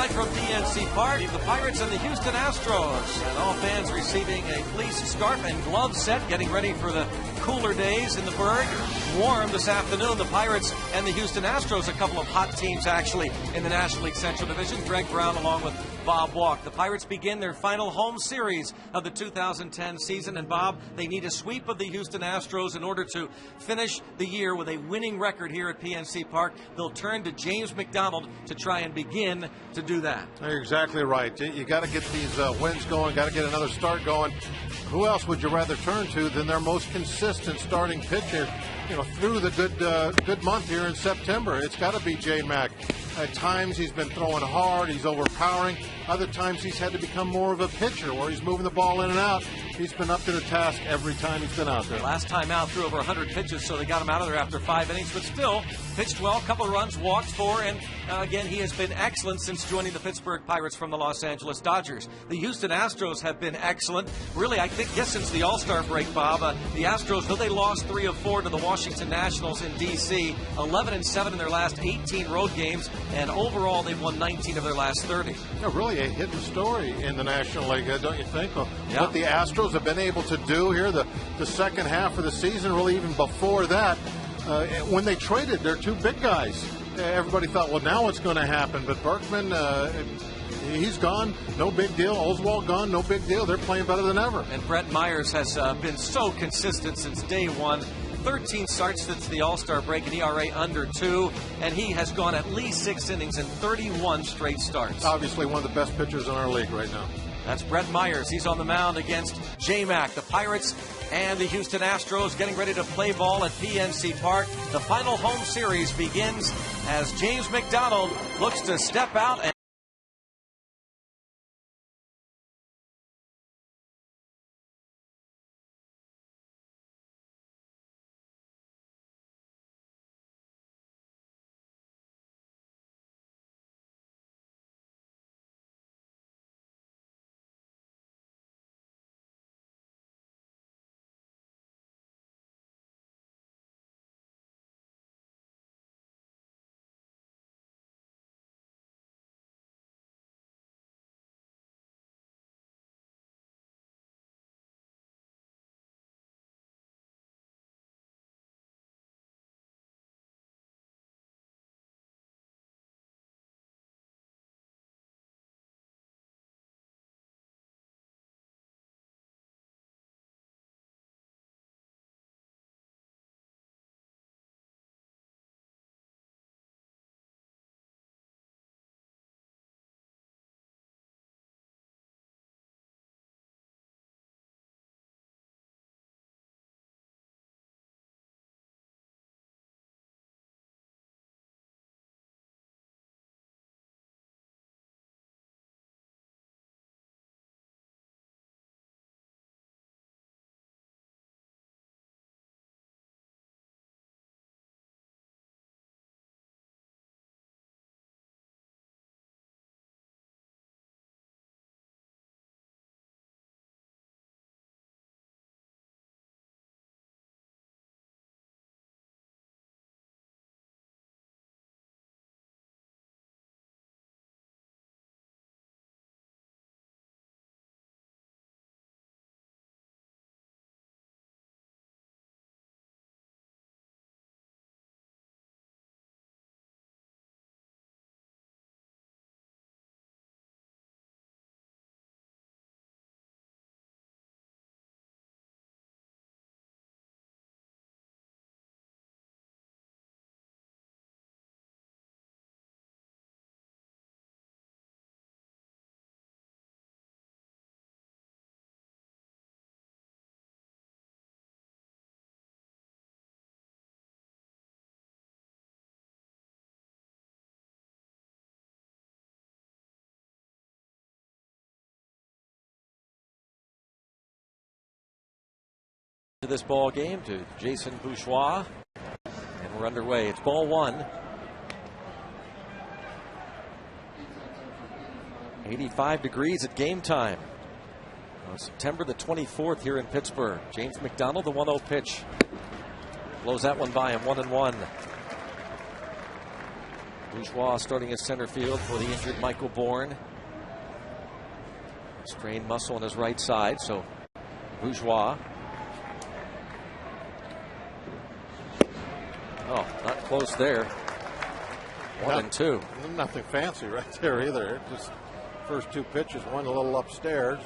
tonight from PNC Park, the Pirates and the Houston Astros. And all fans receiving a fleece scarf and glove set, getting ready for the cooler days in the Berg. Warm this afternoon, the Pirates and the Houston Astros, a couple of hot teams actually in the National League Central Division. Greg Brown along with Bob Walk. The Pirates begin their final home series of the 2010 season. And Bob, they need a sweep of the Houston Astros in order to finish the year with a winning record here at PNC Park. They'll turn to James McDonald to try and begin to do that. You're exactly right. You got to get these wins going, got to get another start going. Who else would you rather turn to than their most consistent starting pitcher, through the good month here in September? It's got to be J-Mac. At times he's been throwing hard, he's overpowering. Other times he's had to become more of a pitcher where he's moving the ball in and out. He's been up to the task every time he's been out there. Last time out threw over 100 pitches, so they got him out of there after 5 innings, but still pitched well, a couple of runs, walked 4, and again, he has been excellent since joining the Pittsburgh Pirates from the Los Angeles Dodgers. The Houston Astros have been excellent. Really, I think, since the All-Star break, Bob, the Astros, though they lost 3 of 4 to the Washington Nationals in D.C., 11-7 in their last 18 road games, and overall, they've won 19 of their last 30. Really a hidden story in the National League, don't you think? Yeah. What the Astros have been able to do here, the second half of the season, really even before that, when they traded their 2 big guys, everybody thought, well, now what's going to happen? But Berkman, he's gone, no big deal. Oswald gone, no big deal. They're playing better than ever. And Brett Myers has been so consistent since day one. 13 starts since the All-Star break, an ERA under 2, and he has gone at least 6 innings in 31 straight starts. Obviously one of the best pitchers in our league right now. That's Brett Myers. He's on the mound against J-Mac. The Pirates and the Houston Astros getting ready to play ball at PNC Park. The final home series begins as James McDonald looks to step out and to this ball game to Jason Bourgeois, and we're underway. It's ball 1. 85 degrees at game time on September the 24th here in Pittsburgh. James McDonald, the 1-0 pitch, blows that one by him. 1-1. Bourgeois starting at center field for the injured Michael Bourne. Strained muscle on his right side, so Bourgeois. Oh, not close there. 1-2. Nothing fancy right there either. Just first two pitches, one a little upstairs,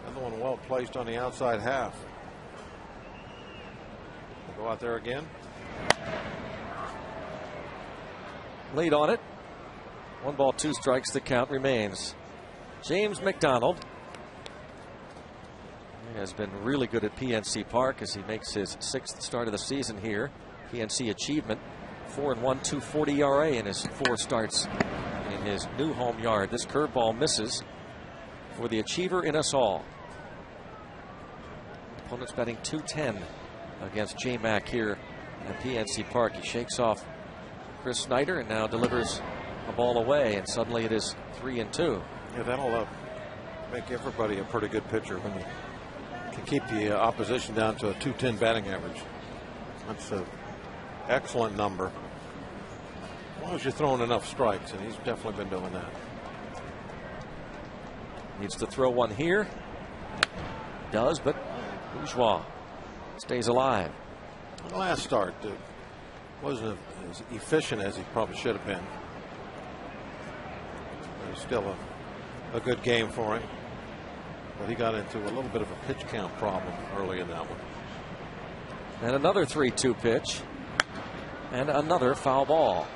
another one well placed on the outside half. Go out there again. Lead on it. 1 ball, 2 strikes. The count remains. James McDonald. He has been really good at PNC Park as he makes his 6th start of the season here. PNC achievement. 4-1, 2.40 ERA in his 4 starts in his new home yard. This curveball misses for the achiever in us all. Opponent's batting .210 against J-Mac here at PNC Park. He shakes off Chris Snyder and now delivers a ball away, and suddenly it is 3-2. Yeah, that'll make everybody a pretty good pitcher when you can keep the opposition down to a .210 batting average. That's an excellent number. As long as you're throwing enough strikes, and he's definitely been doing that. Needs to throw one here. Does, but Bourgeois stays alive. The last start wasn't as efficient as he probably should have been. It was still a good game for him. But he got into a little bit of a pitch count problem early in that one. And another 3-2 pitch. And another foul ball.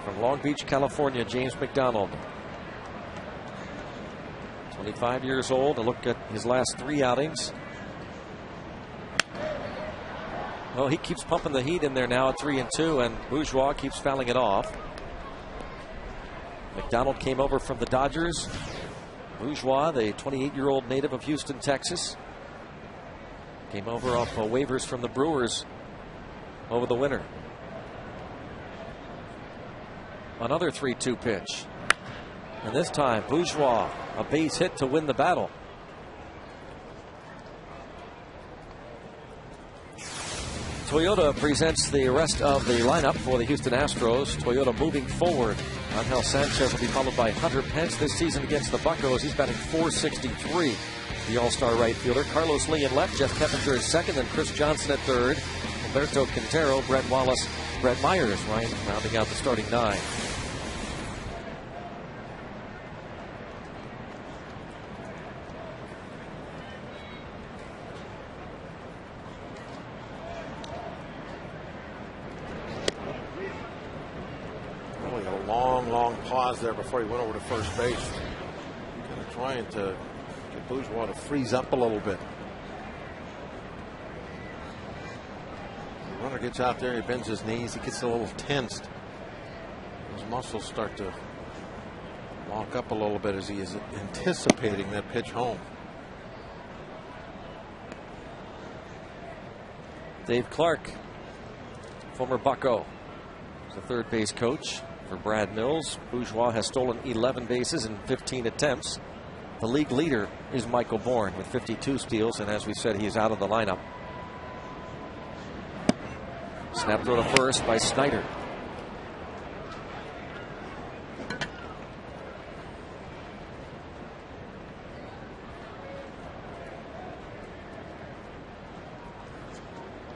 From Long Beach, California, James McDonald. 25 years old. A look at his last 3 outings. Oh, he keeps pumping the heat in there now at 3-2, and Bourgeois keeps fouling it off. McDonald came over from the Dodgers. Bourgeois, the 28-year-old native of Houston, Texas, came over off waivers from the Brewers over the winter. Another 3-2 pitch. And this time, Bourgeois, a base hit to win the battle. Toyota presents the rest of the lineup for the Houston Astros. Toyota moving forward. Angel Sanchez will be followed by Hunter Pence this season against the Buccos. He's batting .463. The all-star right fielder. Carlos Lee in left. Jeff Keppinger is second. And Chris Johnson at third. Alberto Quintero, Brett Wallace, Brett Myers, right, rounding out the starting 9. Long pause there before he went over to first base. Kind of trying to get Bourgeois to freeze up a little bit. The runner gets out there, he bends his knees, he gets a little tensed. His muscles start to lock up a little bit as he is anticipating that pitch home. Dave Clark, former Bucco, is the third base coach for Brad Mills. Bourgeois has stolen 11 bases in 15 attempts. The league leader is Michael Bourne with 52 steals, and as we said, he is out of the lineup. Snap throw to first by Snyder.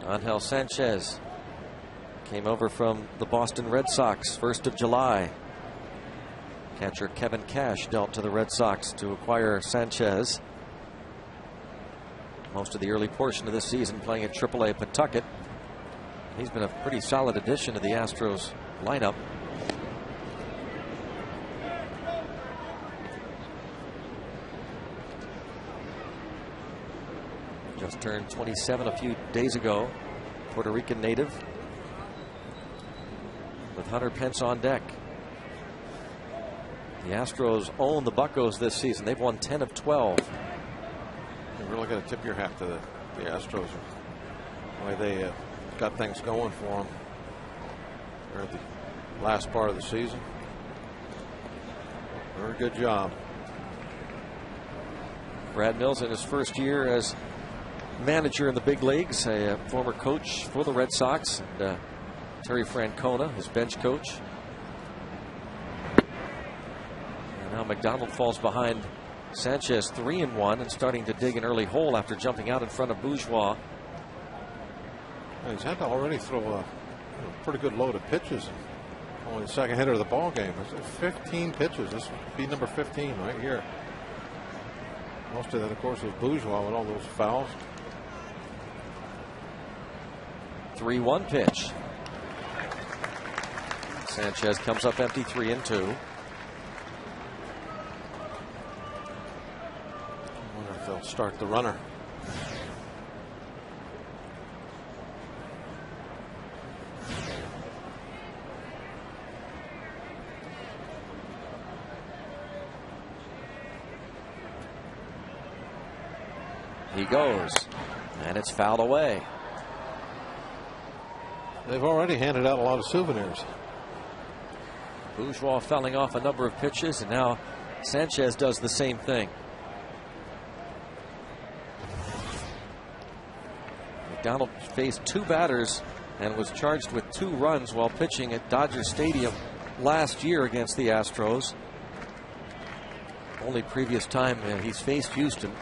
Angel Sanchez came over from the Boston Red Sox, 1st of July. Catcher Kevin Cash dealt to the Red Sox to acquire Sanchez. Most of the early portion of this season playing at AAA Pawtucket. He's been a pretty solid addition to the Astros lineup. Just turned 27 a few days ago. Puerto Rican native. With Hunter Pence on deck. The Astros own the Buccos this season. They've won 10 of 12. You really got to tip your hat to the Astros. The way they got things going for them. They're at the last part of the season. Very good job. Brad Mills in his first year as manager in the big leagues, a former coach for the Red Sox, and Terry Francona, his bench coach. And now McDonald falls behind Sanchez 3-1 and starting to dig an early hole after jumping out in front of Bourgeois. He's had to already throw a pretty good load of pitches. Only the second hitter of the ball game. 15 pitches. This would be number 15 right here. Most of that, of course, was Bourgeois with all those fouls. 3-1 pitch. Sanchez comes up empty, 3-2. I wonder if they'll start the runner. He goes, and it's fouled away. They've already handed out a lot of souvenirs. Bourgeois fouling off a number of pitches, and now Sanchez does the same thing. McDonald faced 2 batters and was charged with 2 runs while pitching at Dodger Stadium last year against the Astros. Only previous time he's faced Houston.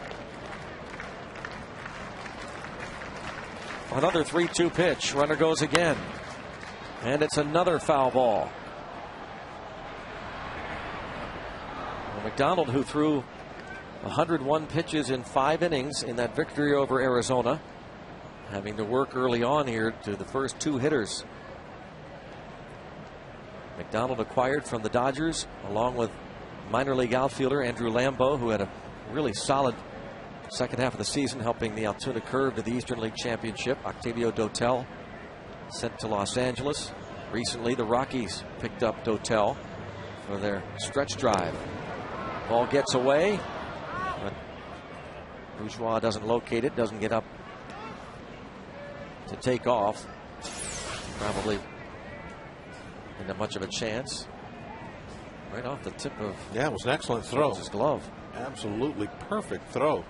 Another 3-2 pitch. Runner goes again. And it's another foul ball. Well, McDonald, who threw 101 pitches in 5 innings in that victory over Arizona, having to work early on here to the first 2 hitters. McDonald acquired from the Dodgers along with minor league outfielder Andrew Lambeau, who had a really solid second half of the season, helping the Altoona Curve to the Eastern League Championship. Octavio Dotel sent to Los Angeles. Recently, the Rockies picked up Dotel for their stretch drive. Ball gets away, but Bourgeois doesn't locate it, doesn't get up to take off. Probably not much of a chance. Right off the tip of, yeah, it was an excellent throw. His glove. Absolutely perfect throw.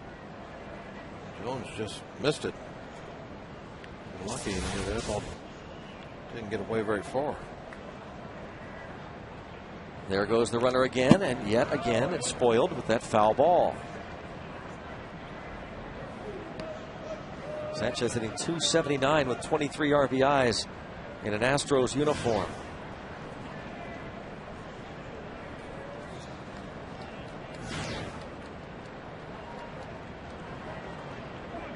Jones just missed it. Lucky that ball didn't get away very far. There goes the runner again, and yet again it's spoiled with that foul ball. Sanchez hitting .279 with 23 RBIs in an Astros uniform.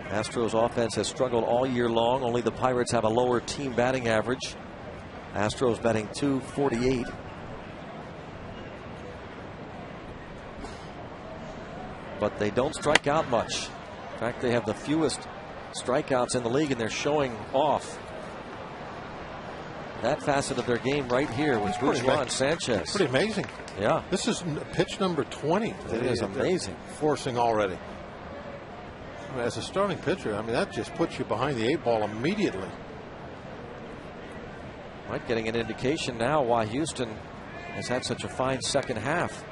Astros offense has struggled all year long. Only the Pirates have a lower team batting average. Astros batting .248. But they don't strike out much. In fact, they have the fewest strikeouts in the league, and they're showing off that facet of their game right here with Bourgeois and Sanchez. Pretty amazing. Yeah. This is pitch number 20. It is amazing. Forcing already. As a starting pitcher, I mean, that just puts you behind the 8 ball immediately. Right, getting an indication now why Houston has had such a fine second half.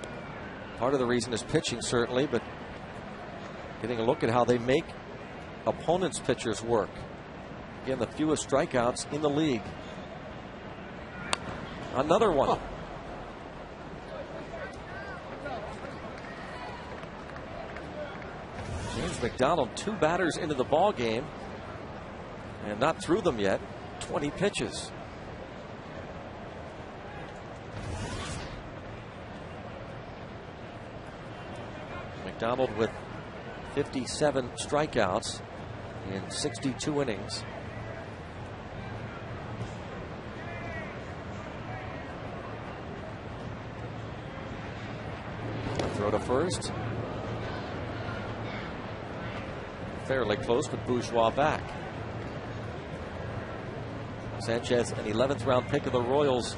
Part of the reason is pitching, certainly, but getting a look at how they make opponents' pitchers work. Again, the fewest strikeouts in the league. Another one. Oh. James McDonald, 2 batters into the ball game and not through them yet. 20 pitches. McDonald with 57 strikeouts in 62 innings. Throw to first. Fairly close, but Bourgeois back. Sanchez, an 11th round pick of the Royals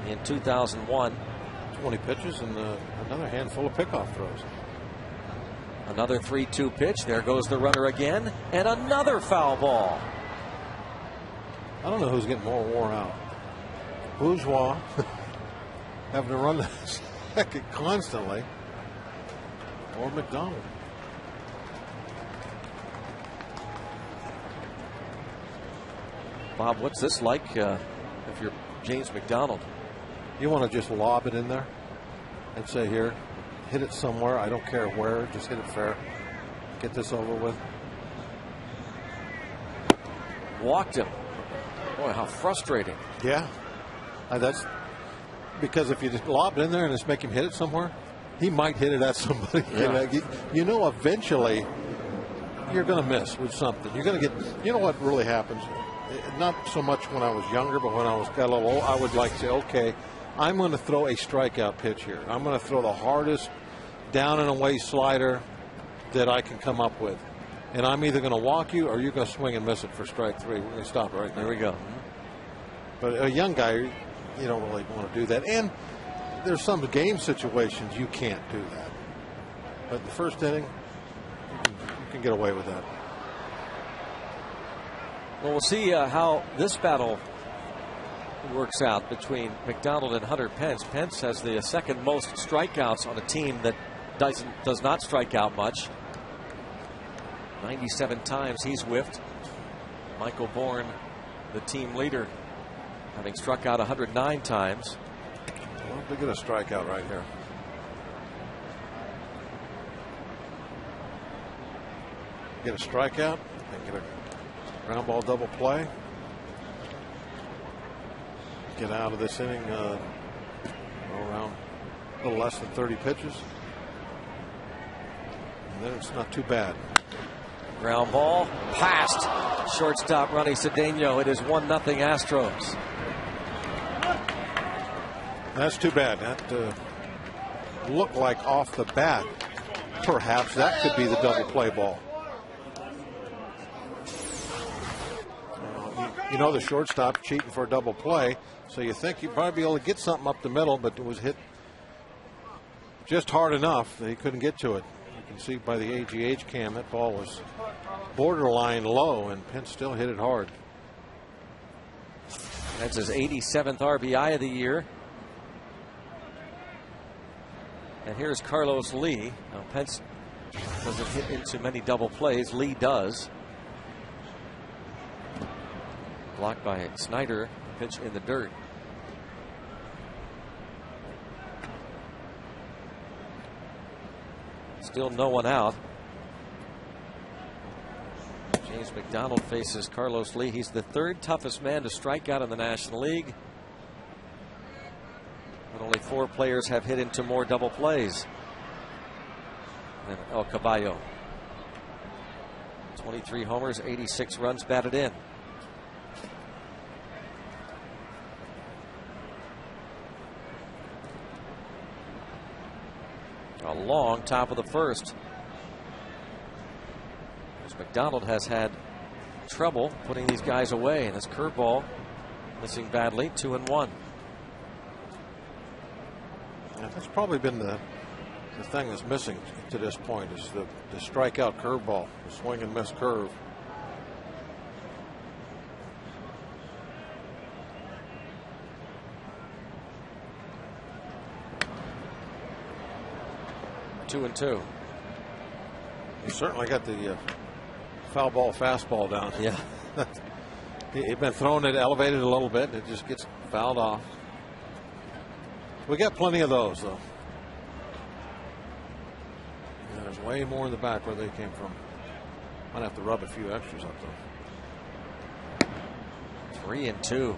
in 2001. 20 pitches and another handful of pickoff throws. Another 3-2 pitch. There goes the runner again, and another foul ball. I don't know who's getting more worn out. Bourgeois having to run the second constantly, or McDonald. Bob, what's this like if you're James McDonald? You want to just lob it in there and say, here, hit it somewhere. I don't care where. Just hit it fair. Get this over with. Walked him. Boy, how frustrating. Yeah. That's because if you just lob it in there and just make him hit it somewhere, he might hit it at somebody. Yeah. You know, eventually you're going to miss with something. You're going to get, you know what really happens? Not so much when I was younger, but when I got a little old, I would like to say, okay, I'm going to throw a strikeout pitch here. I'm going to throw the hardest down and away slider that I can come up with. And I'm either going to walk you or you're going to swing and miss it for strike 3. We're going to stop it right there. There we go. But a young guy, you don't really want to do that. And there's some game situations you can't do that. But the first inning, you can get away with that. Well, we'll see how this battle works out between McDonald and Hunter Pence. Pence has the second most strikeouts on a team that does not strike out much. 97 times he's whiffed. Michael Bourne, the team leader, having struck out 109 times. Well, we get a strikeout right here. Get a strikeout and get a ground ball double play. Get out of this inning around a little less than 30 pitches. And then it's not too bad. Ground ball past shortstop Ronnie Cedeno. It is 1-0 Astros. That's too bad. That looked like off the bat, perhaps that could be the double play ball. You know, the shortstop cheating for a double play, so you think you'd probably be able to get something up the middle, but it was hit just hard enough that he couldn't get to it. You can see by the AGH cam that ball was borderline low, and Pence still hit it hard. That's his 87th RBI of the year. And here's Carlos Lee. Now, Pence doesn't hit into many double plays. Lee does. Blocked by Snyder. Pitch in the dirt. Still no one out. James McDonald faces Carlos Lee. He's the third toughest man to strike out in the National League. But only 4 players have hit into more double plays than El Caballo. 23 homers, 86 runs batted in. A long top of the first. As McDonald has had trouble putting these guys away, and his curveball missing badly. 2-1. Yeah, that's probably been the thing that's missing to this point is the strikeout curveball, the swing and miss curve. Two and two. He certainly got the foul ball fastball down. Yeah. He's been throwing it elevated a little bit, and it just gets fouled off. We got plenty of those, though. Yeah, there's way more in the back where they came from. Might have to rub a few extras up, though. 3-2.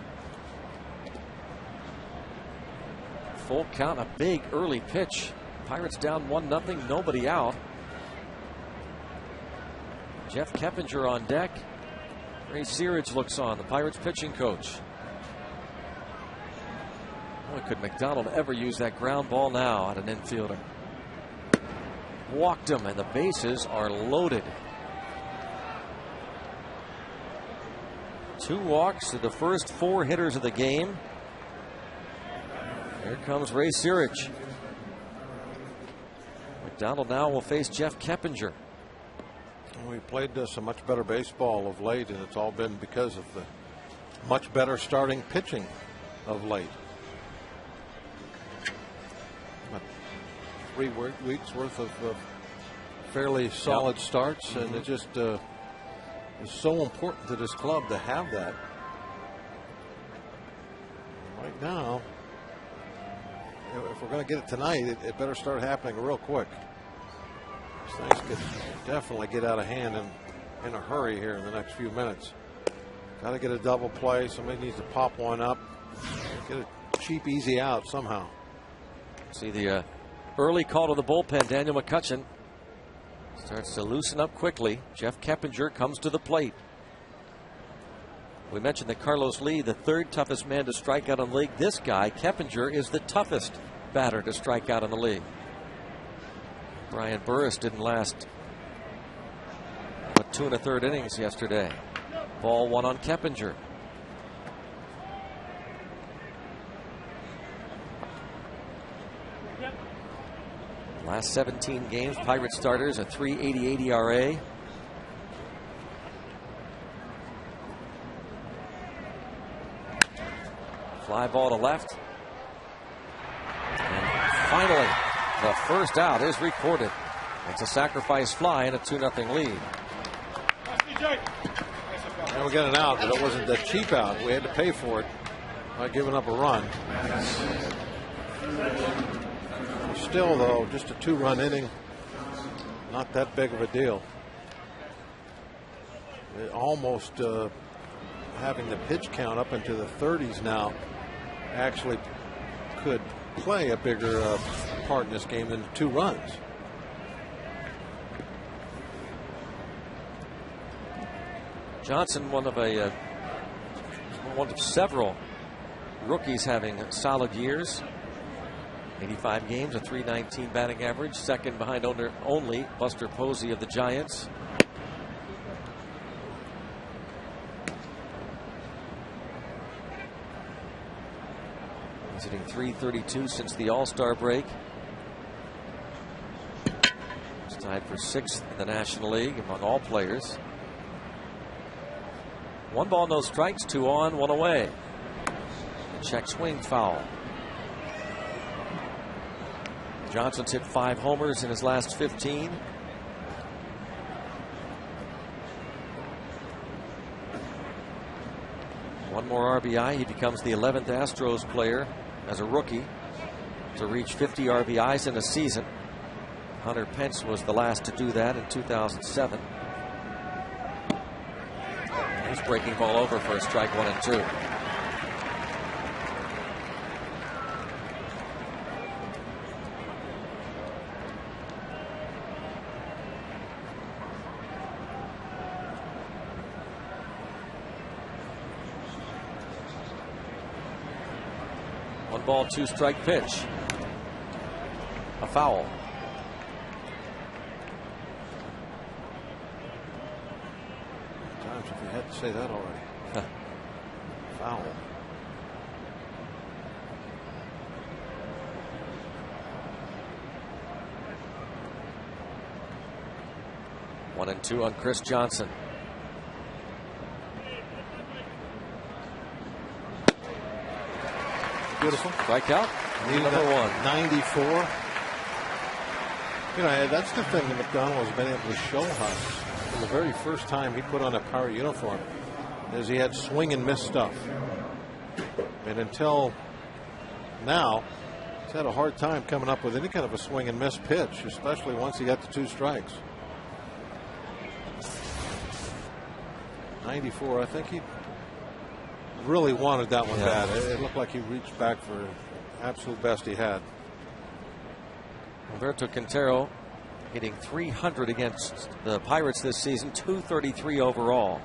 Full count, a big early pitch. Pirates down 1-0, nobody out. Jeff Keppinger on deck. Ray Searage looks on, the Pirates pitching coach. Boy, could McDonald ever use that ground ball now at an infielder. Walked him, and the bases are loaded. 2 walks to the first 4 hitters of the game. Here comes Ray Searage. McDonald now will face Jeff Keppinger. We played some much better baseball of late, and it's all been because of the much better starting pitching of late. About 3 weeks worth of fairly solid starts, and it just is so important to this club to have that. now, if we're going to get it tonight, it better start happening real quick. Things could definitely get out of hand in a hurry here in the next few minutes. Got to get a double play. Somebody needs to pop one up. Get a cheap, easy out somehow. See the early call to the bullpen. Daniel McCutcheon starts to loosen up quickly. Jeff Keppinger comes to the plate. We mentioned that Carlos Lee, the third toughest man to strike out in the league. This guy, Keppinger, is the toughest batter to strike out in the league. Brian Burris didn't last but 2 1/3 innings yesterday. Ball 1 on Keppinger. Last 17 games, Pirate starters a .388 ERA. Fly ball to left. And finally, the first out is recorded. It's a sacrifice fly and a 2-0 lead. And we got an out, but it wasn't the cheap out. We had to pay for it by giving up a run. Still, though, just a 2-run inning. Not that big of a deal. Almost having the pitch count up into the 30s now actually could play a bigger part in this game than 2 runs. Johnson, one of several rookies having solid years. 85 games, a .319 batting average, second behind only Buster Posey of the Giants. He's hitting .332 since the All-Star break. He's tied for 6th in the National League among all players. 1 ball, no strikes, 2 on, 1 away. Check swing foul. Johnson's hit 5 homers in his last 15. One more RBI, he becomes the 11th Astros player as a rookie to reach 50 RBIs in a season. Hunter Pence was the last to do that in 2007. He's breaking ball over for a strike 1 and 2. Ball, 2-strike pitch. A foul. Times if you had to say that already. Foul. One and 2 on Chris Johnson. Beautiful. Strikeout. Number 1. 94. You know, that's the thing that McDonald has been able to show us from the very first time he put on a Pirate uniform, is he had swing and miss stuff. And until now, he's had a hard time coming up with any kind of a swing and miss pitch, especially once he got the 2 strikes. 94, I think he really wanted that one bad. It looked like he reached back for the absolute best he had. Alberto Quintero hitting .300 against the Pirates this season, .233 overall.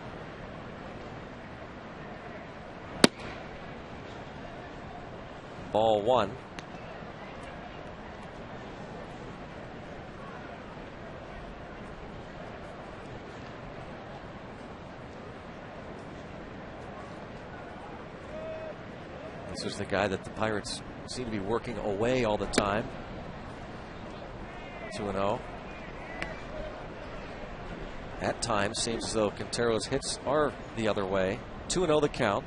Ball 1. This is the guy that the Pirates seem to be working away all the time. 2-0. At times, seems as though Quintero's hits are the other way. 2-0 the count.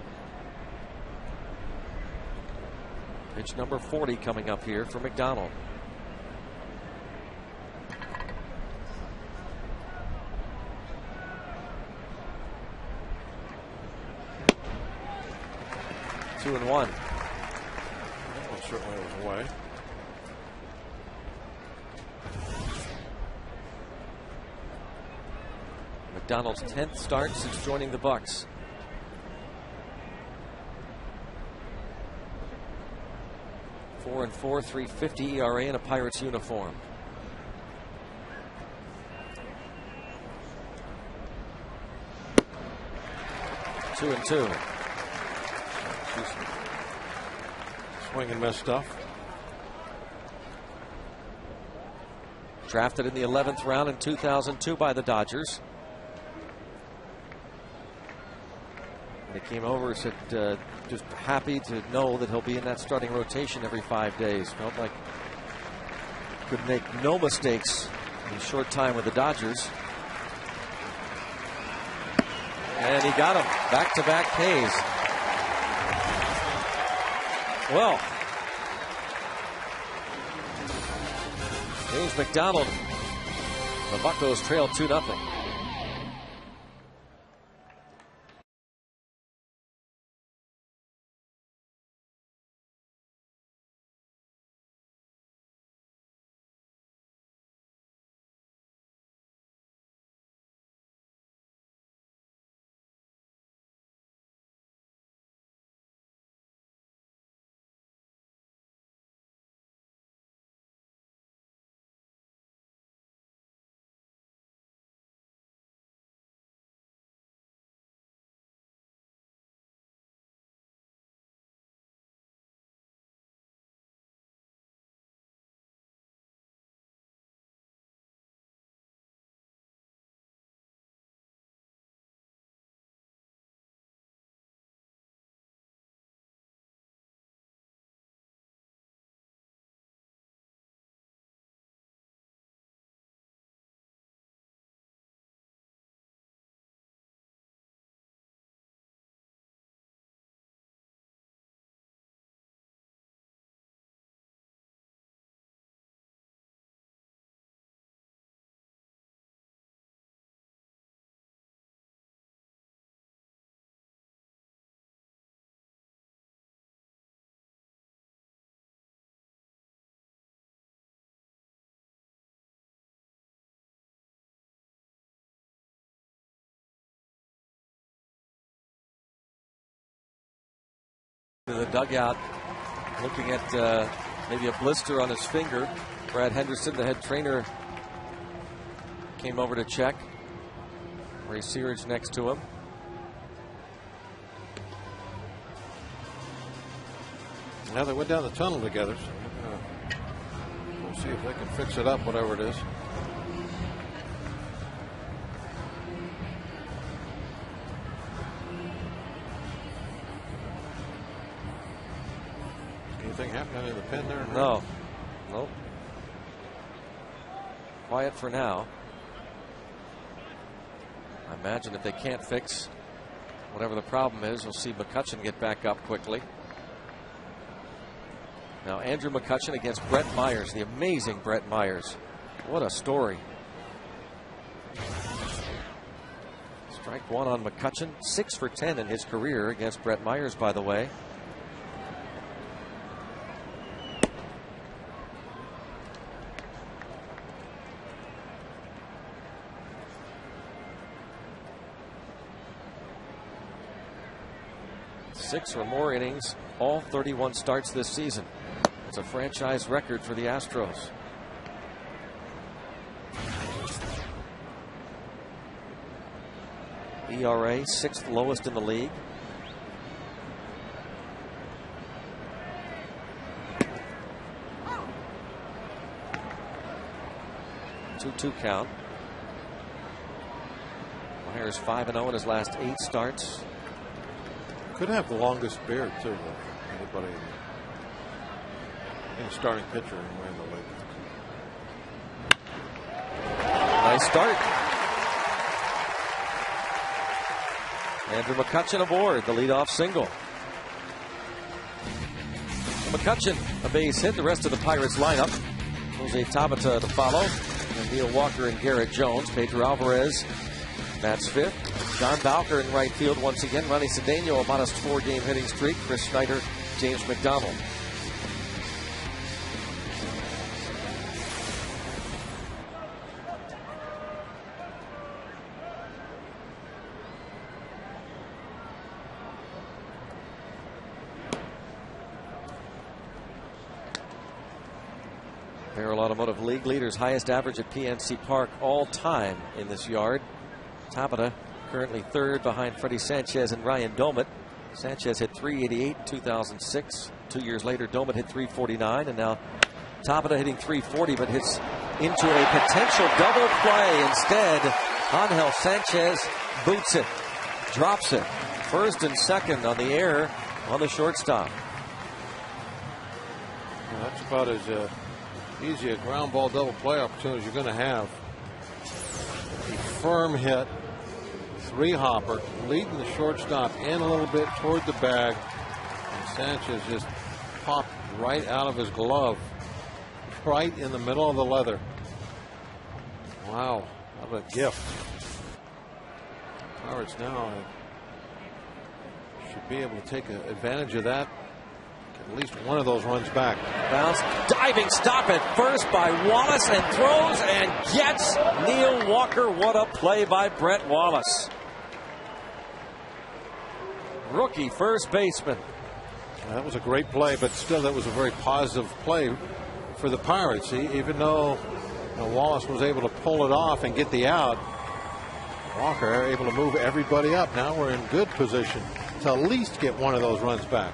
Pitch number 40 coming up here for McDonald. Two and 1. certainly was away. McDonald's 10th start since joining the Bucks. Four and 4, 3.50 ERA in a Pirates uniform. Two and 2. Swing and miss stuff. Drafted in the 11th round in 2002 by the Dodgers. And he came over and said just happy to know that he'll be in that starting rotation every 5 days. Felt like could make no mistakes in a short time with the Dodgers. And he got him. Back-to-back Ks. Well, James McDonald. The Buccos trail 2-0. To the dugout, looking at maybe a blister on his finger. Brad Henderson, the head trainer, came over to check. Ray Searage next to him. Now they went down the tunnel together, so we'll see if they can fix it up, whatever it is. Anything happening in the pen there? No. Nope. Quiet for now. I imagine if they can't fix whatever the problem is, we'll see McCutchen get back up quickly. Now Andrew McCutchen against Brett Myers, the amazing Brett Myers. What a story. Strike one on McCutchen. 6 for 10 in his career against Brett Myers, by the way. Six or more innings, all 31 starts this season. It's a franchise record for the Astros. ERA, 6th lowest in the league. Two count. Myers 5-0 in his last 8 starts. Could have the longest beard too. Anybody in starting pitcher in the league. Nice start. Andrew McCutchen aboard, the leadoff single. McCutchen, a base hit. The rest of the Pirates lineup. Jose Tabata to follow. And Neil Walker and Garrett Jones. Pedro Alvarez, that's 5th. John Bowker in right field once again. Ronnie Cedeno, a modest 4-game hitting streak. Chris Schneider, James McDonald. Merrill Automotive League leaders highest average at PNC Park all time in this yard. Tapeta currently third behind Freddie Sanchez and Ryan Domit. Sanchez hit 388 in 2006. 2 years later, Domit hit 349, and now Tapeta hitting 340, but hits into a potential double play. Instead, Angel Sanchez boots it, drops it. First and second on the air on the shortstop. Well, that's about as easy a ground ball double play opportunity as you're going to have. A firm hit, 3-hopper, leading the shortstop in a little bit toward the bag. And Sanchez just popped right out of his glove, right in the middle of the leather. Wow, what a gift. Pirates now should be able to take advantage of that. At least one of those runs back. Bounce, diving stop at first by Wallace, and throws and gets Neil Walker. What a play by Brett Wallace. Rookie first baseman. That was a great play, but still that was a very positive play for the Pirates. Even though Wallace was able to pull it off and get the out, Walker able to move everybody up. Now we're in good position to at least get one of those runs back.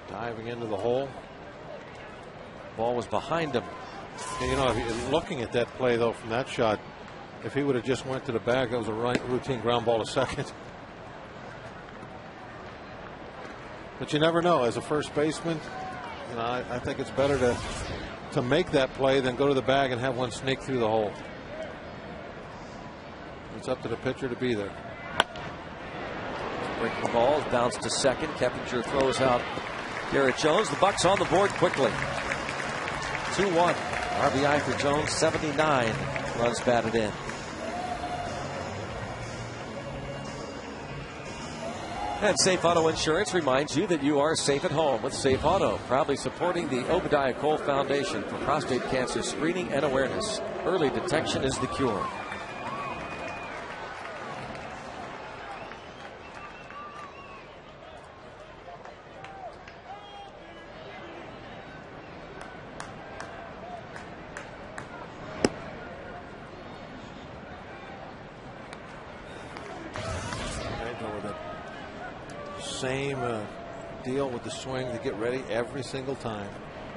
Diving into the hole. Ball was behind him. And, looking at that play though from that shot, if he would have just went to the bag, that was a routine ground ball to second. But you never know. As a first baseman, I think it's better to make that play than go to the bag and have one sneak through the hole. It's up to the pitcher to be there. Breaking balls, bounce to second. Keppinger throws out Garrett Jones. The Bucks on the board quickly. 2-1. RBI for Jones, 79 runs batted in. And Safe Auto Insurance reminds you that you are safe at home with Safe Auto, proudly supporting the Obadiah Cole Foundation for prostate cancer screening and awareness. Early detection is the cure. Same deal with the swing to get ready every single time.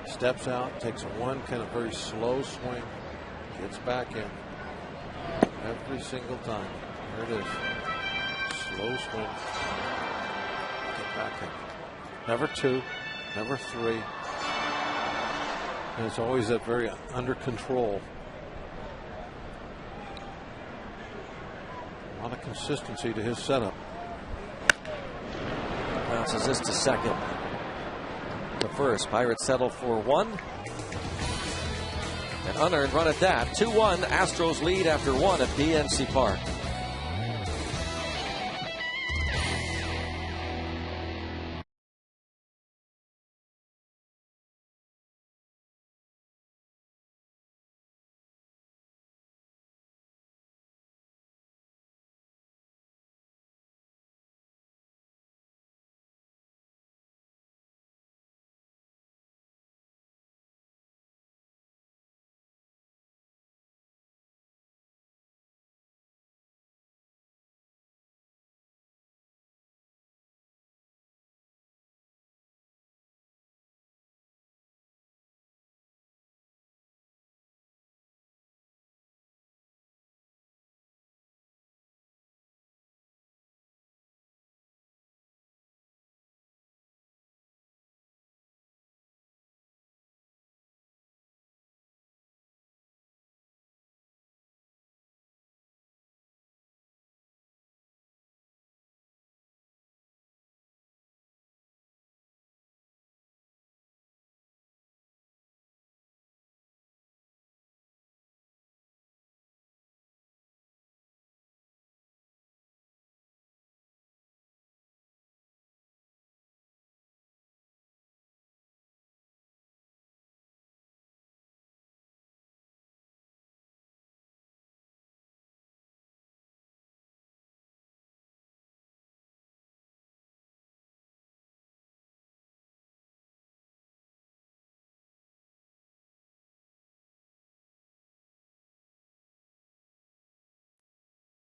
Steps out, takes one kind of very slow swing, gets back in every single time. There it is. Slow swing. Get back in. Never two, never three. And it's always that very under control. A lot of consistency to his setup. Bounces this to second. The first, Pirates settle for one. An unearned run at that. 2-1, Astros lead after one at PNC Park.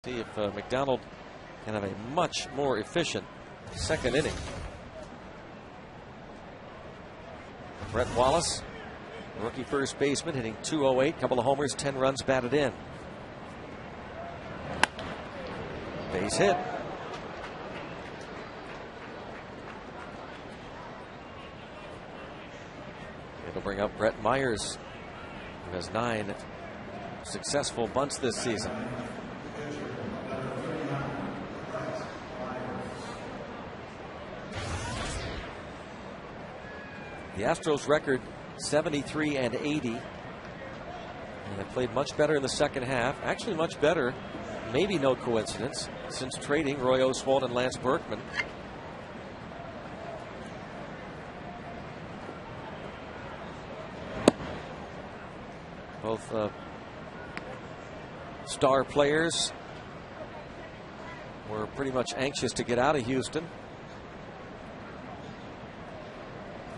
See if McDonald can have a much more efficient second inning. Brett Wallace, rookie first baseman, hitting .208, couple of homers, 10 runs batted in. Base hit. It'll bring up Brett Myers, who has 9 successful bunts this season. The Astros record 73 and 80. And they played much better in the second half. Actually much better, maybe no coincidence, since trading Roy Oswalt and Lance Berkman. Both star players were pretty much anxious to get out of Houston.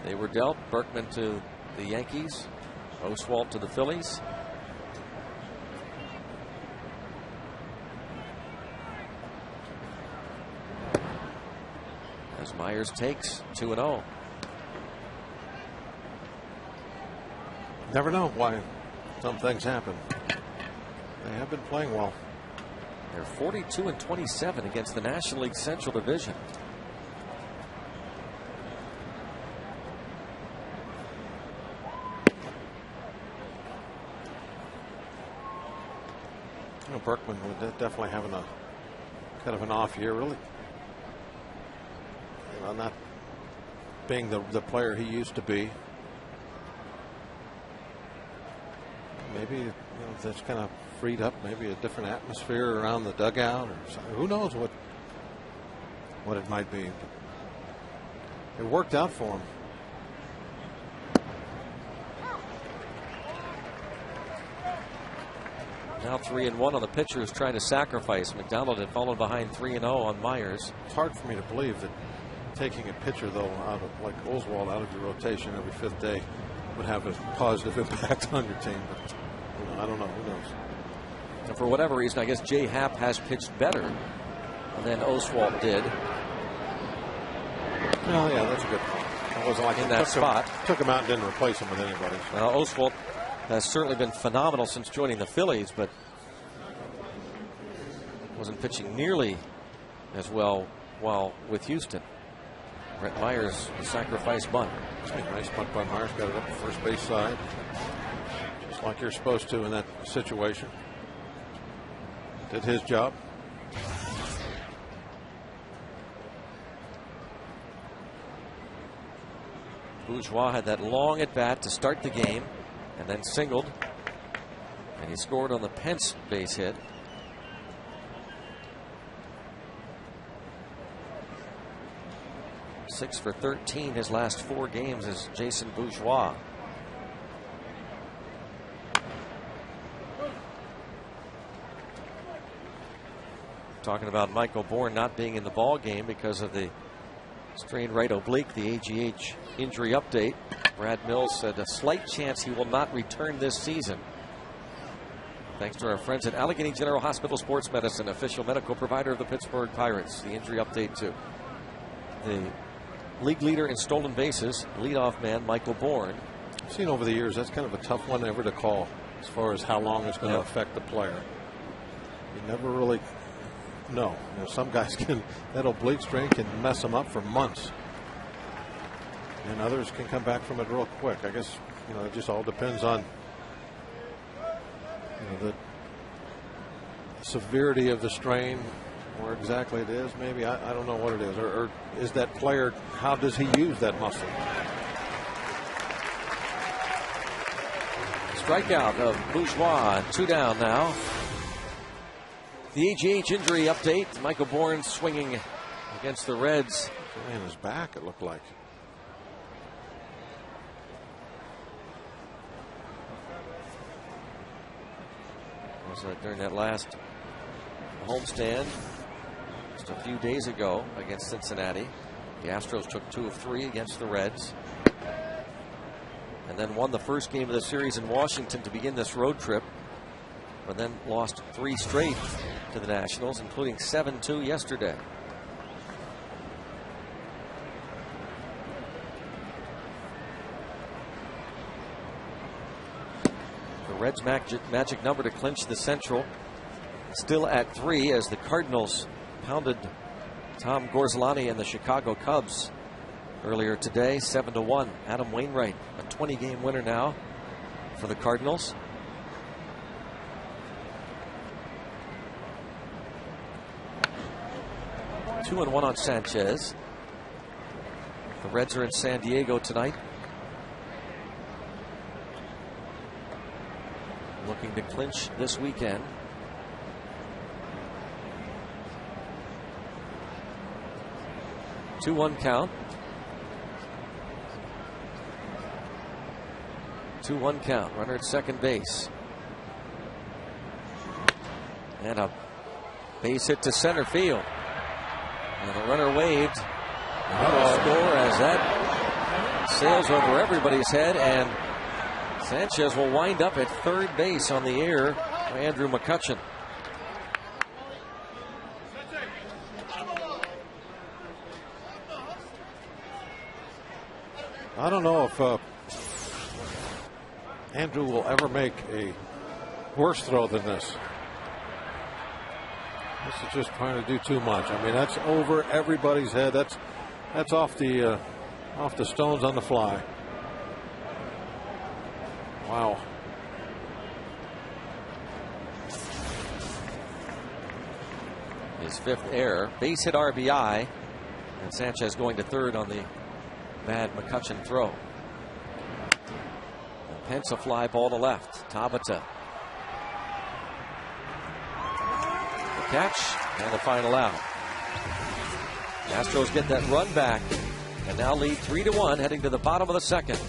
They were dealt. Berkman to the Yankees, Oswalt to the Phillies. As Myers takes 2-0. Never know why some things happen. They have been playing well. They're 42 and 27 against the National League Central Division. Berkman definitely having a kind of an off year, really. You know, not being the player he used to be. Maybe, you know, that's kind of freed up maybe a different atmosphere around the dugout, or something. Who knows what it might be. But it worked out for him. Now 3-1 on the pitcher who's trying to sacrifice. McDonald had fallen behind 3-0 on Myers. It's hard for me to believe that taking a pitcher, though, out of like Oswalt out of your rotation every 5th day would have a positive impact on your team. But you know, I don't know. Who knows? And for whatever reason, I guess Jay Happ has pitched better than Oswalt did. Well, yeah, that's a good point. It wasn't like in that spot. Took him out and didn't replace him with anybody. So. Well, Oswalt has certainly been phenomenal since joining the Phillies, but wasn't pitching nearly as well while with Houston. Brett Myers, the sacrifice bunt. Nice bunt by Myers, got it up the first base side. Just like you're supposed to in that situation. Did his job. Bourgeois had that long at bat to start the game and then singled, and he scored on the Pence base hit. Six for 13 his last 4 games is Jason Bourgeois. Talking about Michael Bourne not being in the ball game because of the strained right oblique, the AGH injury update. Brad Mills said a slight chance he will not return this season. Thanks to our friends at Allegheny General Hospital Sports Medicine, official medical provider of the Pittsburgh Pirates. The injury update to the league leader in stolen bases, leadoff man Michael Bourne. I've seen over the years that's kind of a tough one ever to call as far as how long it's going to affect the player. You never really know. You know, some guys can, that oblique strain can mess them up for months. And others can come back from it real quick. I guess, you know, it just all depends on, you know, the severity of the strain, where exactly it is. Maybe I don't know what it is, or is that player, how does he use that muscle? Strikeout of Bourgeois, 2 down now. The AGH injury update. Michael Bourne swinging against the Reds. In his back, it looked like. During that last homestand just a few days ago against Cincinnati, the Astros took 2 of 3 against the Reds, and then won the first game of the series in Washington to begin this road trip, but then lost 3 straight to the Nationals, including 7-2 yesterday. The Reds' magic number to clinch the Central still at 3 as the Cardinals pounded Tom Gorzelani and the Chicago Cubs earlier today, 7-1. Adam Wainwright, a 20-game winner now for the Cardinals. Two and 1 on Sanchez. The Reds are in San Diego tonight, looking to clinch this weekend. Two 2-1 count. 2-1 count. Runner at second base. And a base hit to center field. And the runner waved. And he'll score as that sails over everybody's head. And Sanchez will wind up at third base on the air by Andrew McCutchen. I don't know if Andrew will ever make a worse throw than this. This is just trying to do too much. I mean, that's over everybody's head. That's off the stones on the fly. Wow. His fifth error. Base hit RBI. And Sanchez going to third on the bad McCutchen throw. And Pence a fly ball to left. Tabata. The catch and the final out. The Astros get that run back and now lead 3-1 heading to the bottom of the second.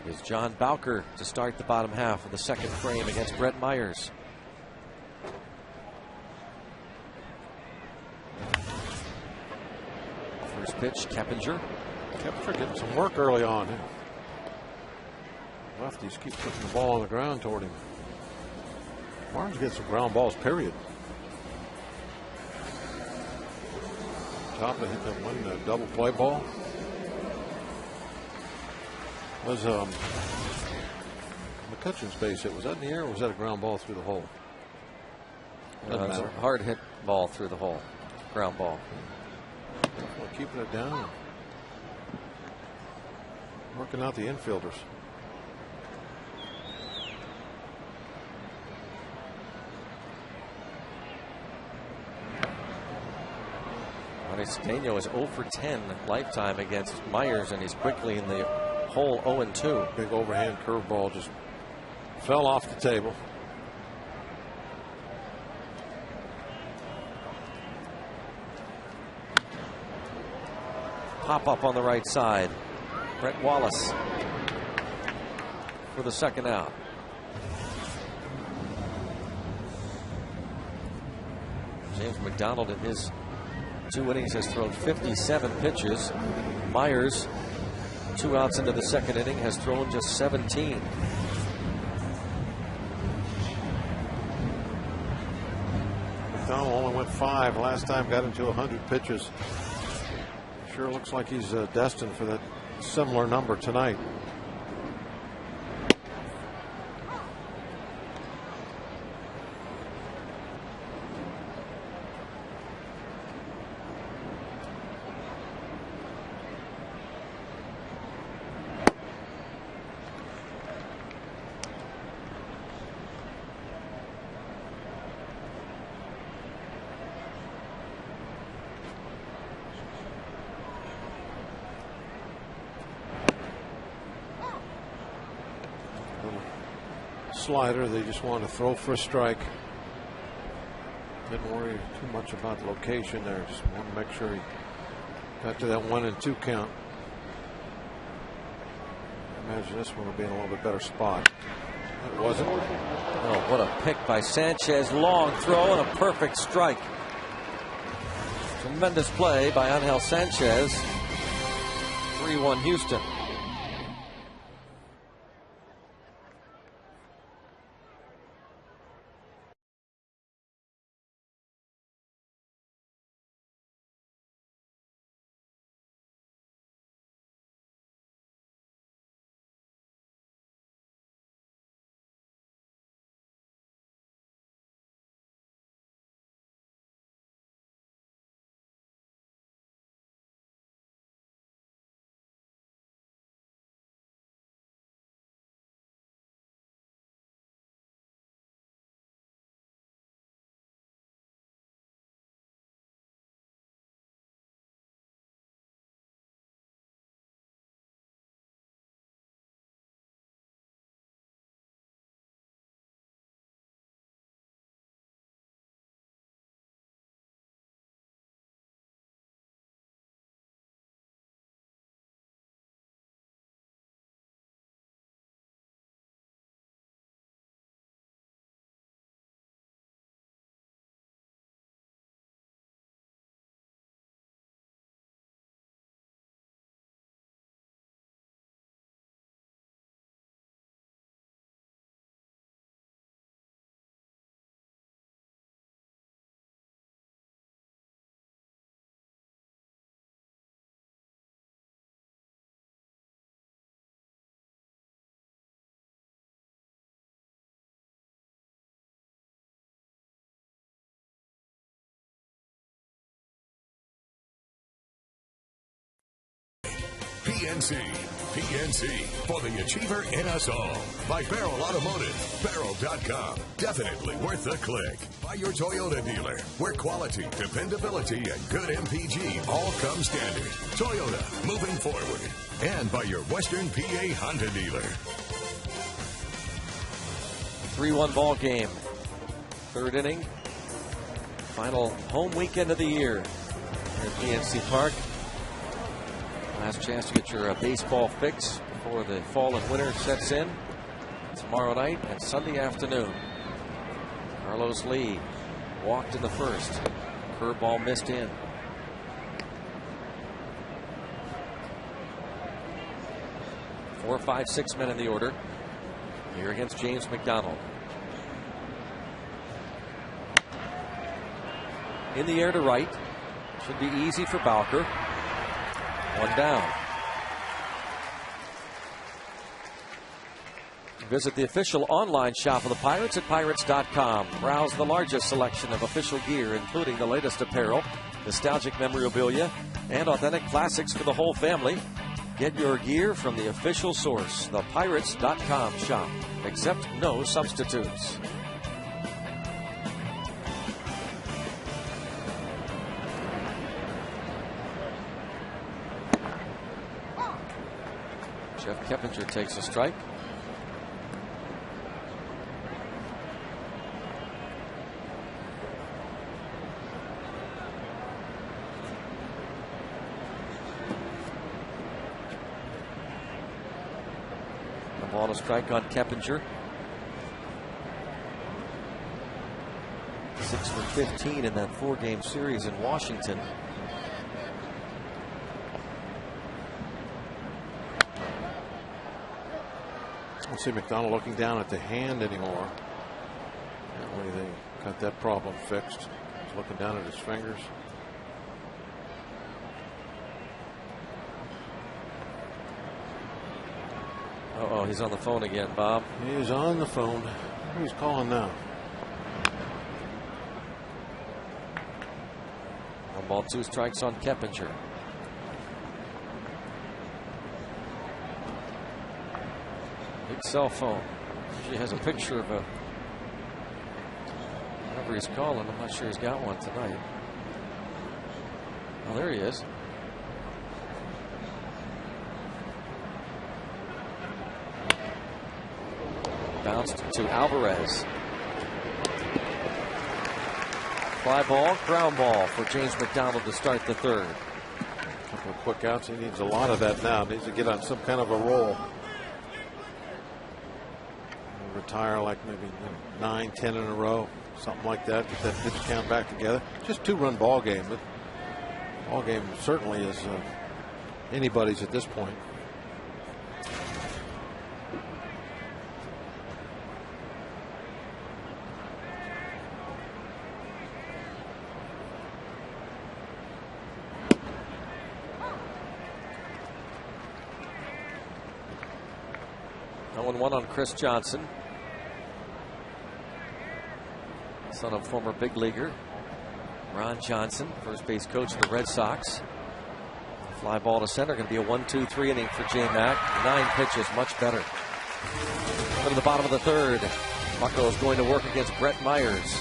It is John Bowker to start the bottom half of the second frame against Brett Myers. First pitch, Keppinger. Keppinger getting some work early on. Lefties keep putting the ball on the ground toward him. Barnes gets some ground balls, period. Top to hit that one double play ball. Was McCutchen's base hit, was that in the air or was that a ground ball through the hole? It's a hard hit ball through the hole. Ground ball. Well, keeping it down. Working out the infielders. Tommy Cedeno is 0 for 10 lifetime against Myers, and he's quickly in the hole 0-2. Big overhand curveball just fell off the table. Pop up on the right side. Brett Wallace for the second out. James McDonald in his 2 innings has thrown 57 pitches. Myers, 2 outs into the second inning, has thrown just 17. McDonald only went 5 last time, got into 100 pitches. Sure looks like he's destined for that similar number tonight. Slider, they just want to throw for a strike. Didn't worry too much about the location there. Just want to make sure he got to that 1-2 count. I imagine this one will be in a little bit better spot. It wasn't. Oh, what a pick by Sanchez. Long throw and a perfect strike. Tremendous play by Angel Sanchez. 3-1 Houston. PNC for the achiever in us all. By Barrel Automotive. Barrel.com. Definitely worth the click. By your Toyota dealer, where quality, dependability, and good MPG all come standard. Toyota, moving forward. And by your Western PA Honda dealer. 3-1 ball game. Third inning. Final home weekend of the year here at PNC Park. Last chance to get your baseball fix before the fall and winter sets in. Tomorrow night and Sunday afternoon. Carlos Lee walked in the first. Curveball missed in. Four, 5, 6 men in the order. Here against James McDonald. In the air to right. Should be easy for Bowker. One down. Visit the official online shop of the Pirates at Pirates.com. Browse the largest selection of official gear, including the latest apparel, nostalgic memorabilia, and authentic classics for the whole family. Get your gear from the official source, the Pirates.com shop. Accept no substitutes. Keppinger takes a strike. A ball to strike on Keppinger. 6 for 15 in that 4-game series in Washington. I don't see McDonald looking down at the hand anymore. Apparently they got that problem fixed. He's looking down at his fingers. Uh-oh, he's on the phone again, Bob. He is on the phone. Who's calling now? 1 ball, 2 strikes on Keppinger. Big cell phone. She has a picture of a whoever he's calling. I'm not sure he's got one tonight. Oh, there he is. Bounced to Alvarez. Fly ball, ground ball for James McDonald to start the 3rd. A couple of quick outs. He needs a lot of that now. Needs to get on some kind of a roll. Retire like maybe 9, 10 in a row, something like that. Get that pitch count back together. Just 2-run ball game. But ball game certainly is anybody's at this point. One on Chris Johnson, son of former big leaguer Ron Johnson, first base coach of the Red Sox. Fly ball to center, going to be a 1-2-3 inning for J-Mac. 9 pitches, much better. Go to the bottom of the 3rd. Bucko is going to work against Brett Myers.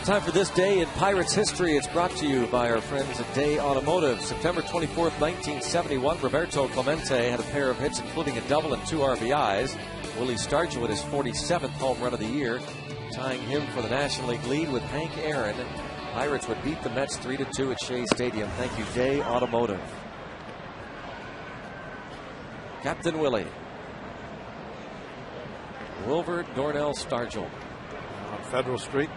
Time for this day in Pirates history. It's brought to you by our friends at Day Automotive. September 24th, 1971, Roberto Clemente had a pair of hits, including a double and 2 RBIs. Willie Stargell with his 47th home run of the year, tying him for the National League lead with Hank Aaron. Pirates would beat the Mets 3-2 at Shea Stadium. Thank you, Day Automotive. Captain Willie. Wilver Dornell Stargell. On Federal Street.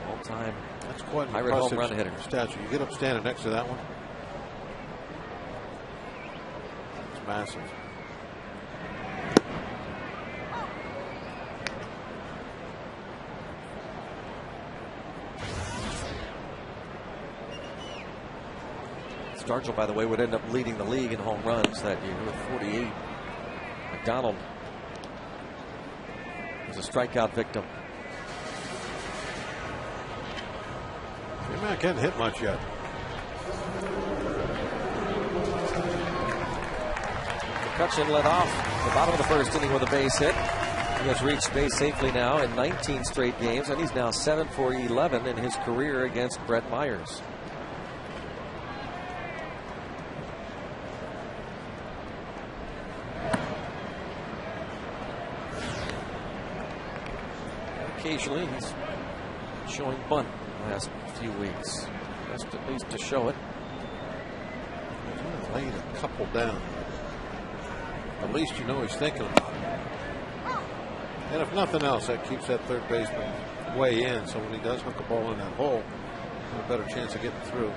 All-time That's quite an Pirate home impressive run hitter. statue. You get up standing next to that one. It's massive. Stargell, by the way, would end up leading the league in home runs that year with 48. McDonald was a strikeout victim. Man can't hit much yet. McCutchen led off the bottom of the first inning with a base hit. He has reached base safely now in 19 straight games, and he's now 7 for 11 in his career against Brett Myers. Occasionally he's showing bunt the last few weeks, just at least to show it. Laying a couple down. At least you know he's thinking about it. And if nothing else, that keeps that third baseman way in, so when he does hook a ball in that hole, he'll have a better chance of getting through.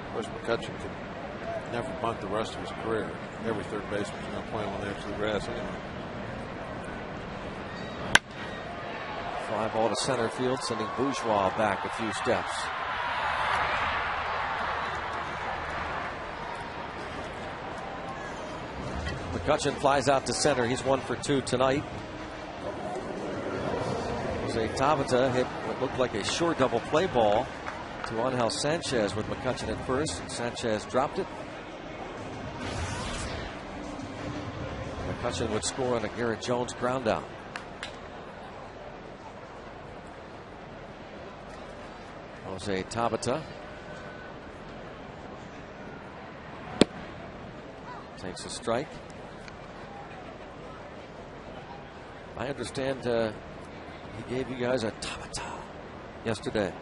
Of course, McCutchen can never bunt the rest of his career. Every third baseman's going to play on the edge of the grass anyway. Fly ball to center field, sending Bourgeois back a few steps. McCutchen flies out to center. He's 1 for 2 tonight. Jose Tabata hit what looked like a short double play ball to Angel Sanchez with McCutchen at first. Sanchez dropped it. McCutchen would score on a Garrett Jones ground out. Jose Tabata takes a strike. I understand he gave you guys a Tabata yesterday.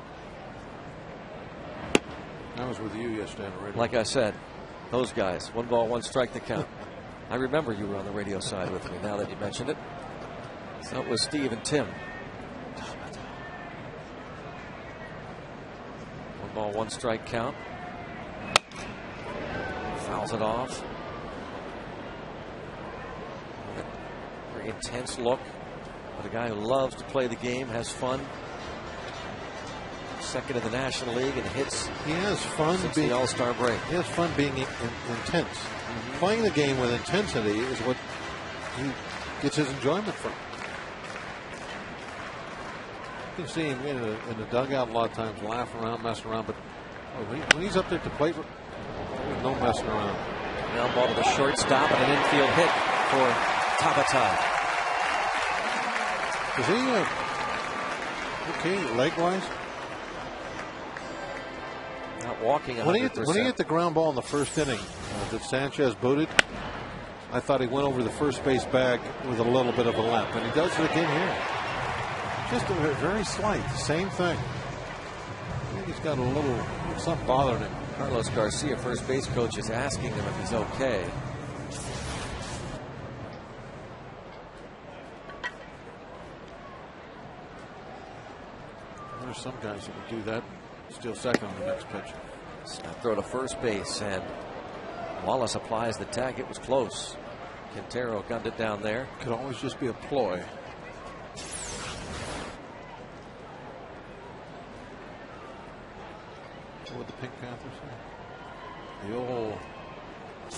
I was with you yesterday on the radio. Like I said, those guys, 1 ball, 1 strike to count. I remember you were on the radio side with me now that you mentioned it. That was Steve and Tim. 1 ball, 1 strike count. Fouls it off. Very intense look. But a guy who loves to play the game, has fun. Second in the National League and hits. He has fun since being the All-Star break. He has fun being intense. Playing the game with intensity is what he gets his enjoyment from. You can see him in the dugout a lot of times, laughing around, messing around, but when he's up there at the plate, there's no messing around. Ground ball to the shortstop and an infield hit for Tabata. Is he okay leg-wise? Not walking 100%. When he hit the ground ball in the first inning that Sanchez booted, I thought he went over the first base bag with a little bit of a limp, and he does it again here. Just a very slight, same thing. I think he's got a little something bothering him. Carlos Garcia, first base coach, is asking him if he's okay. There's some guys that would do that. Still second on the next pitch. Snap throw to first base, and Wallace applies the tag. It was close. Quintero gunned it down there. Could always just be a ploy. What would the Pink Panthers say? The old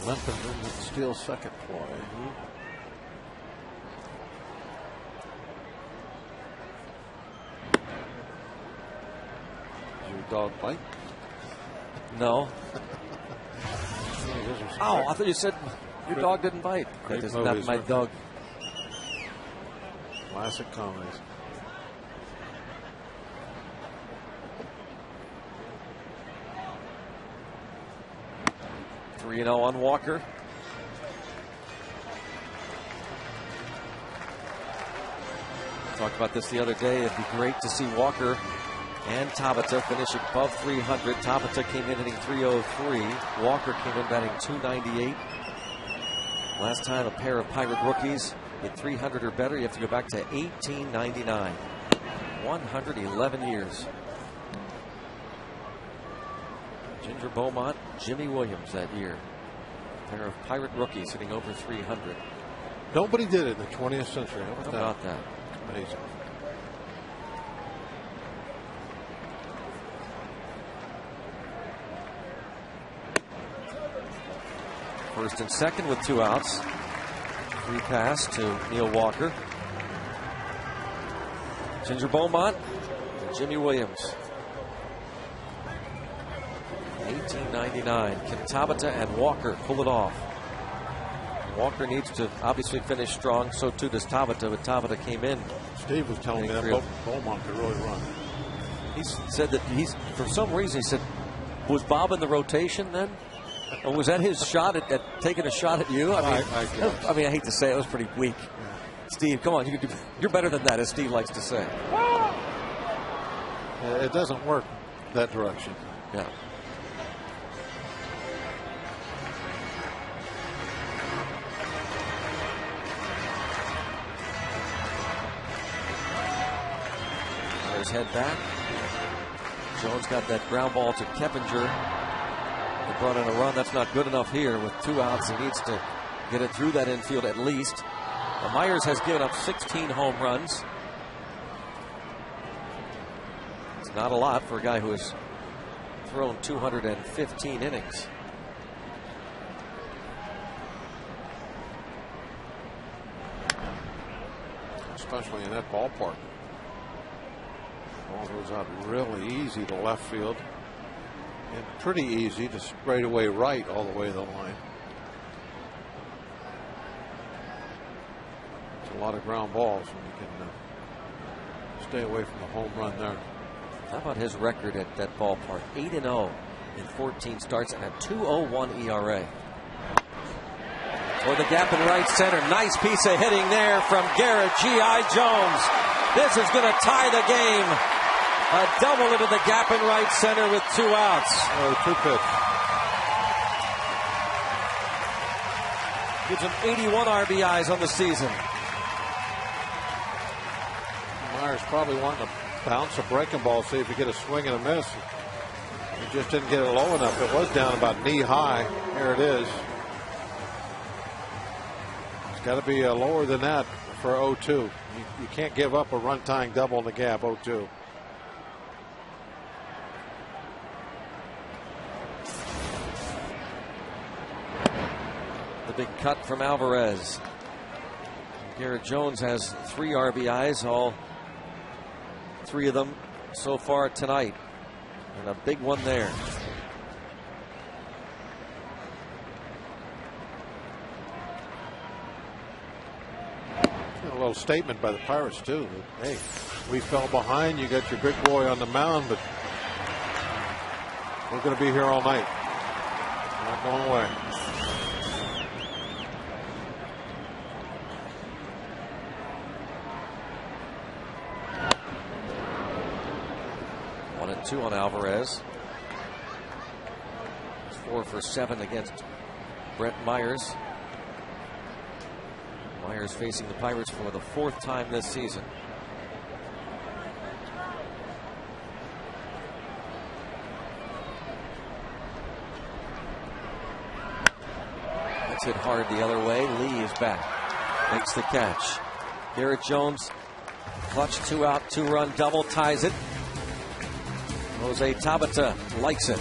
limping with the steal second ploy. Your dog bite? No. Oh, I thought you said your dog didn't bite. That is not my dog. Classic comedies. You know, on Walker. Talked about this the other day. It'd be great to see Walker and Tabata finish above 300. Tabata came in hitting 303. Walker came in batting 298. Last time a pair of Pirate rookies hit 300 or better, you have to go back to 1899. 111 years. Ginger Beaumont, Jimmy Williams that year. pair of Pirate rookies hitting over 300. Nobody did it in the 20th century. How about that? Amazing. First and second with 2 outs. Free pass to Neil Walker. Ginger Beaumont and Jimmy Williams. 1899. Can Tabata and Walker pull it off? Walker needs to obviously finish strong. So too does Tabata, but Tabata came in. Steve was telling me that Beaumont could really run. He said that for some reason, he said, was Bob in the rotation then? Or was that his shot at taking a shot at you? I mean, I hate to say it was pretty weak. Yeah. Steve, come on, you're better than that, as Steve likes to say. It doesn't work that direction. Yeah. There's head back. Jones got that ground ball to Keppinger. They brought in a run. That's not good enough here with 2 outs. He needs to get it through that infield at least. Myers has given up 16 home runs. It's not a lot for a guy who has thrown 215 innings. Especially in that ballpark. Ball goes out really easy to left field. And pretty easy to straightaway right all the way to the line. It's a lot of ground balls when you can stay away from the home run there. How about his record at that ballpark? 8-0 in 14 starts and a 2.01 ERA. For the gap in right center. Nice piece of hitting there from Garrett G.I. Jones. This is going to tie the game. A double into the gap in right center with 2 outs. 2 pitch. Gives him 81 RBIs on the season. Myers probably wanting to bounce a breaking ball, see if he get a swing and a miss. He just didn't get it low enough. It was down about knee high. Here it is. It's got to be lower than that for 0-2. You can't give up a run-tying double in the gap, 0-2. The big cut from Alvarez. Garrett Jones has 3 RBIs, all 3 of them so far tonight. And a big one there. A little statement by the Pirates, too. Hey, we fell behind. You got your big boy on the mound, but we're going to be here all night. Not going away. Two on Alvarez. It's 4 for 7 against Brett Myers. Myers facing the Pirates for the 4th time this season. That's hit hard the other way. Lee is back. Makes the catch. Garrett Jones, clutch 2-out, 2-run double, ties it. Jose Tabata likes it.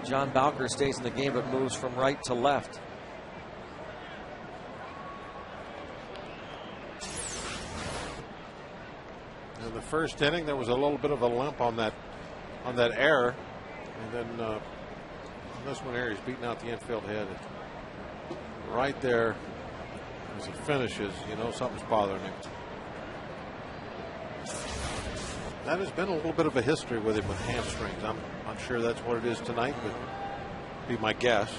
John Bowker stays in the game but moves from right to left. In the first inning, there was a little bit of a limp on that error, and then on this one here, he's beating out the infield head. Right there, as he finishes, you know something's bothering him. That has been a little bit of a history with him with hamstrings. I'm not sure that's what it is tonight, but be my guess.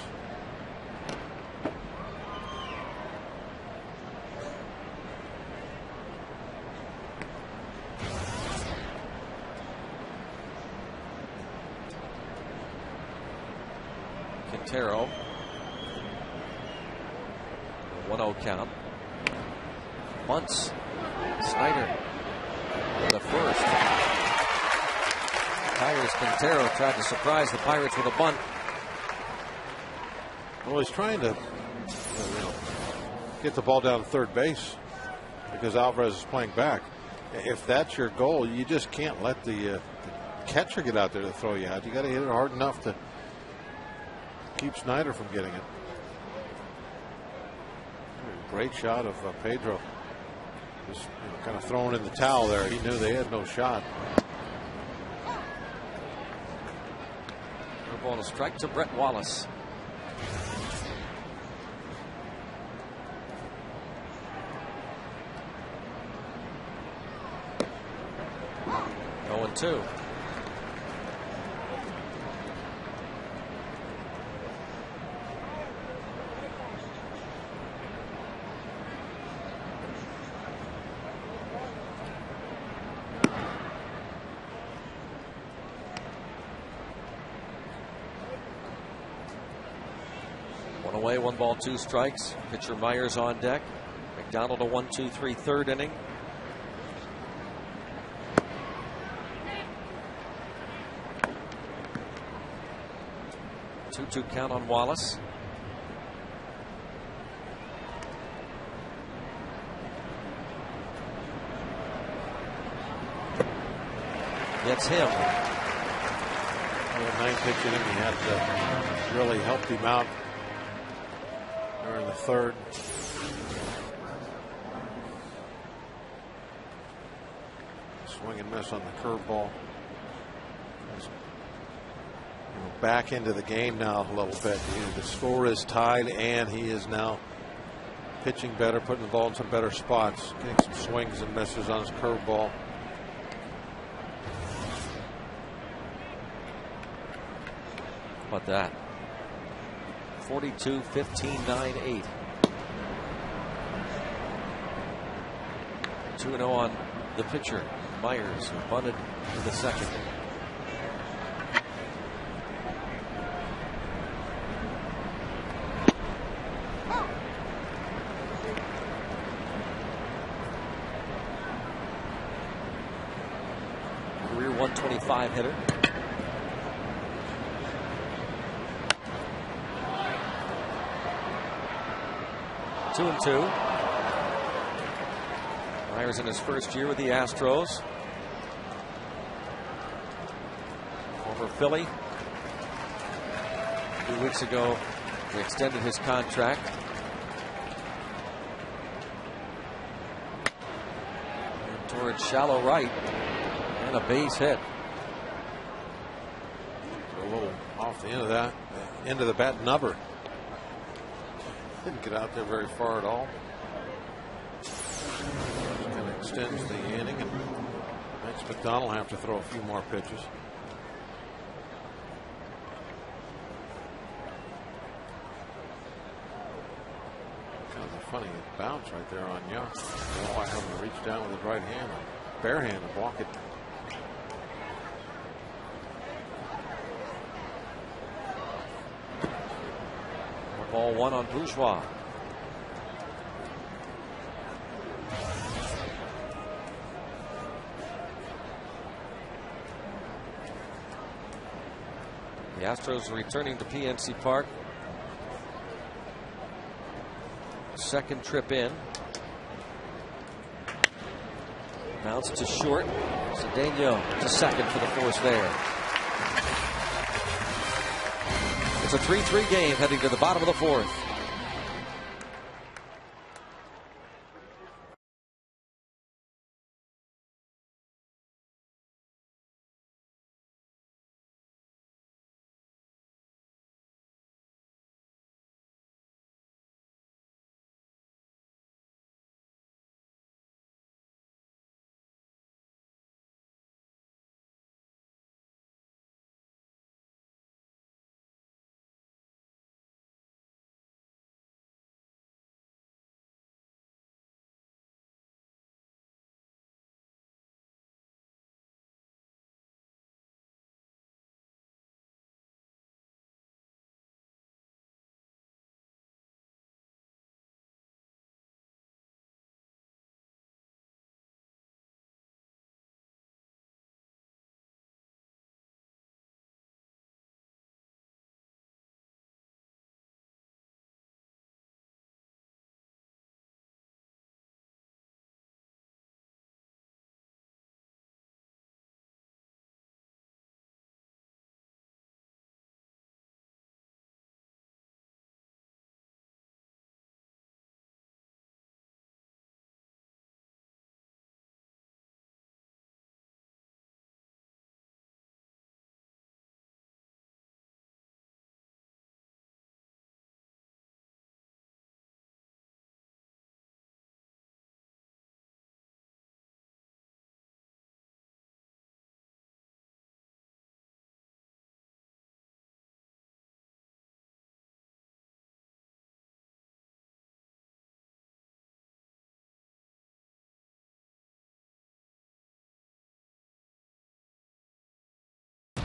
Quintero. 1-0 count. Bunts. Snyder for the first. Tyrus Quintero tried to surprise the Pirates with a bunt. Well, he's trying to get the ball down to third base because Alvarez is playing back. If that's your goal, you just can't let the catcher get out there to throw you out. You got to hit it hard enough to keep Snyder from getting it. Great shot of Pedro. Just kind of throwing in the towel there. He knew they had no shot. Ball to strike to Brett Wallace. Going 2. Away, 1 ball, 2 strikes. Pitcher Myers on deck. McDonald a 1-2-3 third inning. Two count on Wallace. Gets him. 9-pitch inning, he had to really helped him out. Or in the third. Swing and miss on the curveball. Back into the game now a little bit. The score is tied, and he is now pitching better, putting the ball in some better spots, getting some swings and misses on his curveball. How about that? 42-15-9-8. 2-0 on the pitcher, Myers, who bunted to the second. Career 125 hitter. 2-2. Myers in his first year with the Astros. Former Philly. A few weeks ago, he extended his contract. And towards shallow right. And a base hit. A little off the end of that. End of the bat nubber. Didn't get out there very far at all. Kind of extends the inning and makes McDonald have to throw a few more pitches. Kind of a funny bounce right there on Young. Oh, I have to reach down with his right hand, bare hand, to block it. Ball 1 on Bourgeois. The Astros are returning to PNC Park. Second trip in. Bounce to short. Cedeno to second for the force there. It's a 3-3 game heading to the bottom of the fourth.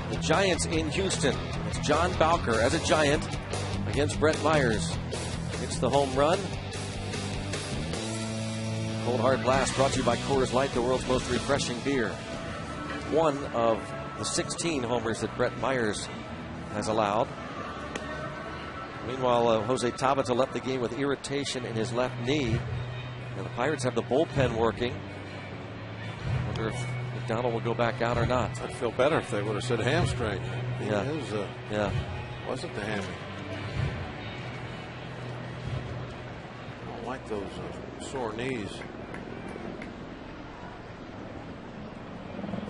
The Giants in Houston. It's John Bowker as a Giant against Brett Myers. It's the home run. Cold Hard Blast brought to you by Coors Light, the world's most refreshing beer. One of the 16 homers that Brett Myers has allowed. Meanwhile, Jose Tabata left the game with irritation in his left knee. And the Pirates have the bullpen working. Wonder if McDonald will go back out or not. I'd feel better if they would have said hamstring. Yeah. Yeah. Wasn't the hammy. I don't like those sore knees.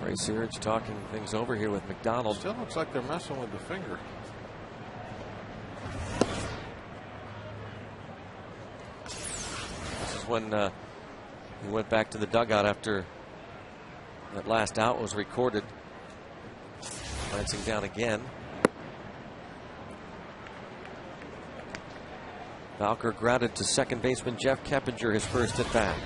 Ray Searage talking things over here with McDonald. Still looks like they're messing with the finger. This is when he went back to the dugout after that last out was recorded. Glancing down again. Bowker grounded to second baseman Jeff Keppinger, his first at bat.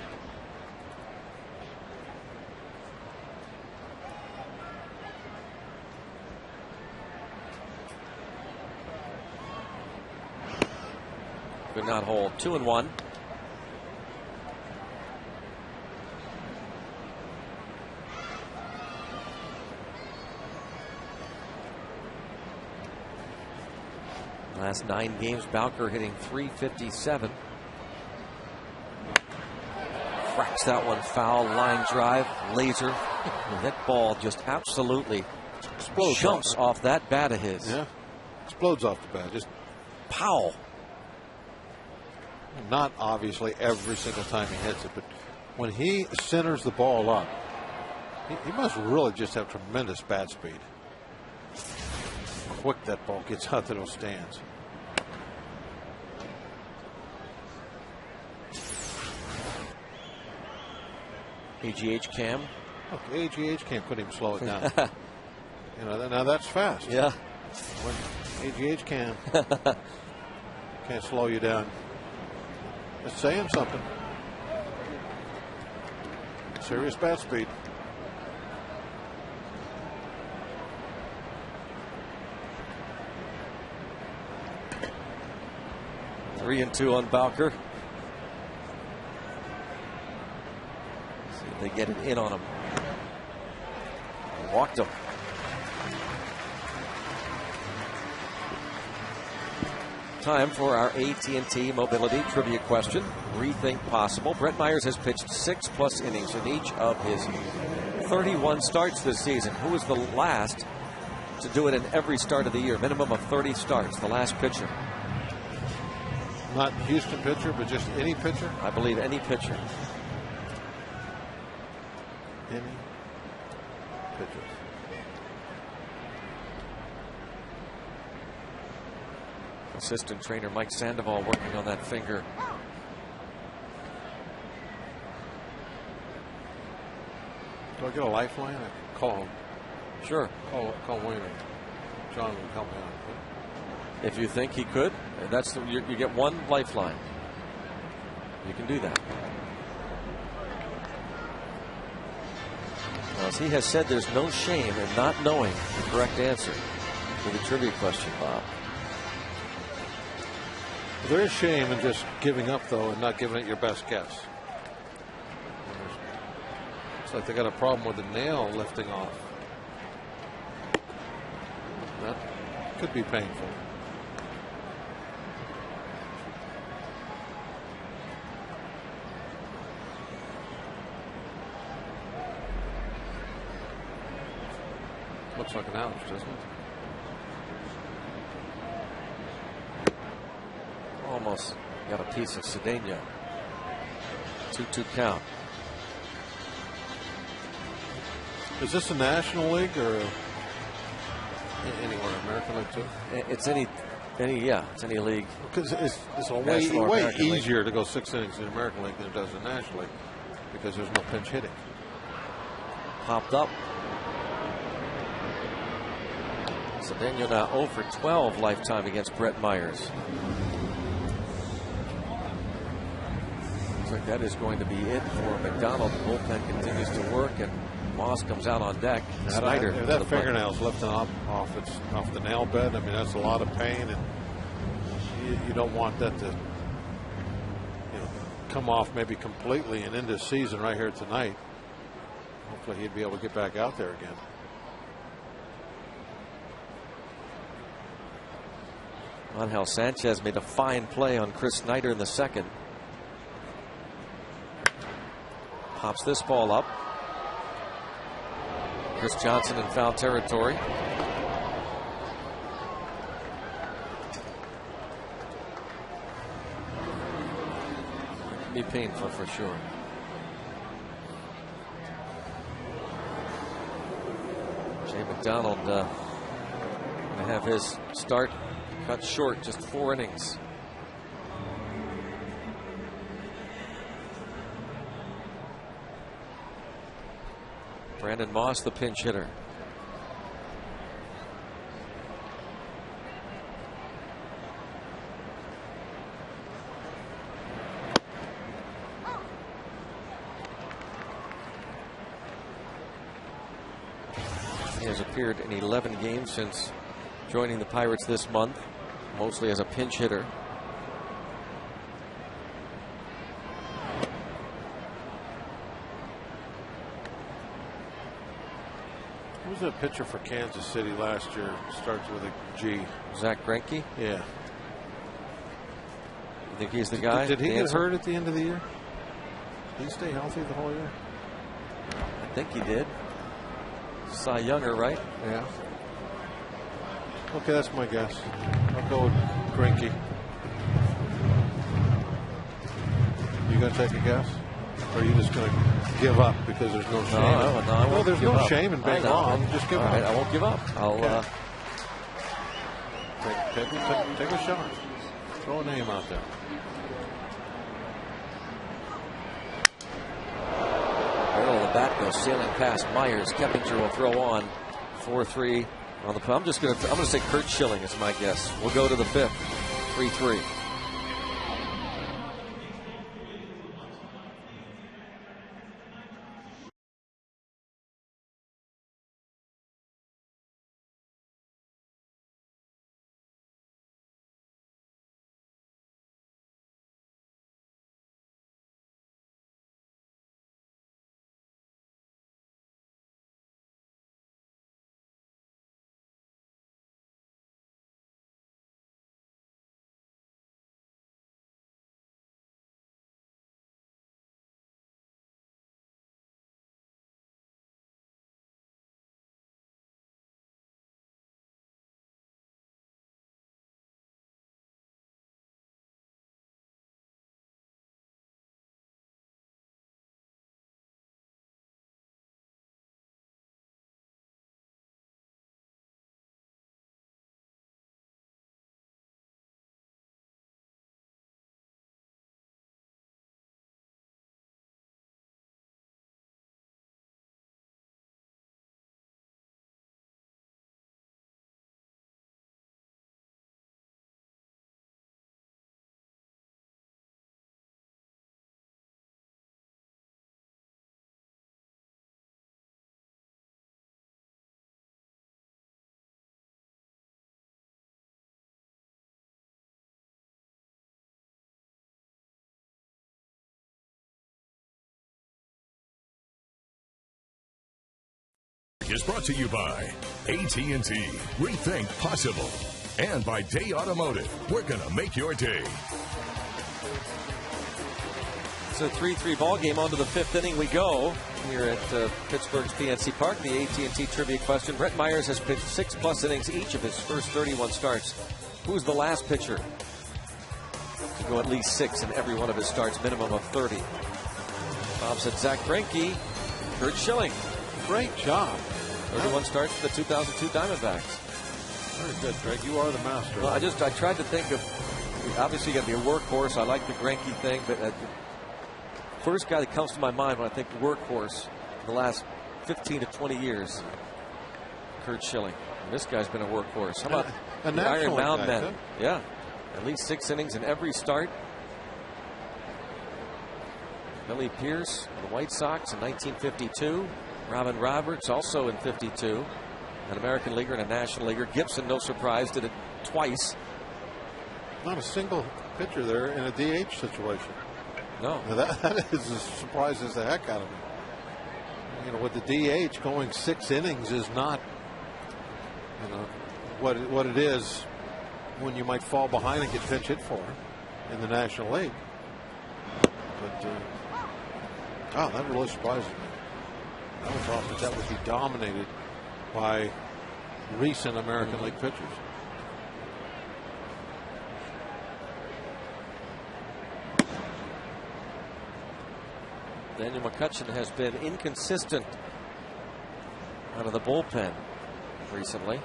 Could not hold. 2-1. Last 9 games, Bowker hitting .357. Cracks that one foul. Line drive, laser. That ball just absolutely explodes, jumps off that bat of his. Yeah, explodes off the bat. Just pow. Not obviously every single time he hits it, but when he centers the ball up, he must really just have tremendous bat speed. Quick that ball gets out to those stands. AGH cam. Look, AGH cam couldn't even slow it down. You know, now that's fast. Yeah. When AGH cam can't slow you down. It's saying something. Serious bat speed. Three and 2 on Bowker. See if they get it in on him. Walked him. Time for our AT&T Mobility Trivia question. Rethink possible. Brett Myers has pitched 6+ innings in each of his 31 starts this season. Who was the last to do it in every start of the year. Minimum of 30 starts. The last pitcher. Not Houston pitcher, but just any pitcher? I believe any pitcher. Any pitcher. Assistant trainer Mike Sandoval working on that finger. Do I get a lifeline? I call him. Sure. Call Wayne. John will help me out. If you think he could, that's you get one lifeline. You can do that. As he has said, there's no shame in not knowing the correct answer to the trivia question, Bob. There is shame in just giving up, though, and not giving it your best guess. It's like they got a problem with the nail lifting off. That could be painful. Looks like an ouch, doesn't it? Almost got a piece of Cedeno. 2-2 count. Is this a National League or anywhere, American League too? It's it's any league. Because it's way easier to go 6 innings in the American League than it does in the National League because there's no pinch hitting. Popped up. Cedeno now 0 for 12 lifetime against Brett Myers. Looks like that is going to be it for McDonald. The bullpen continues to work, and Moss comes out on deck. Snyder. If that fingernail's lifting off the nail bed, I mean, that's a lot of pain, and you don't want that to come off maybe completely and end the season right here tonight. Hopefully he'd be able to get back out there again. Angel Sanchez made a fine play on Chris Snyder in the second. Pops this ball up. Chris Johnson in foul territory. It can be painful for sure. Jay McDonald going to have his start cut short, just 4 innings. Brandon Moss, the pinch hitter. He has appeared in 11 games since joining the Pirates this month, mostly as a pinch hitter. Who was that pitcher for Kansas City last year? Starts with a G. Zach Greinke? Yeah. You think he's the guy? Did he get hurt at the end of the year? Did he stay healthy the whole year? I think he did. Cy Younger, right? Yeah. Okay, that's my guess. I'll go with Greinke. You gonna take a guess? Or are you just gonna give up because there's no shame? No, there's no shame in being wrong. Just give up. All right, I won't give up. I'll take a shot. Throw a name out there. Middle of the bat goes sailing past Myers. Keppinger will throw on 4-3 on the. I'm gonna say Kurt Schilling is my guess. We'll go to the 5th. 3-3. is brought to you by AT&T. Rethink possible. And by Day Automotive. We're going to make your day. It's a 3-3 ball game. On to the 5th inning we go here at Pittsburgh's PNC Park. The AT&T trivia question. Brett Myers has pitched 6+ innings each of his first 31 starts. Who's the last pitcher to go at least 6 in every one of his starts, minimum of 30? Bob said Zach Greinke. Kurt Schilling. Great job. 31 starts for the 2002 Diamondbacks. Very good, Greg. You are the master. Well, I tried to think of, obviously you got to be a workhorse. I like the Greinke thing, but first guy that comes to my mind when I think workhorse in the last 15 to 20 years, Kurt Schilling. And this guy's been a workhorse. How about the Iron Mound men? Yeah, at least 6 innings in every start. Billy Pierce, the White Sox in 1952. Robin Roberts also in 52. An American leaguer and a National Leaguer. Gibson, no surprise, did it twice. Not a single pitcher there in a DH situation. No. Now that is as surprises the heck out of me. You know, with the DH going 6 innings is not, you know, what it is when you might fall behind and get pinch hit for in the National League. But that really surprises me. I would thought that would be dominated by recent American League pitchers. Daniel McCutcheon has been inconsistent out of the bullpen recently.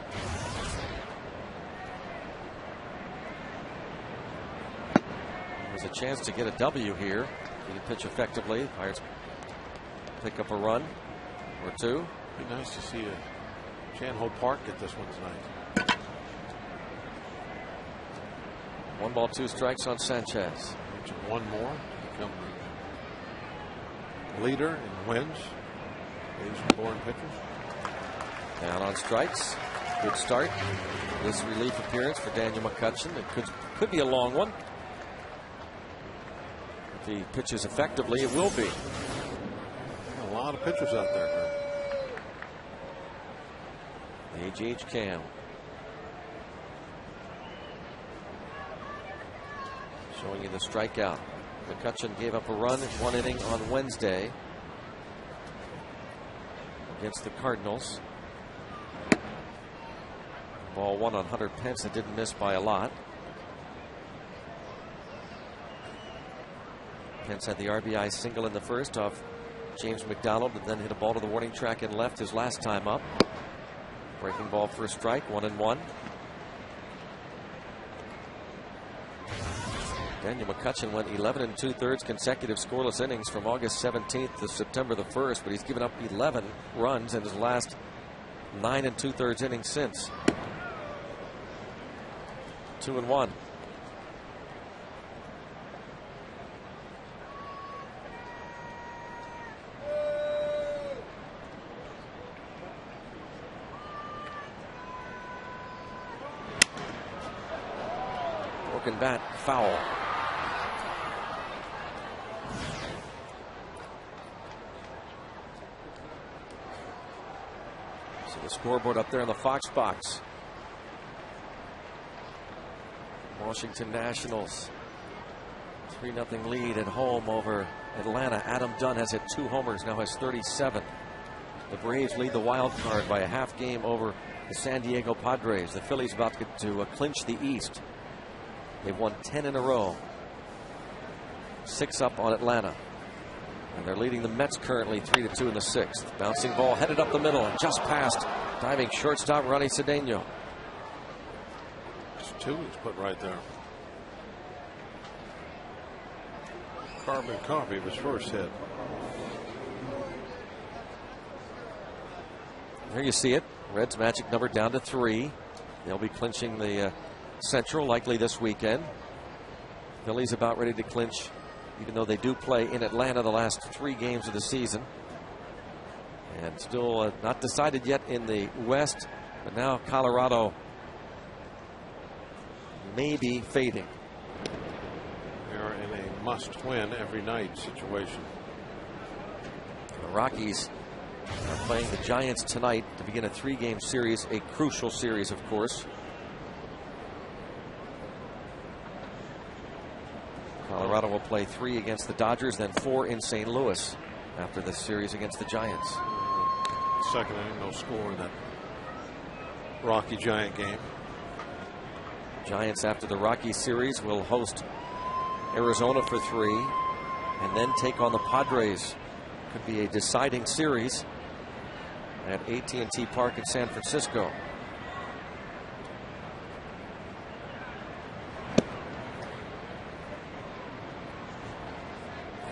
There's a chance to get a W here. He can pitch effectively. Pirates pick up a run or two. Be nice to see Chan-Ho Park get this one tonight. 1 ball, 2 strikes on Sanchez. One more to become the leader in wins. Asian-born pitchers. Down on strikes. Good start. This relief appearance for Daniel McCutcheon. It could be a long one. If he pitches effectively, it will be. A lot of pitchers out there. AGH Cam. Showing you the strikeout. McCutcheon gave up a run in 1 inning on Wednesday against the Cardinals. Ball 1 on Hunter Pence that didn't miss by a lot. Pence had the RBI single in the first off James McDonald, and then hit a ball to the warning track and left his last time up. Breaking ball for a strike, 1-1. Daniel McCutcheon went 11 2/3 consecutive scoreless innings from August 17th to September the 1st, but he's given up 11 runs in his last 9 2/3 innings since. 2-1. Broken bat, foul. So the scoreboard up there in the Fox box. Washington Nationals 3-0 lead at home over Atlanta. Adam Dunn has hit 2 homers, now has 37. The Braves lead the wild card by a half game over the San Diego Padres. The Phillies about to clinch the East. They've won 10 in a row. 6 up on Atlanta. And they're leading the Mets currently 3-2 in the 6th. Bouncing ball headed up the middle and just past diving shortstop Ronnie Cedeno. 2 is put right there. Carbon copy of his first hit. There you see it. Reds magic number down to 3. They'll be clinching the Central likely this weekend. Phillies about ready to clinch, even though they do play in Atlanta the last 3 games of the season. And still not decided yet in the West, but now Colorado may be fading. They're in a must-win every night situation. The Rockies They're playing the Giants tonight to begin a 3-game series, a crucial series, of course. Colorado will play 3 against the Dodgers, then 4 in St. Louis after this series against the Giants. Second inning, no score in that Rocky Giant game. Giants, after the Rocky series, will host Arizona for 3 and then take on the Padres. Could be a deciding series at AT&T Park in San Francisco.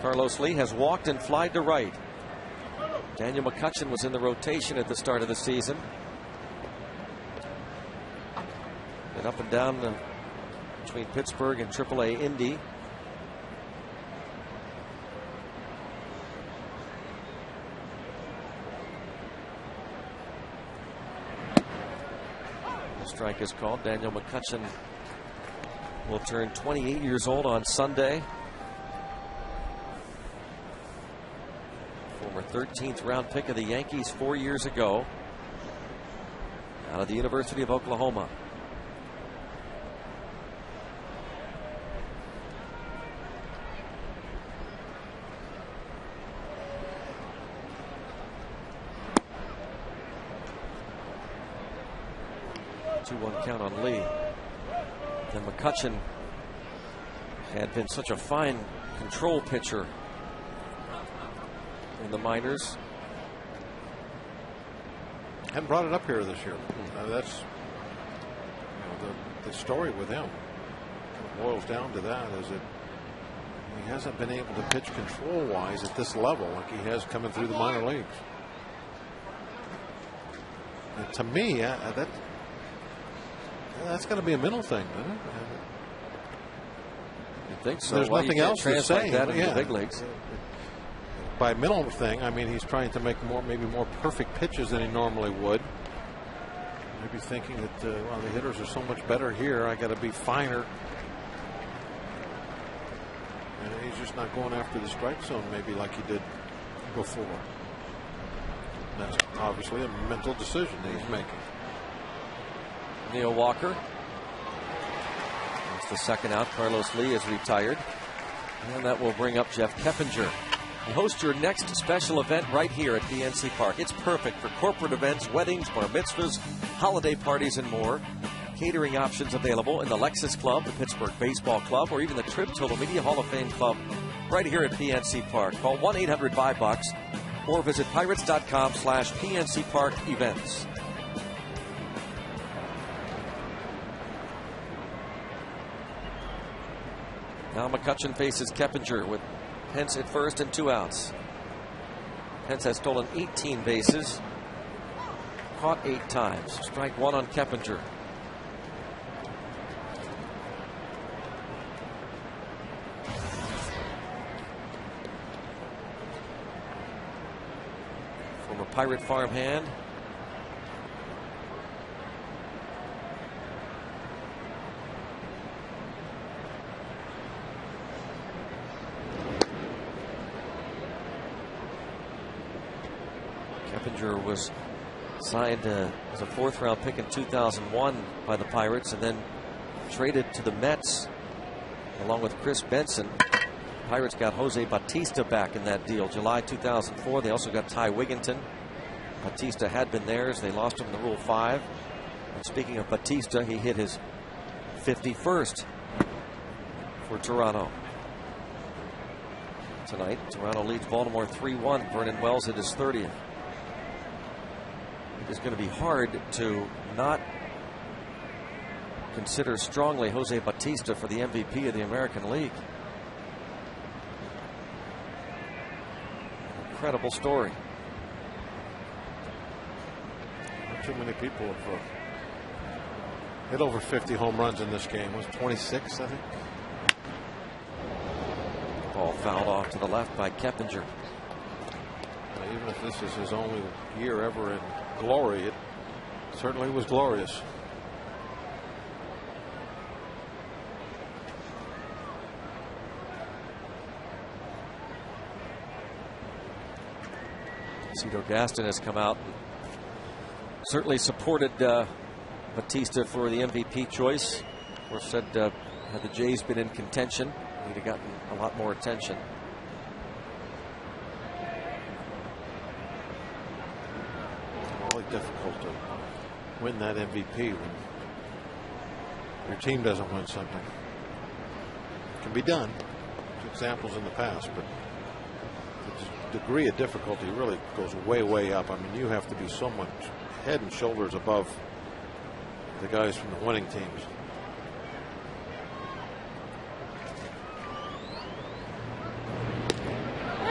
Carlos Lee has walked and flied to right. Daniel McCutchen was in the rotation at the start of the season. And up and down between Pittsburgh and AAA Indy. The strike is called. Daniel McCutchen will turn 28 years old on Sunday. Former 13th round pick of the Yankees 4 years ago. Out of the University of Oklahoma. One count on Lee. And McCutchen had been such a fine control pitcher in the minors. Hadn't brought it up here this year. That's the story with him. It boils down to that, is that he hasn't been able to pitch control wise at this level like he has coming through the minor leagues. And to me, that's going to be a mental thing, isn't it? I think so. There's nothing else to say. That in the big leagues. By mental thing, I mean he's trying to make maybe more perfect pitches than he normally would. Maybe thinking that well, the hitters are so much better here. I got to be finer. And he's just not going after the strike zone maybe like he did before. And that's obviously a mental decision that he's making. Neil Walker. That's the second out. Carlos Lee is retired. And that will bring up Jeff Keppinger. You host your next special event right here at PNC Park. It's perfect for corporate events, weddings, bar mitzvahs, holiday parties, and more. Catering options available in the Lexus Club, the Pittsburgh Baseball Club, or even the Trib Total Media Hall of Fame Club right here at PNC Park. Call 1-800-5-BUCKS or visit pirates.com/PNC Park events. Now McCutchen faces Keppinger with Pence at first and 2 outs. Pence has stolen 18 bases, caught 8 times. Strike 1 on Keppinger. Former Pirate farmhand. Keppinger was signed as a 4th round pick in 2001 by the Pirates and then traded to the Mets along with Chris Benson. Pirates got Jose Bautista back in that deal July 2004. They also got Ty Wigginton. Bautista had been theirs. They lost him in the Rule 5. And speaking of Bautista, he hit his 51st for Toronto. Tonight, Toronto leads Baltimore 3-1. Vernon Wells hit his 30th. It's going to be hard to not consider strongly Jose Bautista for the MVP of the American League. Incredible story. Not too many people have hit over 50 home runs in this game. It was 26, I think. Ball fouled off to the left by Keppinger. Even if this is his only year ever in glory, it certainly was glorious. Cito Gaston has come out and certainly supported Batista for the MVP choice. Of course, said had the Jays been in contention, he'd have gotten a lot more attention. Really difficult to win that MVP when your team doesn't win something. It can be done. There's examples in the past, but the degree of difficulty really goes way, way up. I mean, you have to be so much head and shoulders above the guys from the winning teams.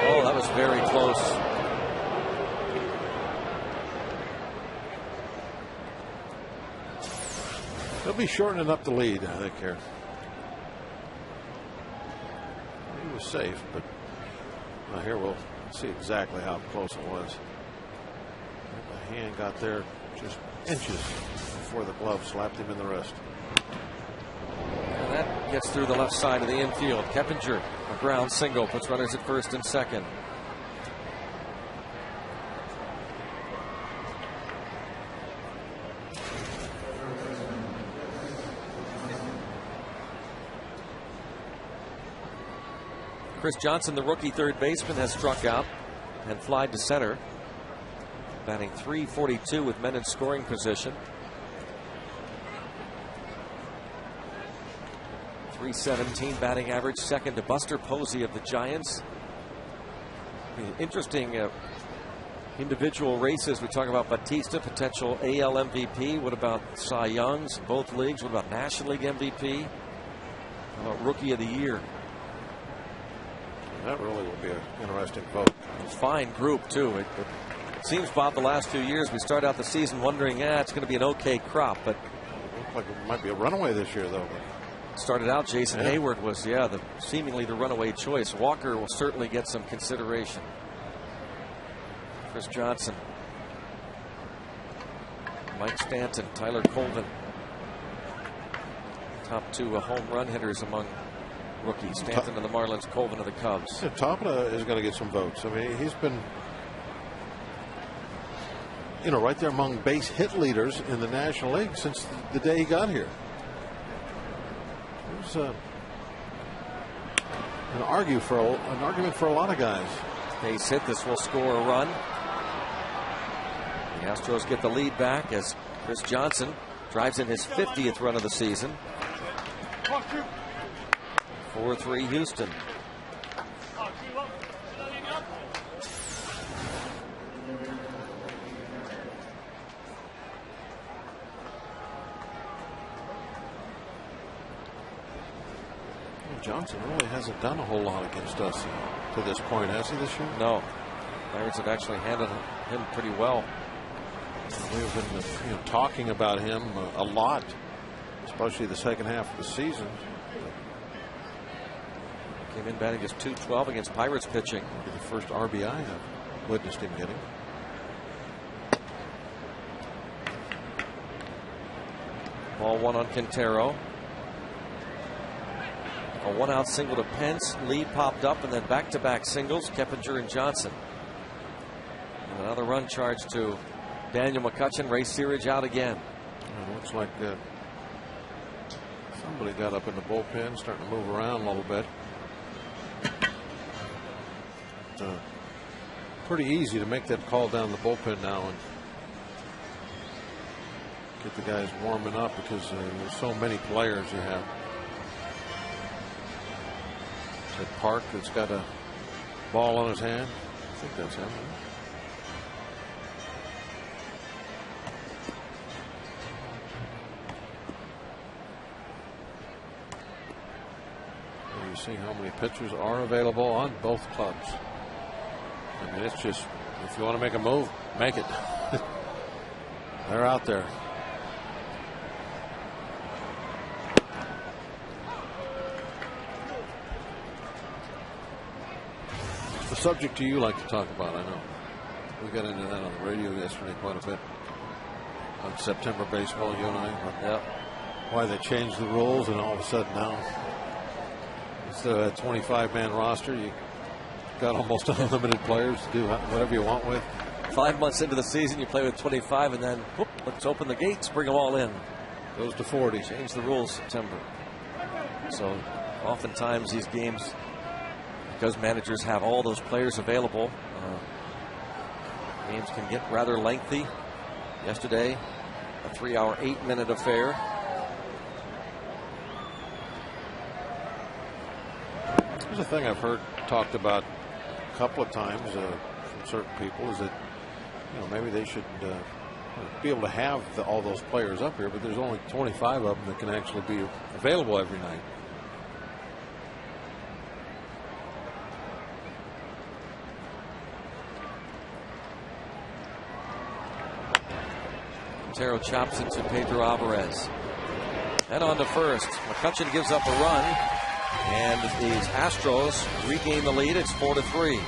Oh, that was very close. They'll be shortening up the lead, I think, here. He was safe, but here we'll see exactly how close it was. The hand got there just inches before the glove slapped him in the wrist. And that gets through the left side of the infield. Keppinger, a ground single, puts runners at first and second. Chris Johnson, the rookie third baseman, has struck out and flied to center, batting .342 with men in scoring position. .317 batting average, second to Buster Posey of the Giants. Interesting individual races. We talk about Batista, potential AL MVP. What about Cy Youngs, both leagues? What about National League MVP? How about Rookie of the Year? That really will be an interesting vote. Fine group, too. It seems, Bob, the last few years we start out the season wondering, it's going to be an okay crop, but it looks like it might be a runaway this year, though. Started out, Jason Hayward was, seemingly the runaway choice. Walker will certainly get some consideration. Chris Johnson, Mike Stanton, Tyler Colvin, top two home run hitters among rookies. Stanton of the Marlins, Colvin of the Cubs. Yeah, Topina is going to get some votes. I mean, he's been, right there among base hit leaders in the National League since the day he got here. There's an argument for a lot of guys. Base hit. This will score a run. The Astros get the lead back as Chris Johnson drives in his 50th run of the season. 4-3 Houston. Johnson really hasn't done a whole lot against us to this point, has he, this year? No. Pirates have actually handled him pretty well. We've been talking about him a lot, especially the second half of the season. Came in batting just .212 against Pirates pitching. The first RBI I've witnessed him getting. Ball one on Quintero. A one-out single to Pence. Lead popped up, and then back-to-back singles, Keppinger and Johnson. And another run charged to Daniel McCutchen. Ray Searage out again. It looks like somebody got up in the bullpen, starting to move around a little bit. It's pretty easy to make that call down the bullpen now and get the guys warming up because there's so many players you have. That Park that's got a ball on his hand. I think that's him. You see how many pitchers are available on both clubs. I mean, it's just, if you want to make a move, make it. They're out there. The subject you like to talk about, I know. We got into that on the radio yesterday quite a bit. On September baseball, you and I. Why they changed the rules, and all of a sudden now, instead of a 25-man roster, you got almost unlimited players to do whatever you want with. 5 months into the season, you play with 25, and then whoop, let's open the gates, bring them all in. Goes to 40. Change the rules September. So oftentimes these games, because managers have all those players available, games can get rather lengthy. Yesterday, a 3-hour, 8-minute affair. There's a thing I've heard talked about a couple of times from certain people, is that maybe they should be able to have all those players up here, but there's only 25 of them that can actually be available every night. Montero chops it to Pedro Alvarez. And on to first. McCutchen gives up a run. And these Astros regain the lead. It's 4-3.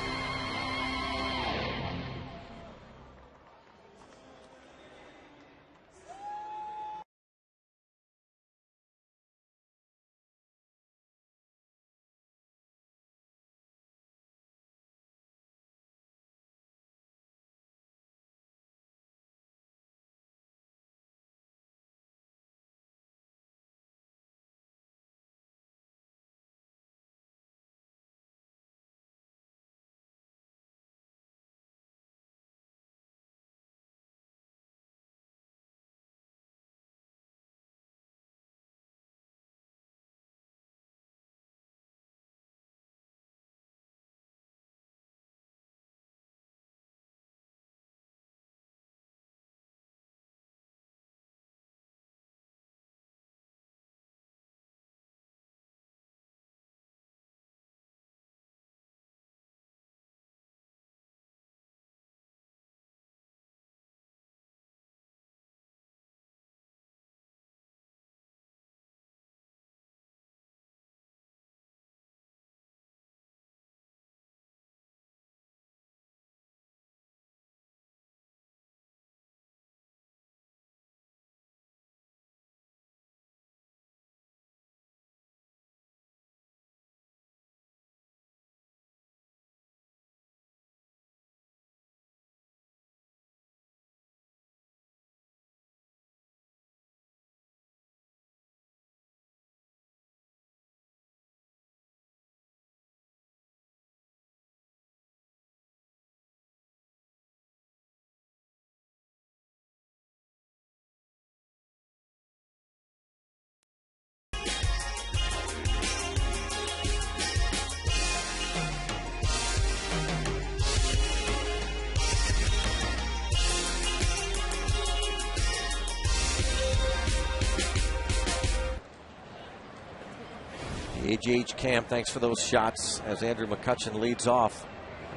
AGH camp, thanks for those shots as Andrew McCutchen leads off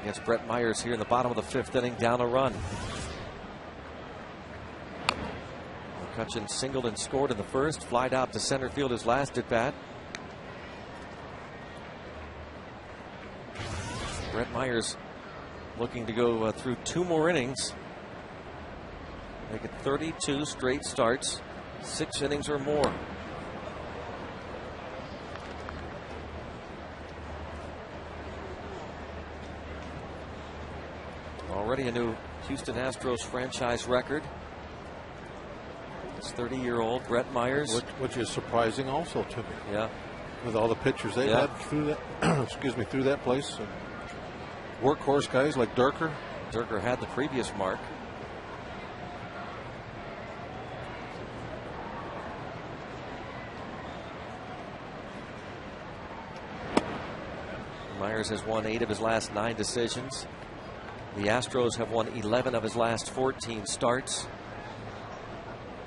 against Brett Myers here in the bottom of the 5th inning, down a run. McCutchen singled and scored in the first, flied out to center field his last at bat. Brett Myers looking to go through 2 more innings, make it 32 straight starts, 6 innings or more. Already a new Houston Astros franchise record. This 30-year-old Brett Myers, which is surprising also to me. Yeah, with all the pitchers they've had through that, excuse me, through that place. Workhorse guys like Durker. Durker had the previous mark. Myers has won 8 of his last 9 decisions. The Astros have won 11 of his last 14 starts.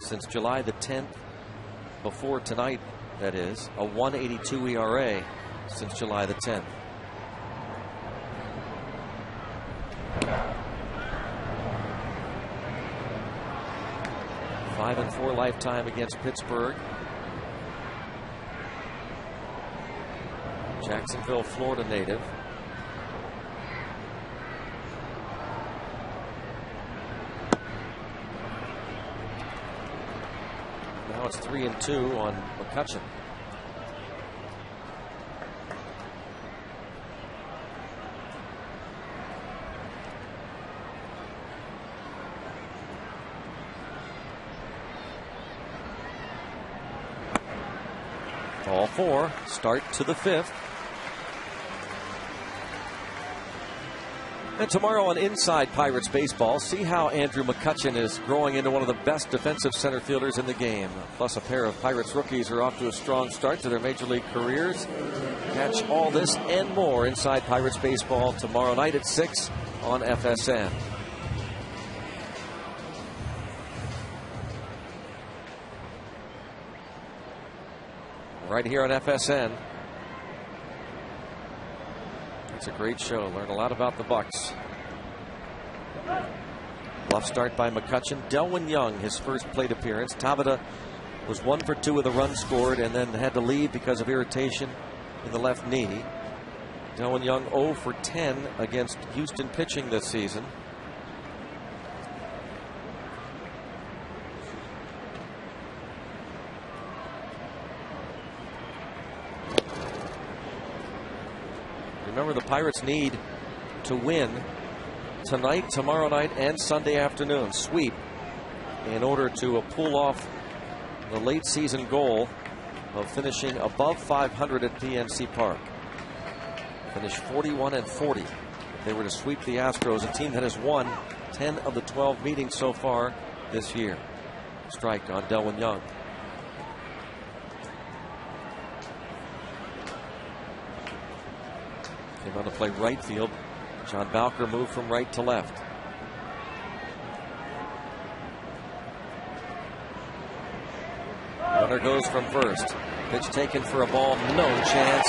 Since July the 10th, before tonight, that is, a 1.82 ERA since July the 10th. Five and 4 lifetime against Pittsburgh. Jacksonville, Florida native. Now it's 3-2 on McCutchen. Ball 4. Start to the 5th. And tomorrow on Inside Pirates Baseball, see how Andrew McCutchen is growing into one of the best defensive center fielders in the game. Plus, a pair of Pirates rookies are off to a strong start to their major league careers. Catch all this and more Inside Pirates Baseball tomorrow night at 6 on FSN. Right here on FSN. It's a great show. Learn a lot about the Bucks. Bluff start by McCutchen. Delwyn Young, his first plate appearance. Tabata was 1 for 2 with a run scored and then had to leave because of irritation in the left knee. Delwyn Young 0 for 10 against Houston pitching this season. Remember, the Pirates need to win tonight, tomorrow night, and Sunday afternoon. Sweep in order to pull off the late season goal of finishing above 500 at PNC Park. Finish 41-40 if they were to sweep the Astros, a team that has won 10 of the 12 meetings so far this year. Strike on Delwyn Young. Came on to play right field. John Bowker moved from right to left. Runner goes from first. Pitch taken for a ball. No chance.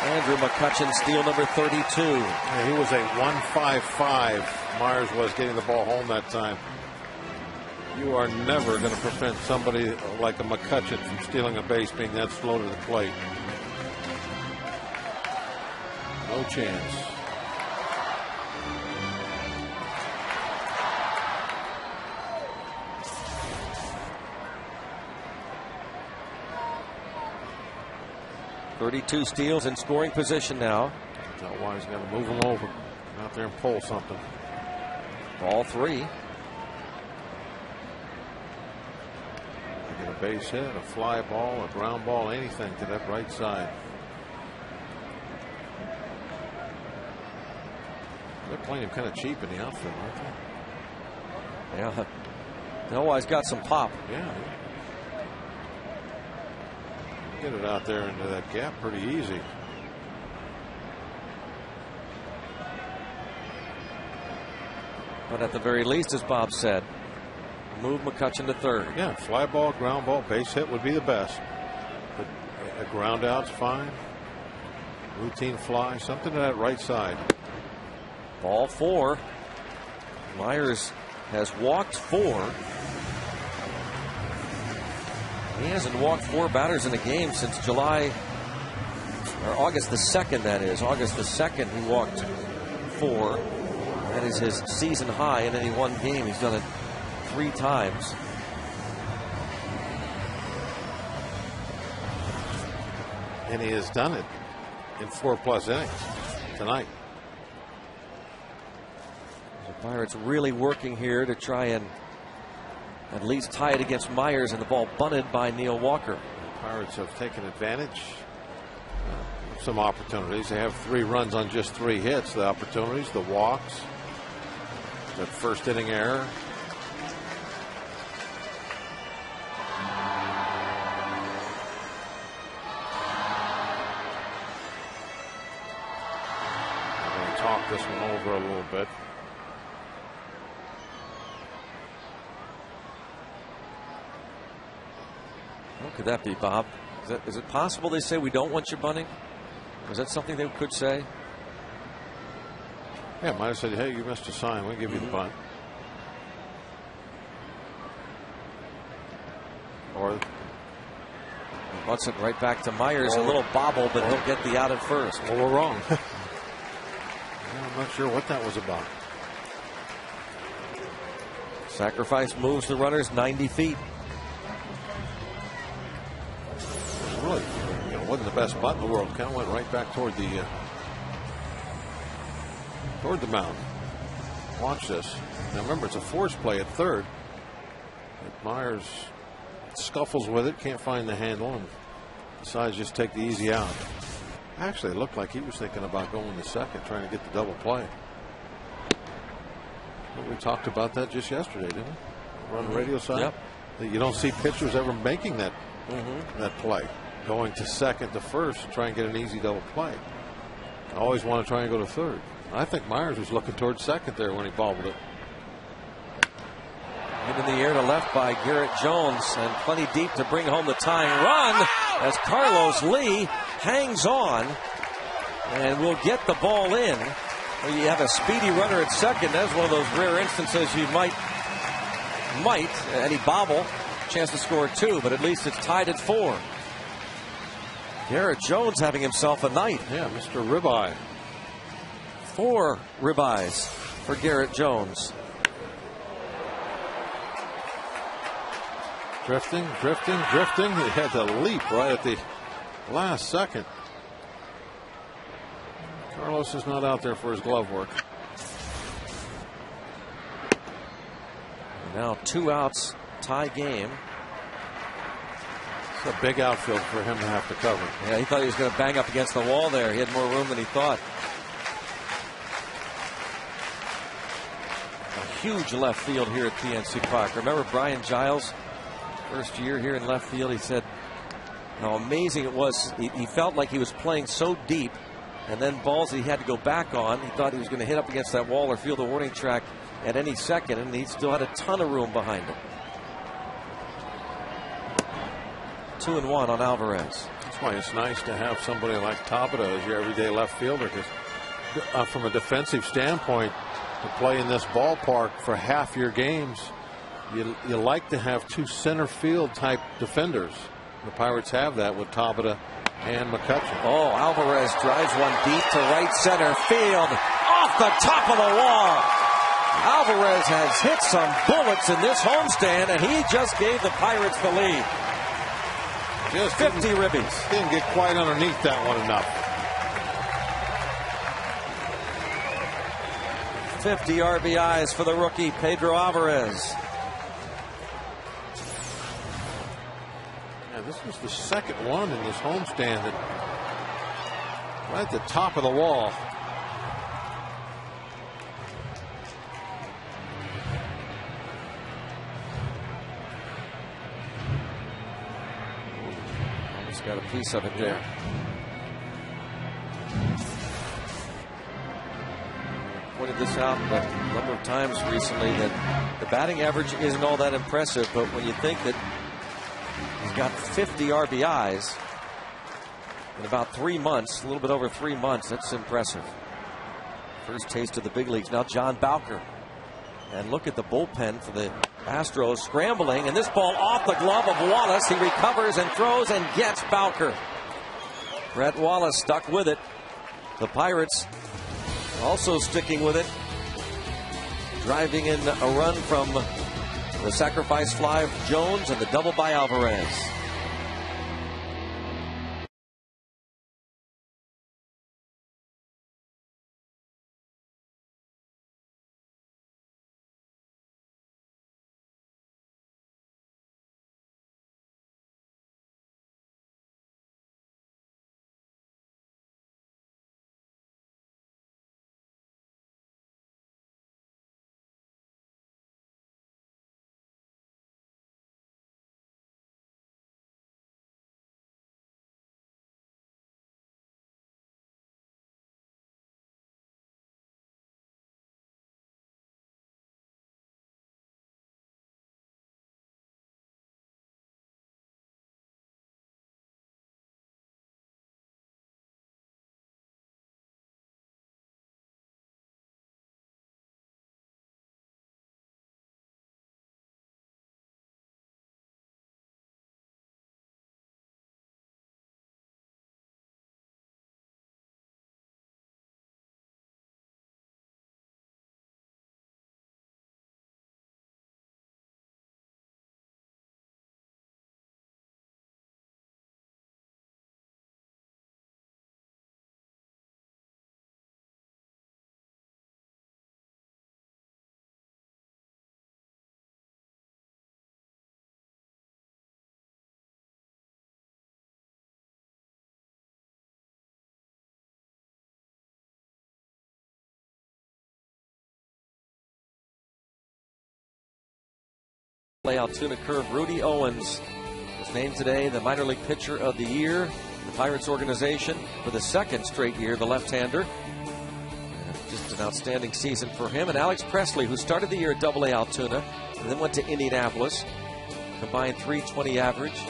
Andrew McCutchen, steal number 32. Yeah, he was a 1.55. Myers was getting the ball home that time. You are never going to prevent somebody like a McCutchen from stealing a base being that slow to the plate. No chance. .32 steals in scoring position now. That's why he's got to move him over. Out there and pull something. Ball 3. Get a base hit, a fly ball, a ground ball, anything to that right side. They're playing him kind of cheap in the outfield, aren't they? Yeah. Noah's got some pop. Yeah. Get it out there into that gap pretty easy. But at the very least, as Bob said, move McCutchen to third. Yeah, fly ball, ground ball, base hit would be the best. But a ground out's fine. Routine fly, something to that right side. Ball 4. Myers has walked 4. He hasn't walked 4 batters in a game since July, or August the 2nd, that is. August the 2nd, he walked 4. That is his season high in any one game. He's done it 3 times. And he has done it in 4+ innings tonight. The Pirates really working here to try and at least tie it against Myers, and the ball bunted by Neil Walker. The Pirates have taken advantage of some opportunities. They have 3 runs on just 3 hits. The opportunities, the walks, that first inning error. I'm going to talk this one over a little bit. What could that be, Bob? Is it possible they say we don't want you bunting? Is that something they could say? Yeah, might have said, hey, you missed a sign. We'll give you the bunt. Or bunts it right back to Myers. A little bobble, but he'll get the out at first. Well, we're wrong. I'm not sure what that was about. Sacrifice moves the runners 90 feet. Really, wasn't the best bunt in the world. Kind of went right back toward the mound. Watch this. Now remember, it's a force play at third. Myers scuffles with it, can't find the handle, and decides just take the easy out. Actually, it looked like he was thinking about going to second, trying to get the double play. Well, we talked about that just yesterday, didn't we? On the radio side. Yep. You don't see pitchers ever making that that play, going to second to first, try and get an easy double play. I always want to try and go to third. I think Myers was looking towards second there when he bobbled it. Hit in the air to left by Garrett Jones, and plenty deep to bring home the tying run as Carlos Lee hangs on and will get the ball in. Well, you have a speedy runner at second. That's one of those rare instances you might, and he bobble, chance to score 2, but at least it's tied at 4. Garrett Jones having himself a night. Yeah, Mr. Ribeye. 4 ribeyes for Garrett Jones. Drifting. He had to leap right at the last second. Carlos is not out there for his glove work. Now 2 outs, tie game. It's a big outfield for him to have to cover. Yeah, he thought he was going to bang up against the wall there. He had more room than he thought. A huge left field here at PNC Park. Remember Brian Giles, first year here in left field, he said how amazing it was. He felt like he was playing so deep, and then balls he had to go back on. He thought he was going to hit up against that wall or field the warning track at any second, and he still had a ton of room behind him. 2-1 on Alvarez. That's why it's nice to have somebody like Tabata as your everyday left fielder, because from a defensive standpoint, to play in this ballpark for half your games, you like to have 2 center field type defenders. The Pirates have that with Tabata and McCutcheon. Oh, Alvarez drives one deep to right center field, off the top of the wall. Alvarez has hit some bullets in this homestand, and he just gave the Pirates the lead. Just 50 ribbies. Didn't get quite underneath that one enough. 50 RBIs for the rookie Pedro Alvarez. Yeah, this was the second one in this homestand that right at the top of the wall. Almost got a piece of it there. Pointed this out a number of times recently that the batting average isn't all that impressive, but when you think that he's got 50 RBIs in about 3 months, a little bit over 3 months, that's impressive. First taste of the big leagues. Now John Bowker. And look at the bullpen for the Astros scrambling, and this ball off the glove of Wallace. He recovers and throws and gets Bowker. Brett Wallace stuck with it. The Pirates also sticking with it, driving in a run from the sacrifice fly of Jones and the double by Alvarez. Altoona curve. Rudy Owens was named today the minor league pitcher of the year in the Pirates organization for the second straight year, the left-hander. Just an outstanding season for him. And Alex Presley, who started the year at AA Altoona and then went to Indianapolis, combined .320 average,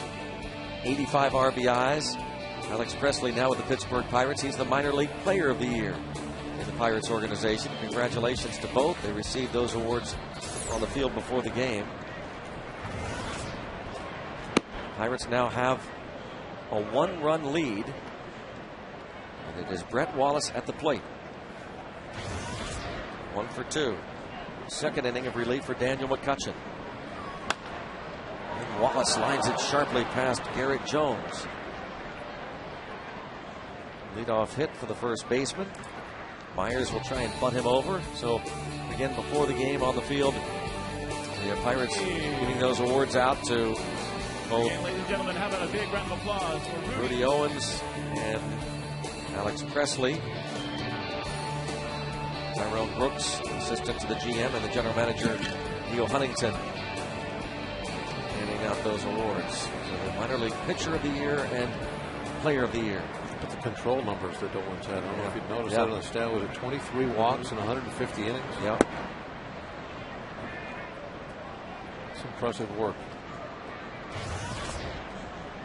85 RBIs. Alex Presley now with the Pittsburgh Pirates. He's the minor league player of the year in the Pirates organization. Congratulations to both. They received those awards on the field before the game. Pirates now have a 1-run lead, and it is Brett Wallace at the plate. 1 for 2. Second inning of relief for Daniel McCutchen. And Wallace lines it sharply past Garrett Jones. Leadoff hit for the first baseman. Myers will try and bunt him over. So again, before the game on the field, the Pirates giving those awards out to both ladies and gentlemen, how about a big round of applause for Rudy Owens and Alex Presley. Tyrone Brooks, assistant to the GM, and the general manager, Neil Huntington, handing out those awards. So the minor league pitcher of the year and player of the year. But the control numbers that Owens had, I don't know if you've noticed that on the stat. Was it 23 walks in 150 innings? Yeah. It's impressive work.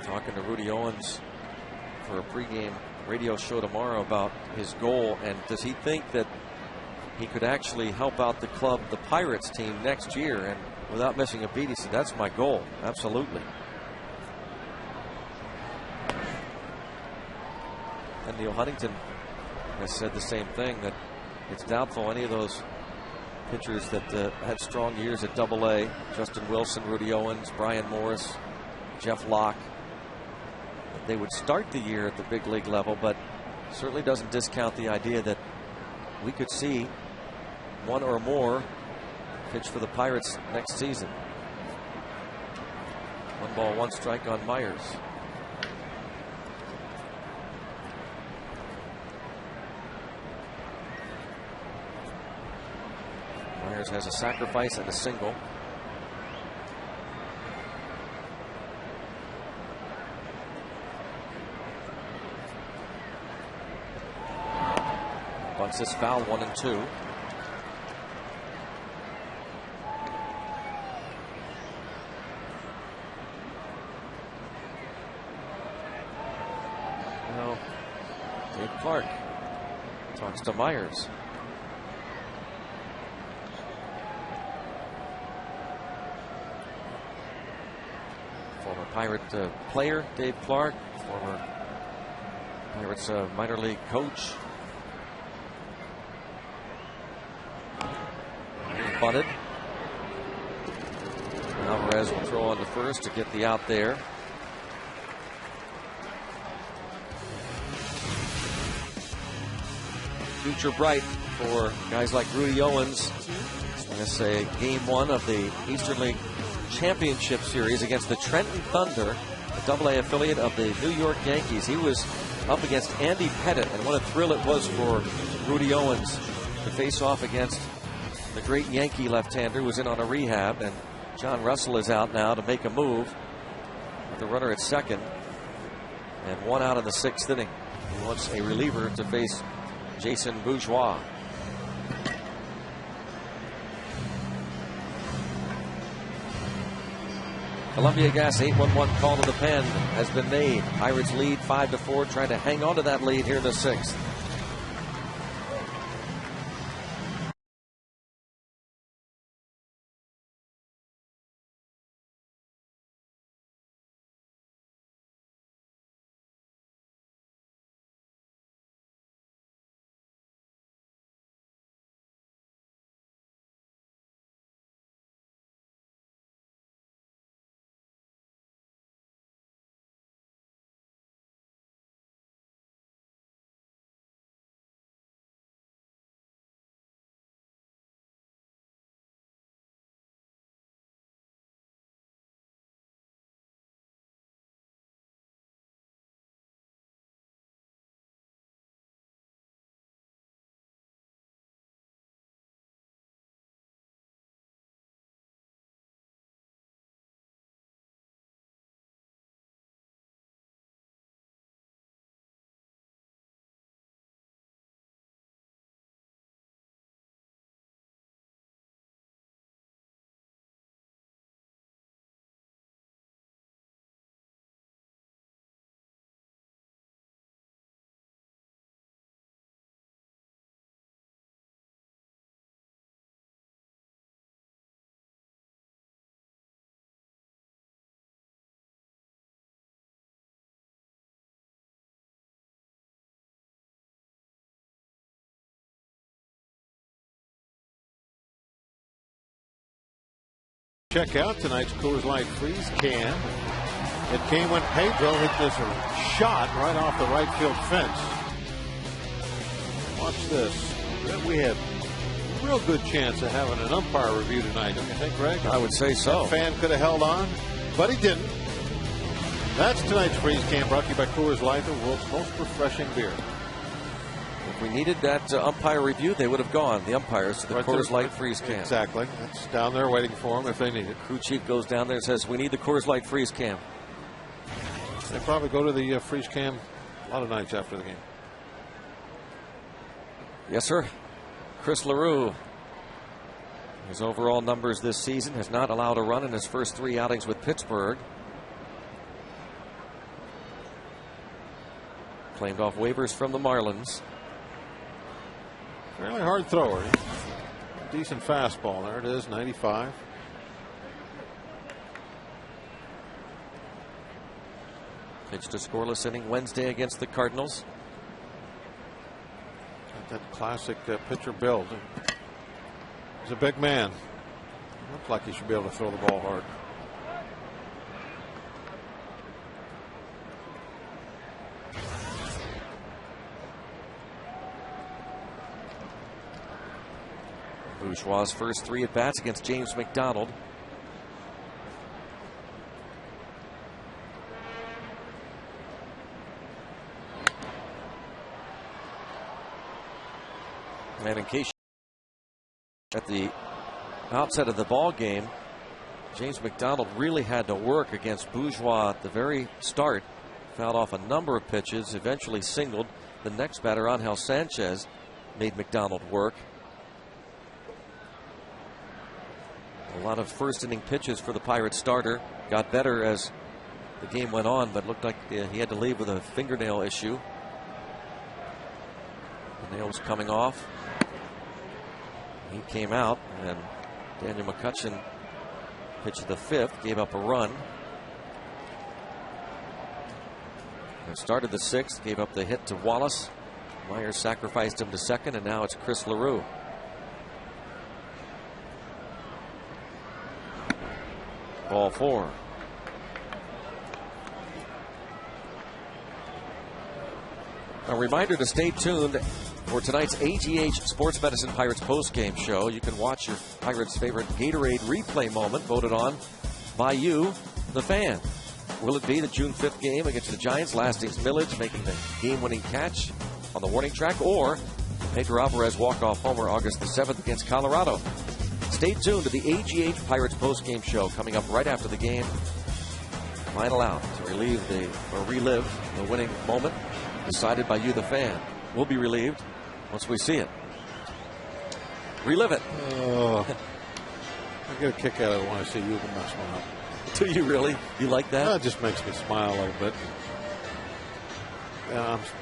Talking to Rudy Owens for a pregame radio show tomorrow about his goal, and does he think that he could actually help out the club, the Pirates team, next year? And without missing a beat, he said, that's my goal. Absolutely. And Neil Huntington has said the same thing, that it's doubtful any of those pitchers that had strong years at AA, Justin Wilson, Rudy Owens, Brian Morris, Jeff Locke, they would start the year at the big league level, but certainly doesn't discount the idea that we could see one or more pitch for the Pirates next season. 1 ball, 1 strike on Myers. Myers has a sacrifice and a single. Bunts this foul, 1 and 2. Now, Dave Clark talks to Myers. Former Pirate player Dave Clark, former Pirates minor league coach. Bunted. Alvarez will throw on to first to get the out there. Future bright for guys like Rudy Owens. Let's say game 1 of the Eastern League Championship Series against the Trenton Thunder, a AA affiliate of the New York Yankees. He was up against Andy Pettit, and what a thrill it was for Rudy Owens to face off against the great Yankee left-hander who was in on a rehab. And John Russell is out now to make a move with the runner at second, and 1 out in the 6th inning. He wants a reliever to face Jason Bourgeois. Columbia Gas 811 call to the pen has been made. Pirates lead 5-4, trying to hang on to that lead here in the 6th. check out tonight's Coors Light Freeze Can. It came when Pedro hit this shot right off the right field fence. Watch this. We had a real good chance of having an umpire review tonight, don't you think, Greg? I would say so. That fan could have held on, but he didn't. That's tonight's Freeze Can, brought to you by Coors Light, the world's most refreshing beer. If we needed that umpire review, they would have gone, the umpires, to the Coors Light Freeze Can. Exactly. It's down there waiting for them if they need it. Crew chief goes down there and says, we need the Coors Light Freeze Can. They probably go to the Freeze Can a lot of nights after the game. Yes, sir. Chris LaRue. His overall numbers this season has not allowed a run in his first 3 outings with Pittsburgh. Claimed off waivers from the Marlins. Fairly hard thrower. Decent fastball. There it is, 95. Pitched a scoreless inning Wednesday against the Cardinals. Got that classic pitcher build. He's a big man. Looks like he should be able to throw the ball hard. Bourgeois' first 3 at-bats against James McDonald. And in case at the outset of the ball game, James McDonald really had to work against Bourgeois at the very start. Fouled off a number of pitches, eventually singled. The next batter, Angel Sanchez, made McDonald work. A lot of first inning pitches for the Pirates starter. Got better as the game went on, but looked like he had to leave with a fingernail issue. The nail was coming off. He came out, and Daniel McCutcheon pitched the 5th, gave up a run. And started the 6th, gave up the hit to Wallace. Myers sacrificed him to second, and now it's Chris LaRue. Ball 4. A reminder to stay tuned for tonight's AGH Sports Medicine Pirates postgame show. You can watch your Pirates' favorite Gatorade replay moment voted on by you, the fan. Will it be the June 5th game against the Giants, Lastings Millage making the game-winning catch on the warning track, or Pedro Alvarez walk-off homer August the 7th against Colorado? Stay tuned to the AGH Pirates postgame show coming up right after the game. Final out to relive the winning moment decided by you, the fan. We'll be relieved once we see it. Relive it. I get a kick out of it when I see you mess one up. Do you really? You like that? That just makes me smile a little bit.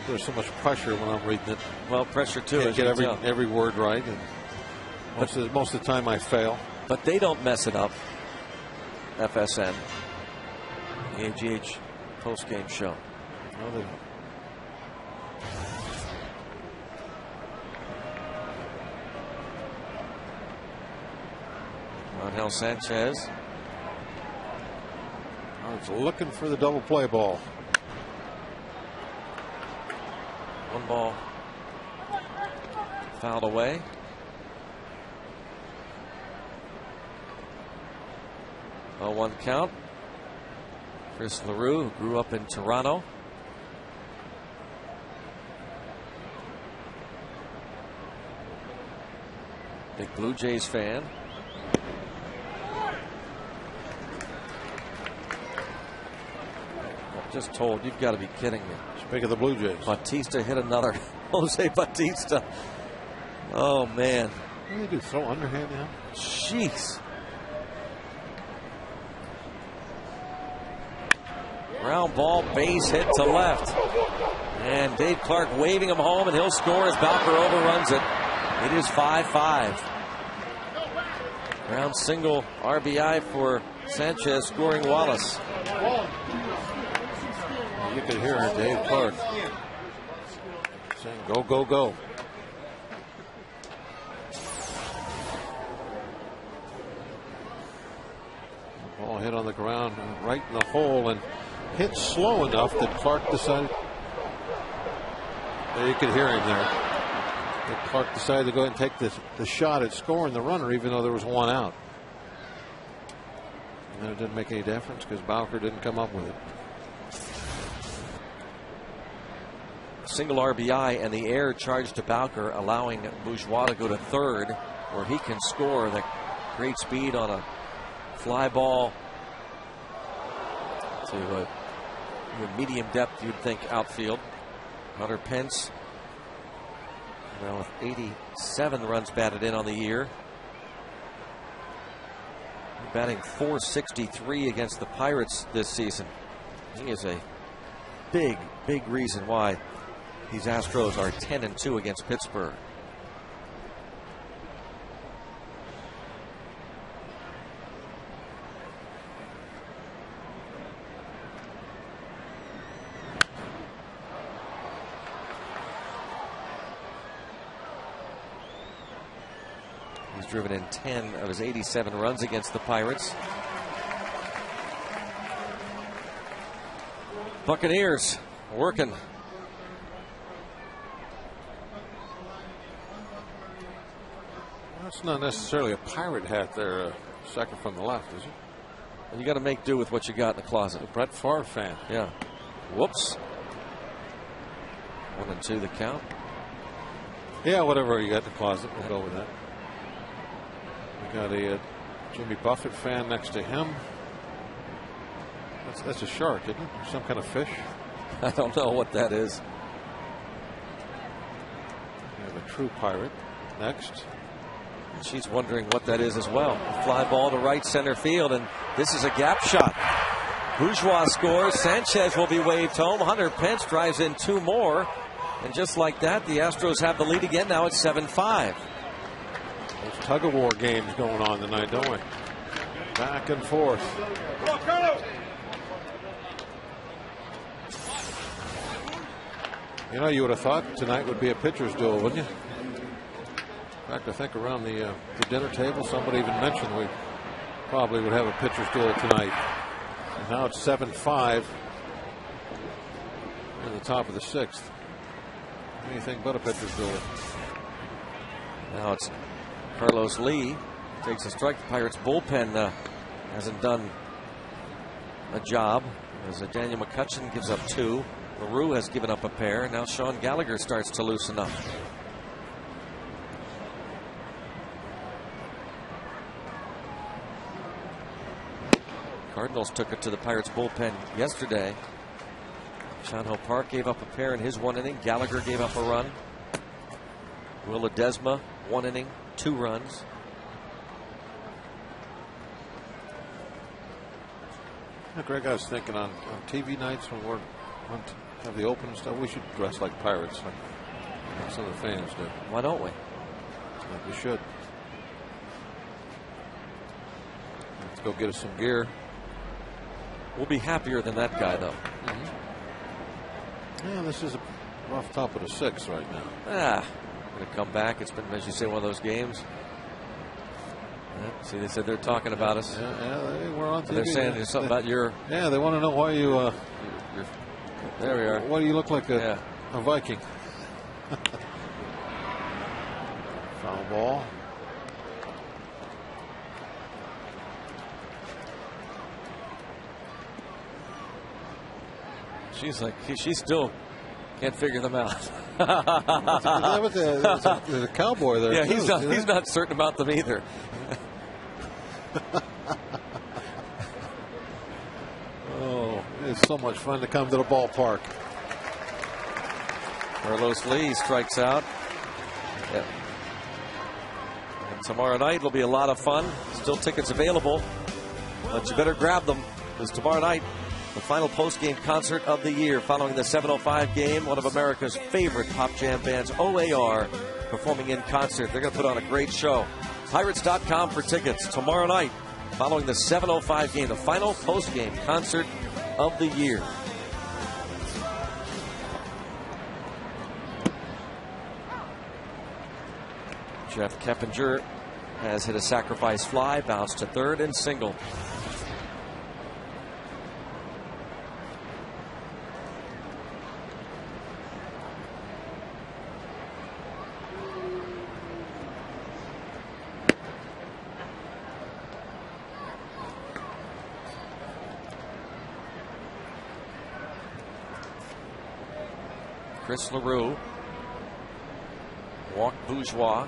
There's so much pressure when I'm reading it. Well, pressure too. Can't get every word right. And most of the time I fail. But they don't mess it up. FSN. The AGH postgame show. No, they don't. Angel Sanchez. I was looking for the double play ball. 1 ball fouled away. A 1 count. Chris LaRue, who grew up in Toronto. Big Blue Jays fan. Just told, you've got to be kidding me. Speaking of the Blue Jays, Bautista hit another. Jose Bautista. Oh, man. What do they do? Throw underhand now? Jeez. Ground ball, base hit to left. And Dave Clark waving him home, and he'll score as Bowker overruns it. It is 5-5. Ground single RBI for Sanchez, scoring Wallace. You could hear Dave Clark saying, go, go, go. Ball hit on the ground, right in the hole, and hit slow enough that Clark decided. You could hear him there. That Clark decided to go ahead and take the shot at scoring the runner, even though there was one out. And it didn't make any difference because Bowker didn't come up with it. Single RBI and the air charge to Bowker, allowing Bourgeois to go to third, where he can score the great speed on a fly ball to medium depth, you'd think, outfield. Hunter Pence now with 87 runs batted in on the year. Batting .463 against the Pirates this season. He is a big reason why these Astros are 10-2 against Pittsburgh. He's driven in 10 of his 87 runs against the Pirates. Buccaneers working. That's not necessarily a Pirate hat there, second from the left, is it? And you got to make do with what you got in the closet. A Brett Favre fan. Yeah. Whoops. 1-2 the count. Yeah, whatever you got in the closet, we'll go with that. We got a Jimmy Buffett fan next to him. That's a shark, isn't it? Some kind of fish. I don't know what that is. We have a true Pirate next. And she's wondering what that is as well. A fly ball to right center field, and this is a gap shot. Bourgeois scores. Sanchez will be waved home. Hunter Pence drives in two more. And just like that, the Astros have the lead again. Now it's 7-5. There's tug-of-war games going on tonight, don't we? Back and forth. You know, you would have thought tonight would be a pitcher's duel, wouldn't you? In fact, I think around the dinner table, somebody even mentioned we probably would have a pitcher's duel tonight. And now it's 7-5 in the top of the sixth. Anything but a pitcher's duel. Now it's Carlos Lee takes a strike. The Pirates bullpen hasn't done a job, as Daniel McCutcheon gives up two. LaRue has given up a pair. Now Sean Gallagher starts to loosen up. Cardinals took it to the Pirates bullpen yesterday. Sean Ho Park gave up a pair in his one inning. Gallagher gave up a run. Will Ledesma, 1 inning, 2 runs. Greg, I was thinking on TV nights when we're have the open and stuff, we should dress like pirates, like some of the fans do. Why don't we? Like we should. Let's go get us some gear. We'll be happier than that guy, though. Yeah, this is a rough top of the sixth right now. Going to come back. It's been, as you say, one of those games. Yeah, see, they said they're talking about us. Yeah, we're on TV. They're saying there's something about your. Yeah, they want to know why you. There we are. Why do you look like a Viking? Foul ball. She's like, she still can't figure them out. There's a cowboy there. Yeah, too, he's not certain about them either. Oh, it's so much fun to come to the ballpark. Carlos Lee strikes out. Yeah. And tomorrow night will be a lot of fun. Still tickets available, but you better grab them, because tomorrow night, the final post-game concert of the year following the 7:05 game. One of America's favorite pop jam bands, OAR, performing in concert. They're going to put on a great show. Pirates.com for tickets tomorrow night following the 7:05 game, the final post-game concert of the year. Jeff Keppinger has hit a sacrifice fly, bounced to third and single. Chris LaRue walked Bourgeois.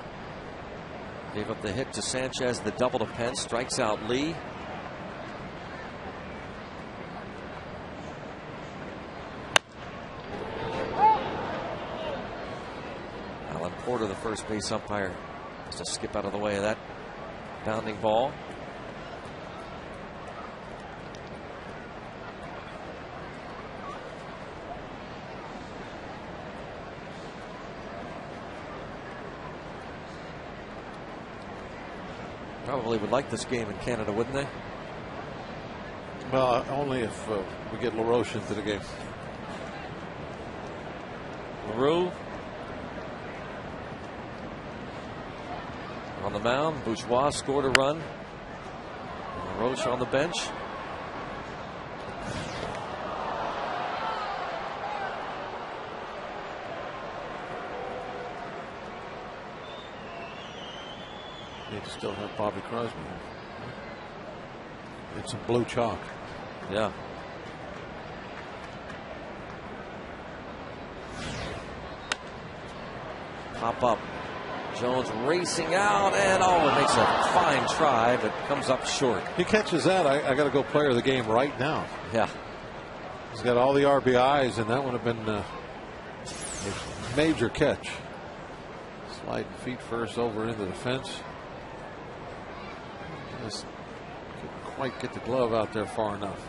Gave up the hit to Sanchez, the double to Pence, strikes out Lee. Alan Porter, the first base umpire, has to skip out of the way of that bounding ball. Probably would like this game in Canada, wouldn't they? Well, only if we get LaRoche into the game. LaRue on the mound. Bourgeois scored a run. LaRoche on the bench. They still have Bobby Crosby. It's a blue chalk. Yeah. Pop up. Jones racing out, and it makes a fine try, but comes up short. He catches that. I got to go player of the game right now. Yeah. He's got all the RBIs, and that would have been a major catch. Sliding feet first over into the fence. Just couldn't quite get the glove out there far enough.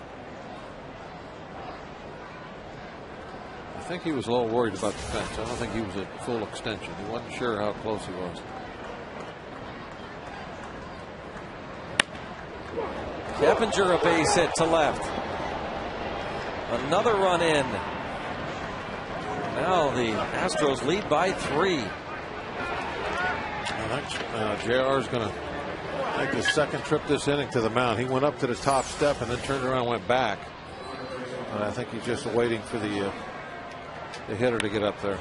I think he was a little worried about the fence. I don't think he was at full extension. He wasn't sure how close he was. Keppinger a base hit to left. Another run in. Now the Astros lead by 3. JR's going to make his second trip this inning to the mound. He went up to the top step and then turned around and went back. And I think he's just waiting for the hitter to get up there.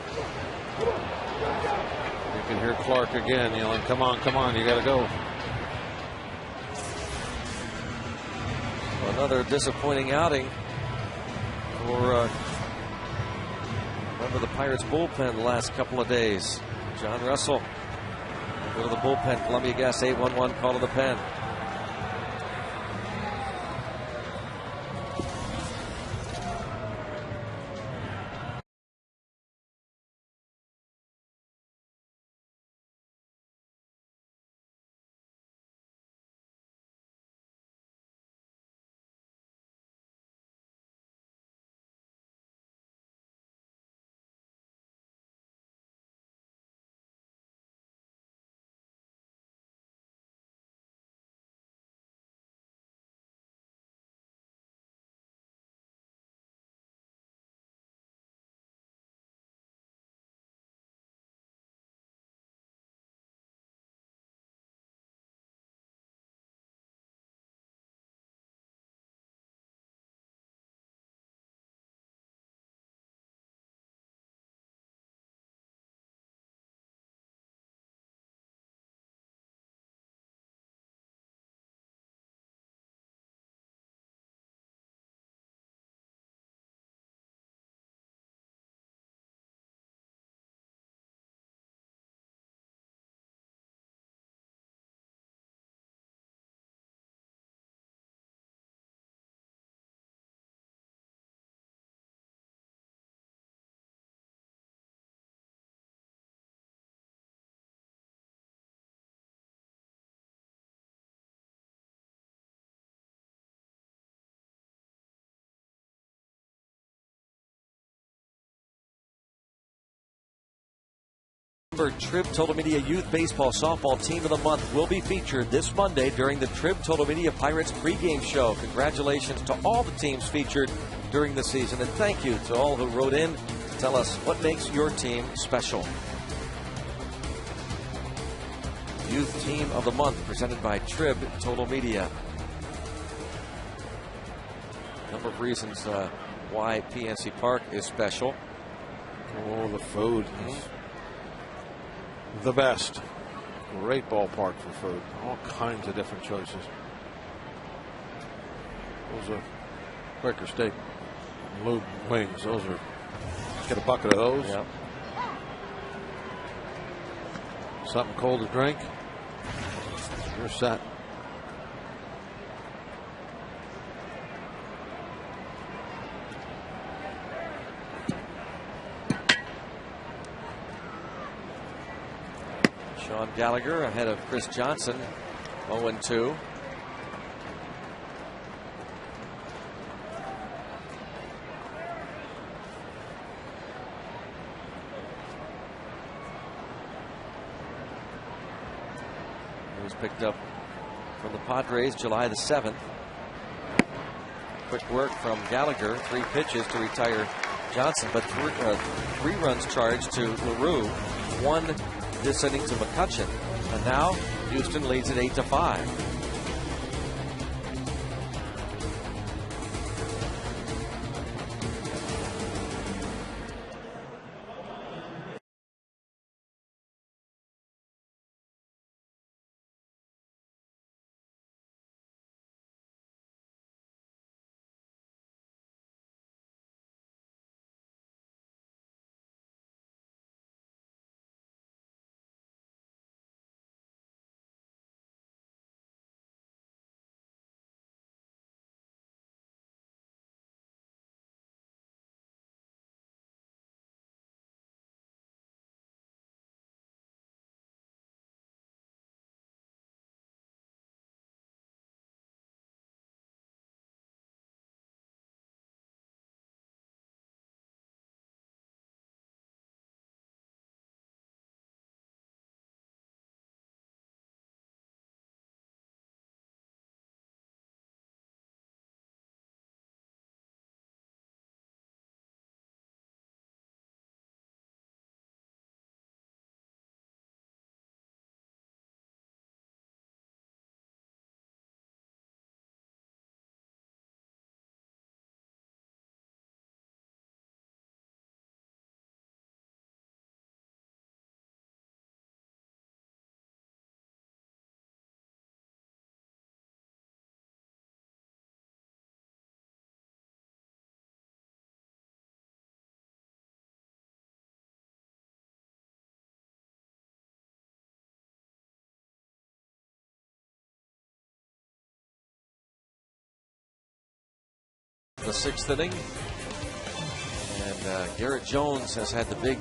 You can hear Clark again yelling, "Come on, come on, you got to go." Another disappointing outing for member of the Pirates bullpen the last couple of days. John Russell go to the bullpen. Columbia Gas 811 call to the pen. Trib Total Media Youth Baseball Softball Team of the Month will be featured this Monday during the Trib Total Media Pirates pregame show. Congratulations to all the teams featured during the season, and thank you to all who wrote in to tell us what makes your team special. Youth Team of the Month presented by Trib Total Media. A number of reasons why PNC Park is special. Oh, the food. The best. Great ballpark for food. All kinds of different choices. Those are Quaker Steak, lube wings. Those are Get a bucket of those. Yep. Something cold to drink. You're set. Sean Gallagher ahead of Chris Johnson, 0-2. He was picked up from the Padres July the 7th. Quick work from Gallagher, 3 pitches to retire Johnson, but 3 runs charged to LaRue, 1 this inning to McCutchen, and now Houston leads at 8-5. The 6th inning, and Garrett Jones has had the big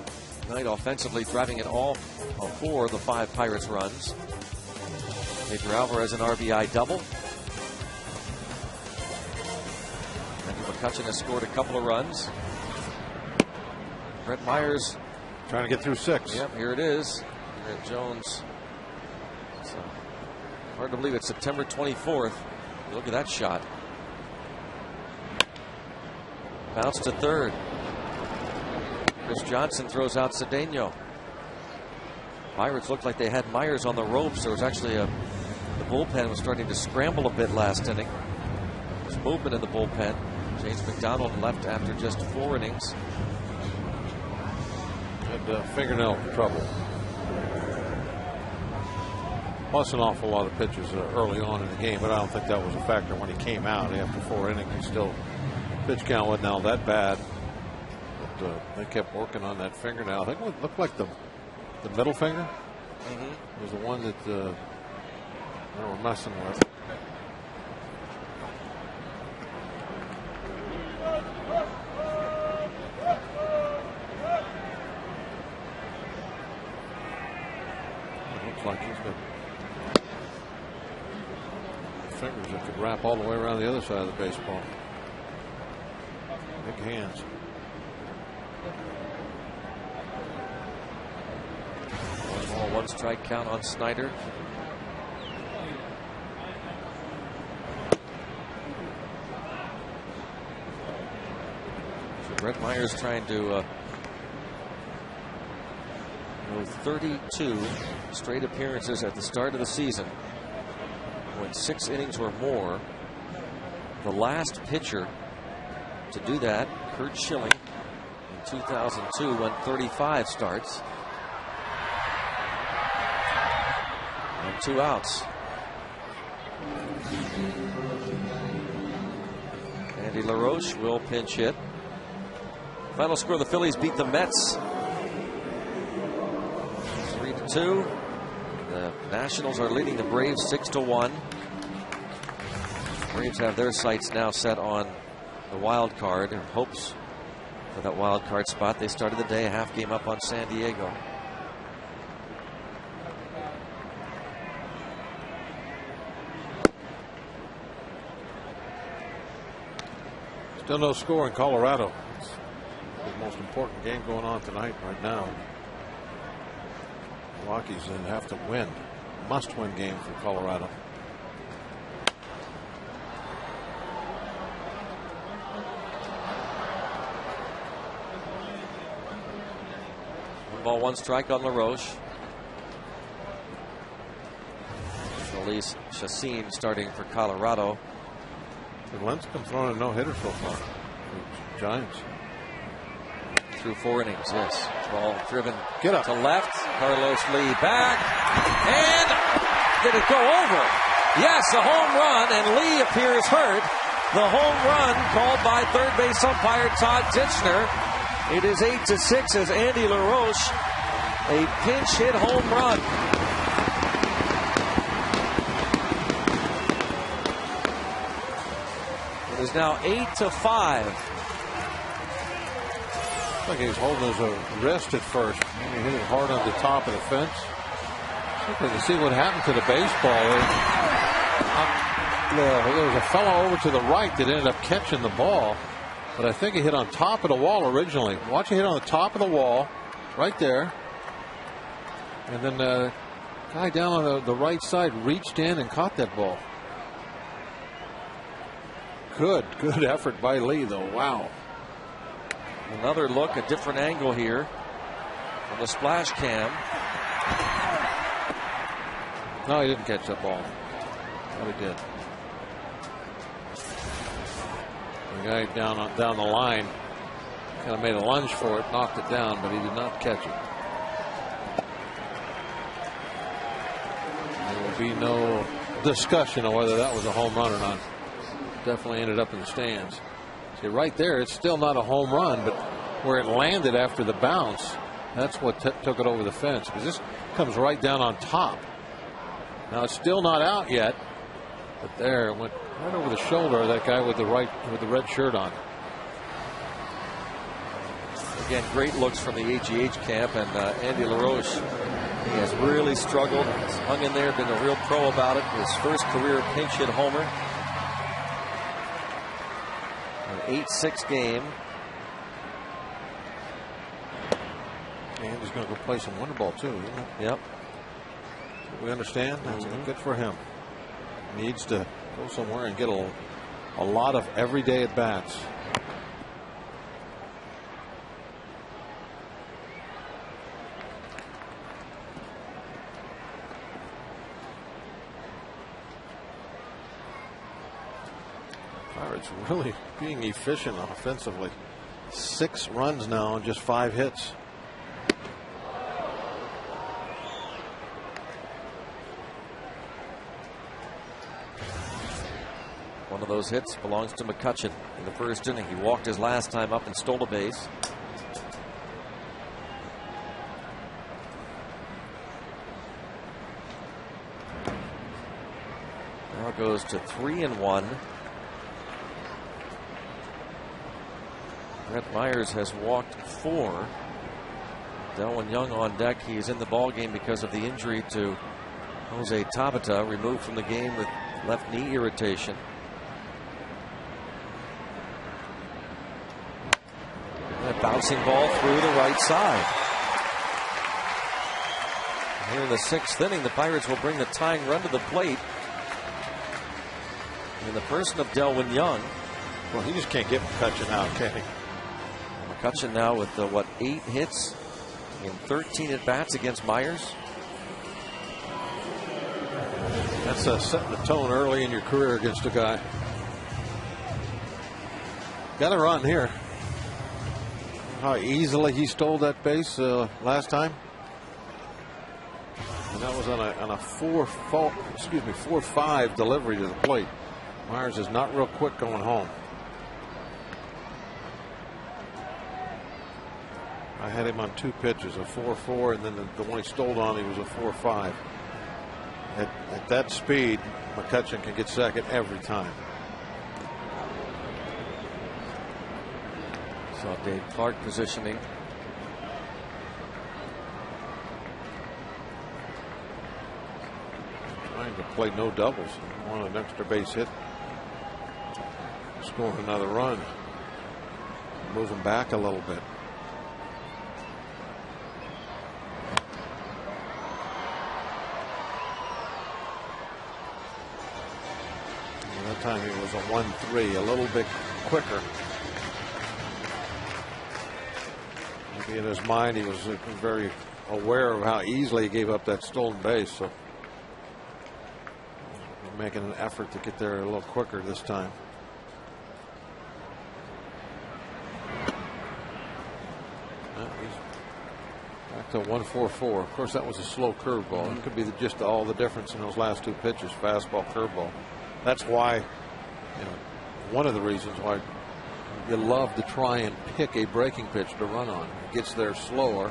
night offensively, driving in all 4 of the 5 Pirates runs. Pedro Alvarez an RBI double. Andrew McCutchen has scored a couple of runs. Brett Myers trying to get through 6. Yep, here it is. Garrett Jones. It's hard to believe it's September 24th. Look at that shot. Bounce to third. Chris Johnson throws out Cedeno. Pirates looked like they had Myers on the ropes. There was actually the bullpen was starting to scramble a bit last inning. There's movement in the bullpen. James McDonald left after just 4 innings. Had fingernail trouble. Lost an awful lot of pitches early on in the game, but I don't think that was a factor when he came out after 4 innings. He still. Pitch count wasn't all that bad, but they kept working on that fingernail. I think it looked like the middle finger was the one that they were messing with. It looks like he's got fingers that could wrap all the way around the other side of the baseball. Big hands. 1 ball, 1 strike count on Snyder. So Brett Myers trying to go 32 straight appearances at the start of the season. Went 6 innings or more. The last pitcher to do that, Kurt Schilling, in 2002, went 35 starts. And 2 outs. Andy LaRoche will pinch hit. Final score: the Phillies beat the Mets 3-2. The Nationals are leading the Braves 6-1. Braves have their sights now set on the wild card, and hopes for that wild card spot. They started the day a half game up on San Diego. Still no score in Colorado. It's the most important game going on tonight right now. The Rockies have to win. Must-win game for Colorado. One ball, one strike on LaRoche. Felice Chacin starting for Colorado. Lincecum throwing a no-hitter so far for Giants. Through 4 innings, yes. Ball driven Get up to left. Carlos Lee back. And did it go over? Yes, a home run, and Lee appears hurt. The home run called by third base umpire Todd Titchener. It is 8-6 as Andy LaRoche, a pinch hit home run. It is now 8-5. I think he's holding his wrist at first. He hit it hard on the top of the fence. Looking to see what happened to the baseball. There was a fellow over to the right that ended up catching the ball, but I think he hit on top of the wall originally. Watch it hit on the top of the wall, right there. And then the guy down on the right side reached in and caught that ball. Good effort by Lee, though. Wow. Another look, a different angle here from the splash cam. No, he didn't catch that ball. No, he did. The guy down the line kind of made a lunge for it, knocked it down, but he did not catch it. There will be no discussion of whether that was a home run or not. Definitely ended up in the stands. See, right there, it's still not a home run, but where it landed after the bounce, that's what took it over the fence, because this comes right down on top. Now it's still not out yet, but there it went right over the shoulder of that guy with the red shirt on. Again, great looks from the HEH camp, and Andy LaRoche, he has really struggled. He's hung in there, been a real pro about it. His first career pinch hit homer. An 8-6 game. And he's going to go play some winter ball too, isn't it? Yep. We understand. That's good for him. He needs to go somewhere and get a lot of everyday at bats. Pirates really being efficient offensively. 6 runs now and just 5 hits. One of those hits belongs to McCutchen in the first inning. He walked his last time up and stole a base. Now it goes to 3-1. Brett Myers has walked 4. Delwyn Young on deck. He is in the ball game because of the injury to Jose Tabata, removed from the game with left knee irritation. And a bouncing ball through the right side. And here in the 6th inning, the Pirates will bring the tying run to the plate in the person of Delwyn Young. Well, he just can't get McCutchen out, can he? McCutchen now with 8 hits in 13 at bats against Myers. That's setting the tone early in your career against a guy. Got a run here. How easily he stole that base last time. And that was on a 4-5 delivery to the plate. Myers is not real quick going home. I had him on 2 pitches, a 4-4, and then the one he stole on me was a 4-5. At that speed, McCutcheon can get second every time. Saw Dave Clark positioning. Trying to play no doubles. Want an extra base hit. Score another run. Move him back a little bit. That time it was a 1-3, a little bit quicker. Maybe in his mind he was very aware of how easily he gave up that stolen base. So making an effort to get there a little quicker this time. He's back to 1-4-4. Of course, that was a slow curveball. It could be just all the difference in those last 2 pitches, fastball, curveball. That's why, one of the reasons why you love to try and pick a breaking pitch to run on. It gets there slower,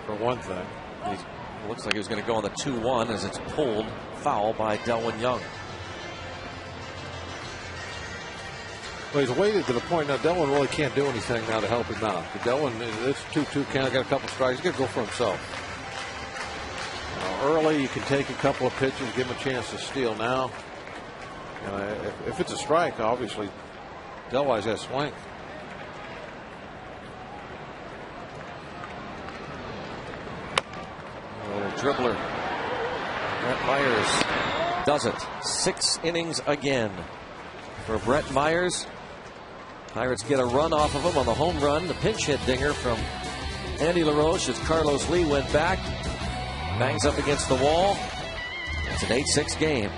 for one thing. It looks like he was going to go on the 2-1 as it's pulled foul by Delwyn Young. Well, he's waited to the point now. Delwyn really can't do anything now to help him out. Delwyn, it's 2-2 count, got a couple strikes. He's got to go for himself. Early, you can take a couple of pitches, give him a chance to steal. Now, if it's a strike, obviously, Delwyn's got to swing. Dribbler. Brett Myers does it. 6 innings again for Brett Myers. Pirates get a run off of him on the home run. The pinch hit dinger from Andy LaRoche as Carlos Lee went back. Bangs up against the wall. It's an 8-6 game.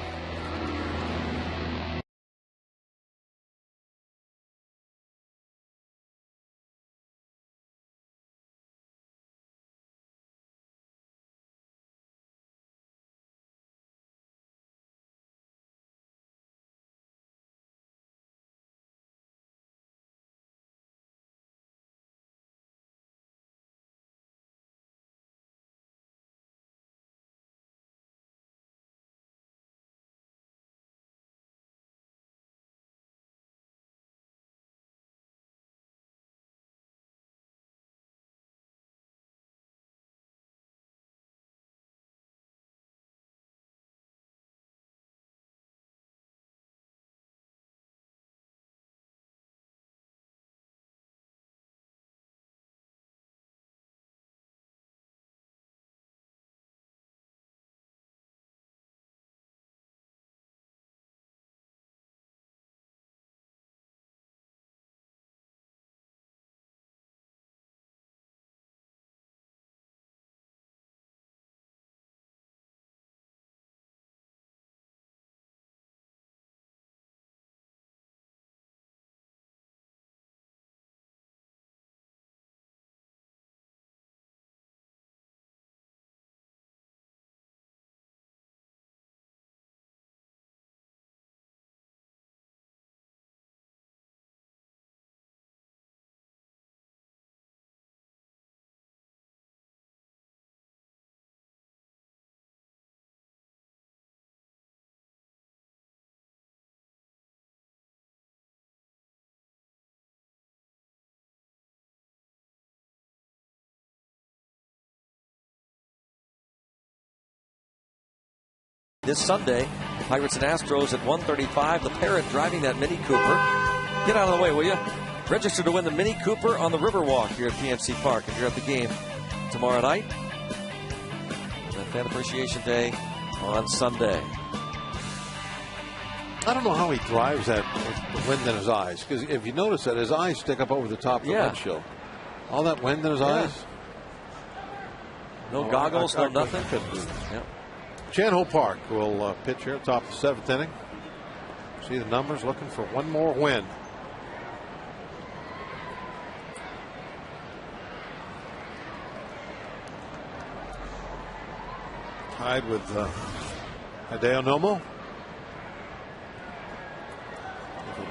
This Sunday, Pirates and Astros at 1:35. The Parrot driving that Mini Cooper. Get out of the way, will you? Register to win the Mini Cooper on the Riverwalk here at PNC Park if you're at the game tomorrow night. And Fan Appreciation Day on Sunday. I don't know how he drives that with the wind in his eyes, because if you notice that his eyes stick up over the top of the windshield. All that wind in his eyes. No goggles, no nothing. Yep. Chan-Ho Park will pitch here at the top of the 7th inning. See the numbers, looking for one more win. Tied with Hideo Nomo.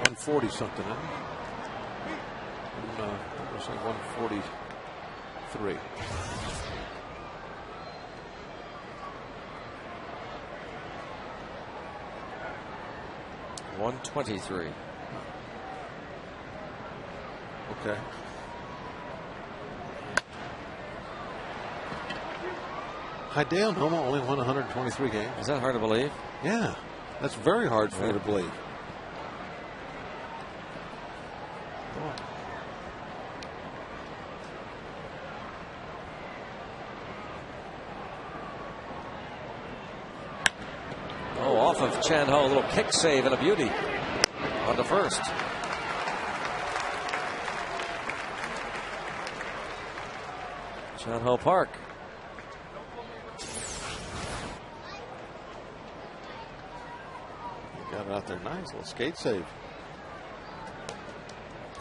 140 something, isn't it? 140. 123. $123. Okay. Hideo Nomo only won 123 games. Is that hard to believe? Yeah, that's very hard for me to believe. Oh, off of Chan Ho, a little kick save and a beauty on the first. Chan Ho Park. Got it out there nice. Little skate save.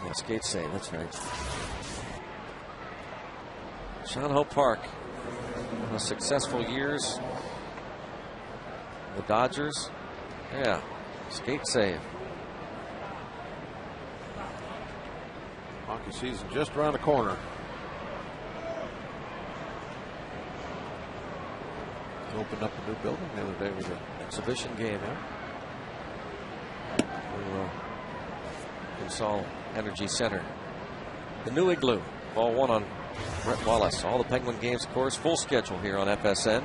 Yeah, skate save, that's right. Chan Ho Park. One of successful years. The Dodgers. Yeah, skate save. Hockey season just around the corner. Opened up a new building the other day with an Exhibition game, huh? Consol Energy Center. The new Igloo. Ball one on Brett Wallace. All the Penguin games, of course, full schedule here on FSN.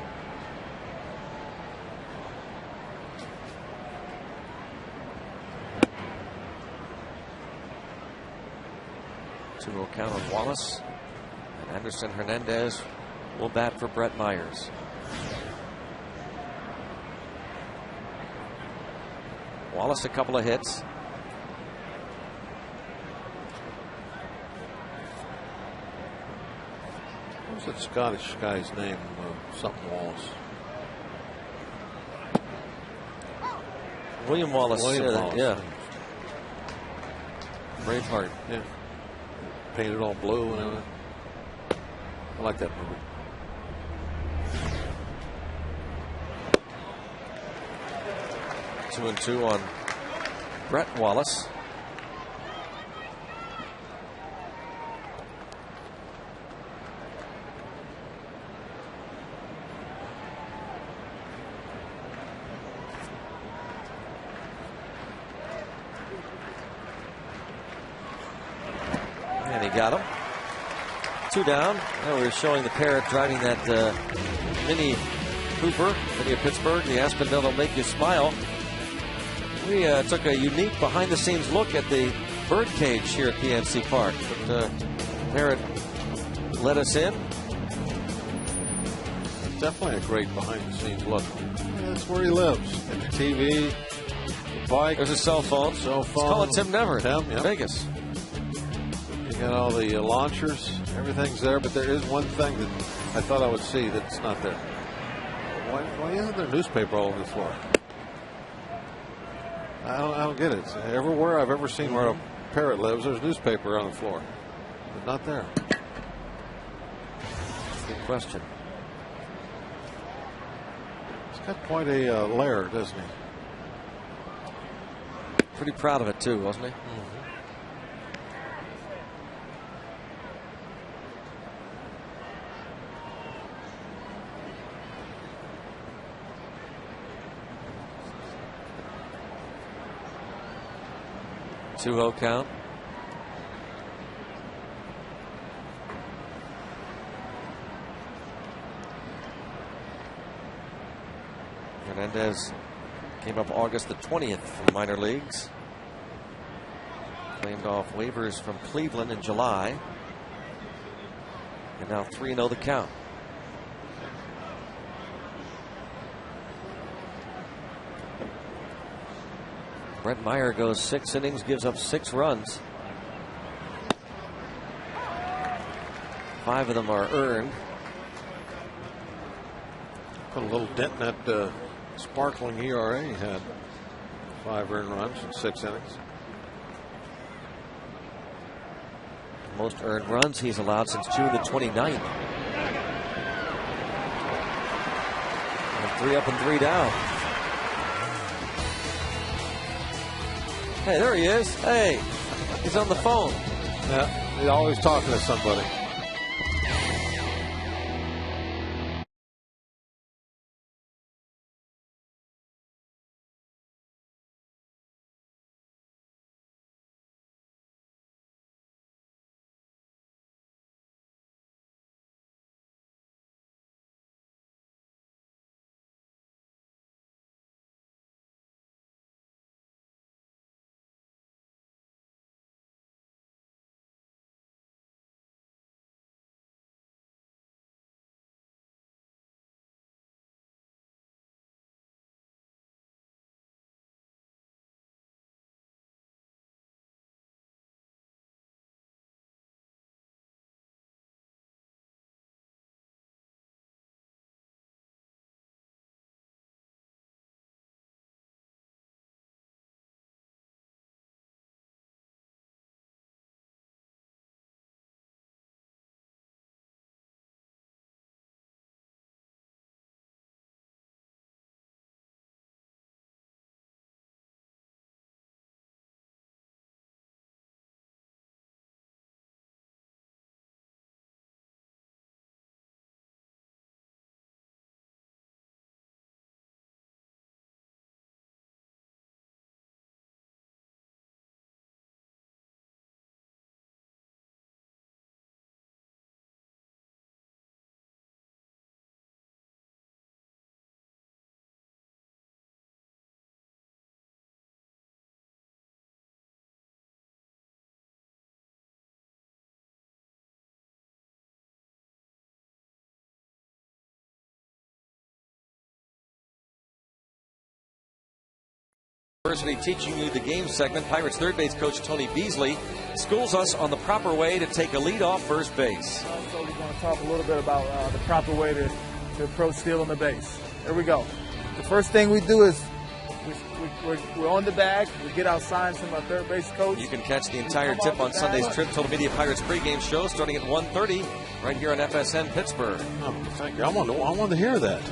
Two-0 count on Wallace. And Anderson Hernandez will bat for Brett Myers. Wallace a couple of hits. What's that Scottish guy's name? Something Wallace. William Wallace. William Wallace. Yeah. Braveheart. Yeah. Painted all blue and everything. I like that movie. 2-2 on Brett Wallace. And he got him. 2 down. Now we're showing the Parrot driving that Mini Cooper, Mini of Pittsburgh. The Aspendale will make you smile. We took a unique behind-the-scenes look at the bird cage here at PNC Park. But Parrot let us in. It's definitely a great behind-the-scenes look. Yeah, that's where he lives. And the TV, the bike. There's a cell phone. Cell phone. Let's call it Tim Never. Tim, yep. Vegas. You got all the launchers. Everything's there. But there is one thing that I thought I would see that's not there. Why isn't there newspaper all over the floor? I don't get it. Everywhere I've ever seen where a parrot lives, there's newspaper on the floor. But not there. Good question. He's got quite a lair, doesn't he? Pretty proud of it, too, wasn't he? Mm-hmm. Two-0 count. Hernandez came up August the 20th from minor leagues. Claimed off waivers from Cleveland in July. And now 3-0 the count. Brett Meyer goes 6 innings, gives up 6 runs. 5 of them are earned. Put a little dent in that sparkling ERA he had. 5 earned runs in 6 innings. Most earned runs he's allowed since June the 29th. And 3 up and 3 down. Hey, there he is. Hey, he's on the phone. Yeah, he's always talking to somebody. University Teaching You the Game segment. Pirates third base coach Tony Beasley schools us on the proper way to take a lead off first base. So we're going to talk a little bit about the proper way to approach stealing the base. Here we go. The first thing we do is we're on the bag. We get our signs from our third base coach. You can catch the entire tip on Sunday's Trip Total Media Pirates pregame show starting at 1:30 right here on FSN Pittsburgh. Oh, thank you. I want to hear that.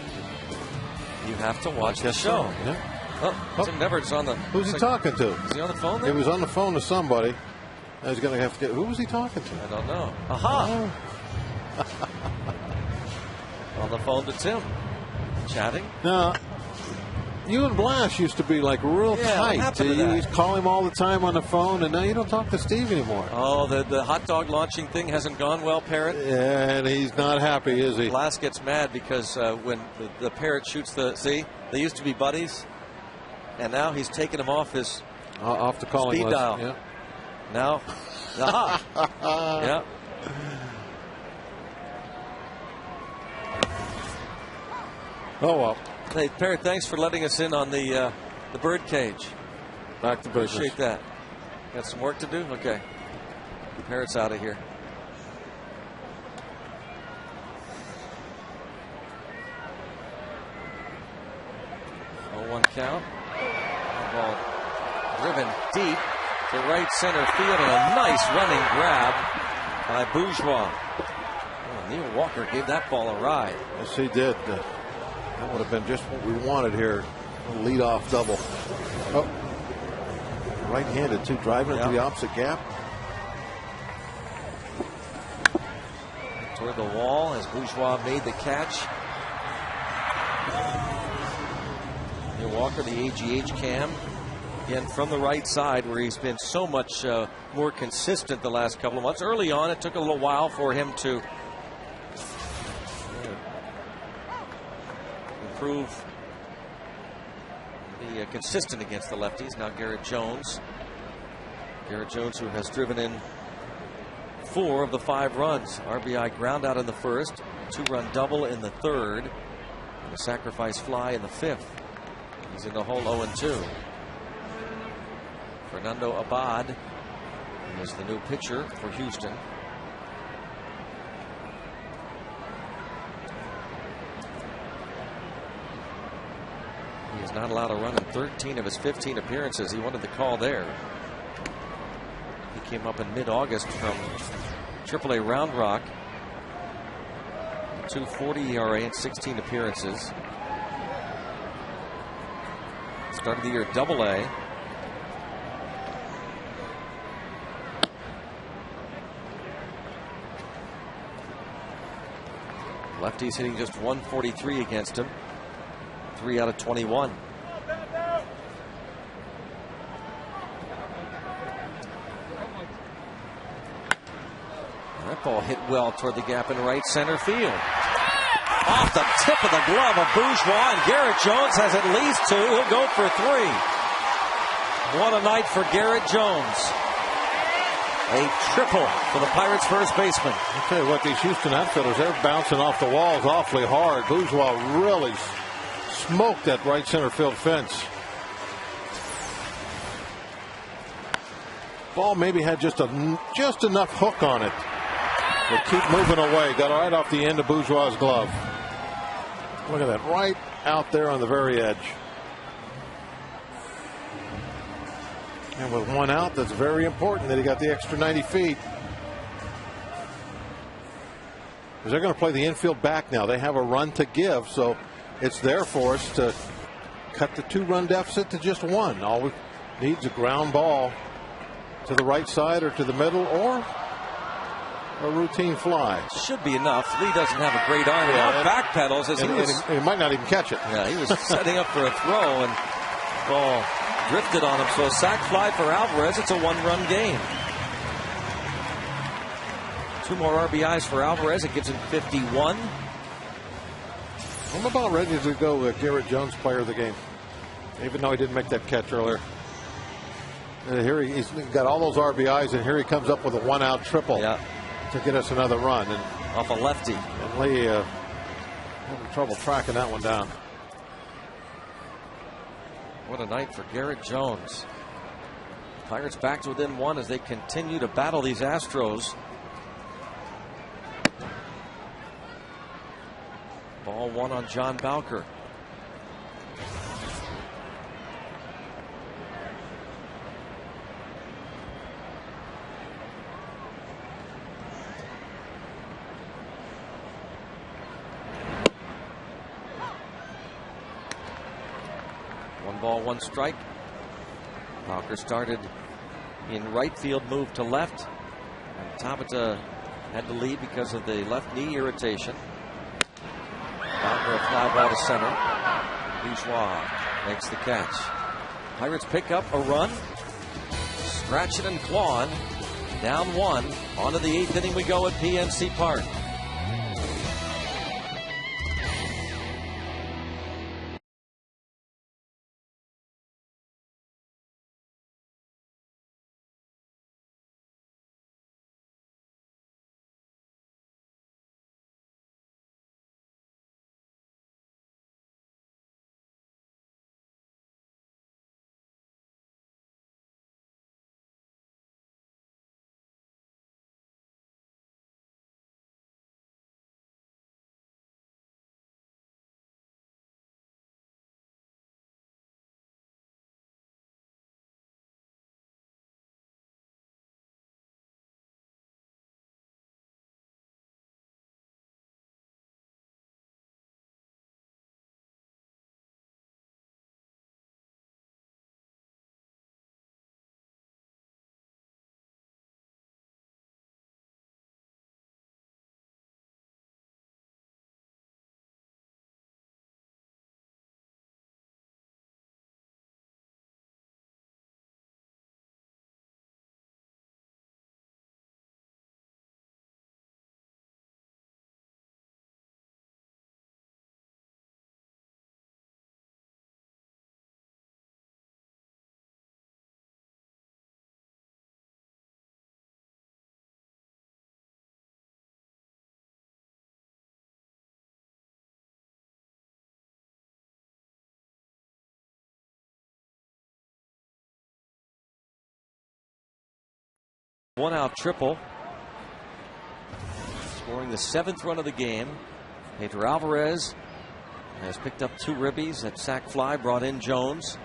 You have to watch the show. Yeah. Oh, Tim Nevert's on the... Who's he talking to? Is he on the phone there? He was on the phone to somebody. I was going to have to get... Who was he talking to? I don't know. Aha! On the phone to Tim. Chatting. Now, you and Blash used to be like real tight. You used to call him all the time on the phone, and now you don't talk to Steve anymore. Oh, the hot dog launching thing hasn't gone well, Parrot? Yeah, and he's not happy, is he? Blash gets mad because when the Parrot shoots the... See? They used to be buddies. And now he's taken him off his off the calling speed list. dial. Yeah. Now, aha. Yeah. Oh well. Hey, Parrot, thanks for letting us in on the bird cage. Back to business. Appreciate that. Got some work to do? Okay. The Parrot's out of here. Oh, 1 count. Ball driven deep to right center field, and a nice running grab by Bourgeois. Oh, Neil Walker gave that ball a ride. Yes, he did. That would have been just what we wanted here. A leadoff double. Oh, right-handed too, driving into the opposite gap. Toward the wall as Bourgeois made the catch. Neil Walker, the AGH cam. Again, from the right side where he's been so much more consistent the last couple of months. Early on, it took a little while for him to improve, be consistent against the lefties. Now Garrett Jones. Garrett Jones, who has driven in 4 of the 5 runs. RBI ground out in the first, 2-run double in the third, and a sacrifice fly in the 5th. He's in the hole 0-2. Fernando Abad is the new pitcher for Houston. He is not allowed to run in 13 of his 15 appearances. He wanted the call there. He came up in mid-August from AAA Round Rock. 2.40 ERA in 16 appearances. Started the year AA. Lefties hitting just 143 against him. 3 out of 21. That ball hit well toward the gap in right center field. Off the tip of the glove of Bourgeois, and Garrett Jones has at least 2. He'll go for 3. What a night for Garrett Jones. A triple for the Pirates first baseman. I'll tell you what, these Houston outfielders, they're bouncing off the walls awfully hard. Bourgeois really smoked that right center field fence. Ball maybe had just enough hook on it. But keep moving away. Got right off the end of Bourgeois' glove. Look at that, right out there on the very edge. And with 1 out, that's very important that he got the extra 90 feet. Because they're going to play the infield back now. They have a run to give, so it's there for us to cut the 2-run deficit to just 1. All we need is a ground ball to the right side or to the middle, or a routine fly. Should be enough. Lee doesn't have a great arm. Now backpedals as he might not even catch it. Yeah, he was setting up for a throw, and ball drifted on him. So a sac fly for Alvarez. It's a 1-run game. 2 more RBIs for Alvarez. It gives him 51. I'm about ready to go with Garrett Jones, player of the game, even though he didn't make that catch earlier. Here he's got all those RBIs, and here he comes up with a 1-out triple to get us another run. And off a lefty. And Lee having trouble tracking that one down. What a night for Garrett Jones. Pirates back to within one as they continue to battle these Astros. Ball one on John Bowker. One ball, one strike. Bowker started in right field, moved to left. And Tabata had to lead because of the left knee irritation. Bowker a fly ball to center. Bourgeois makes the catch. Pirates pick up a run. Scratching and clawing. Down one. On to the 8th inning we go at PNC Park. One out triple. Scoring the 7th run of the game. Pedro Alvarez has picked up 2 ribbies. That sac fly brought in Jones.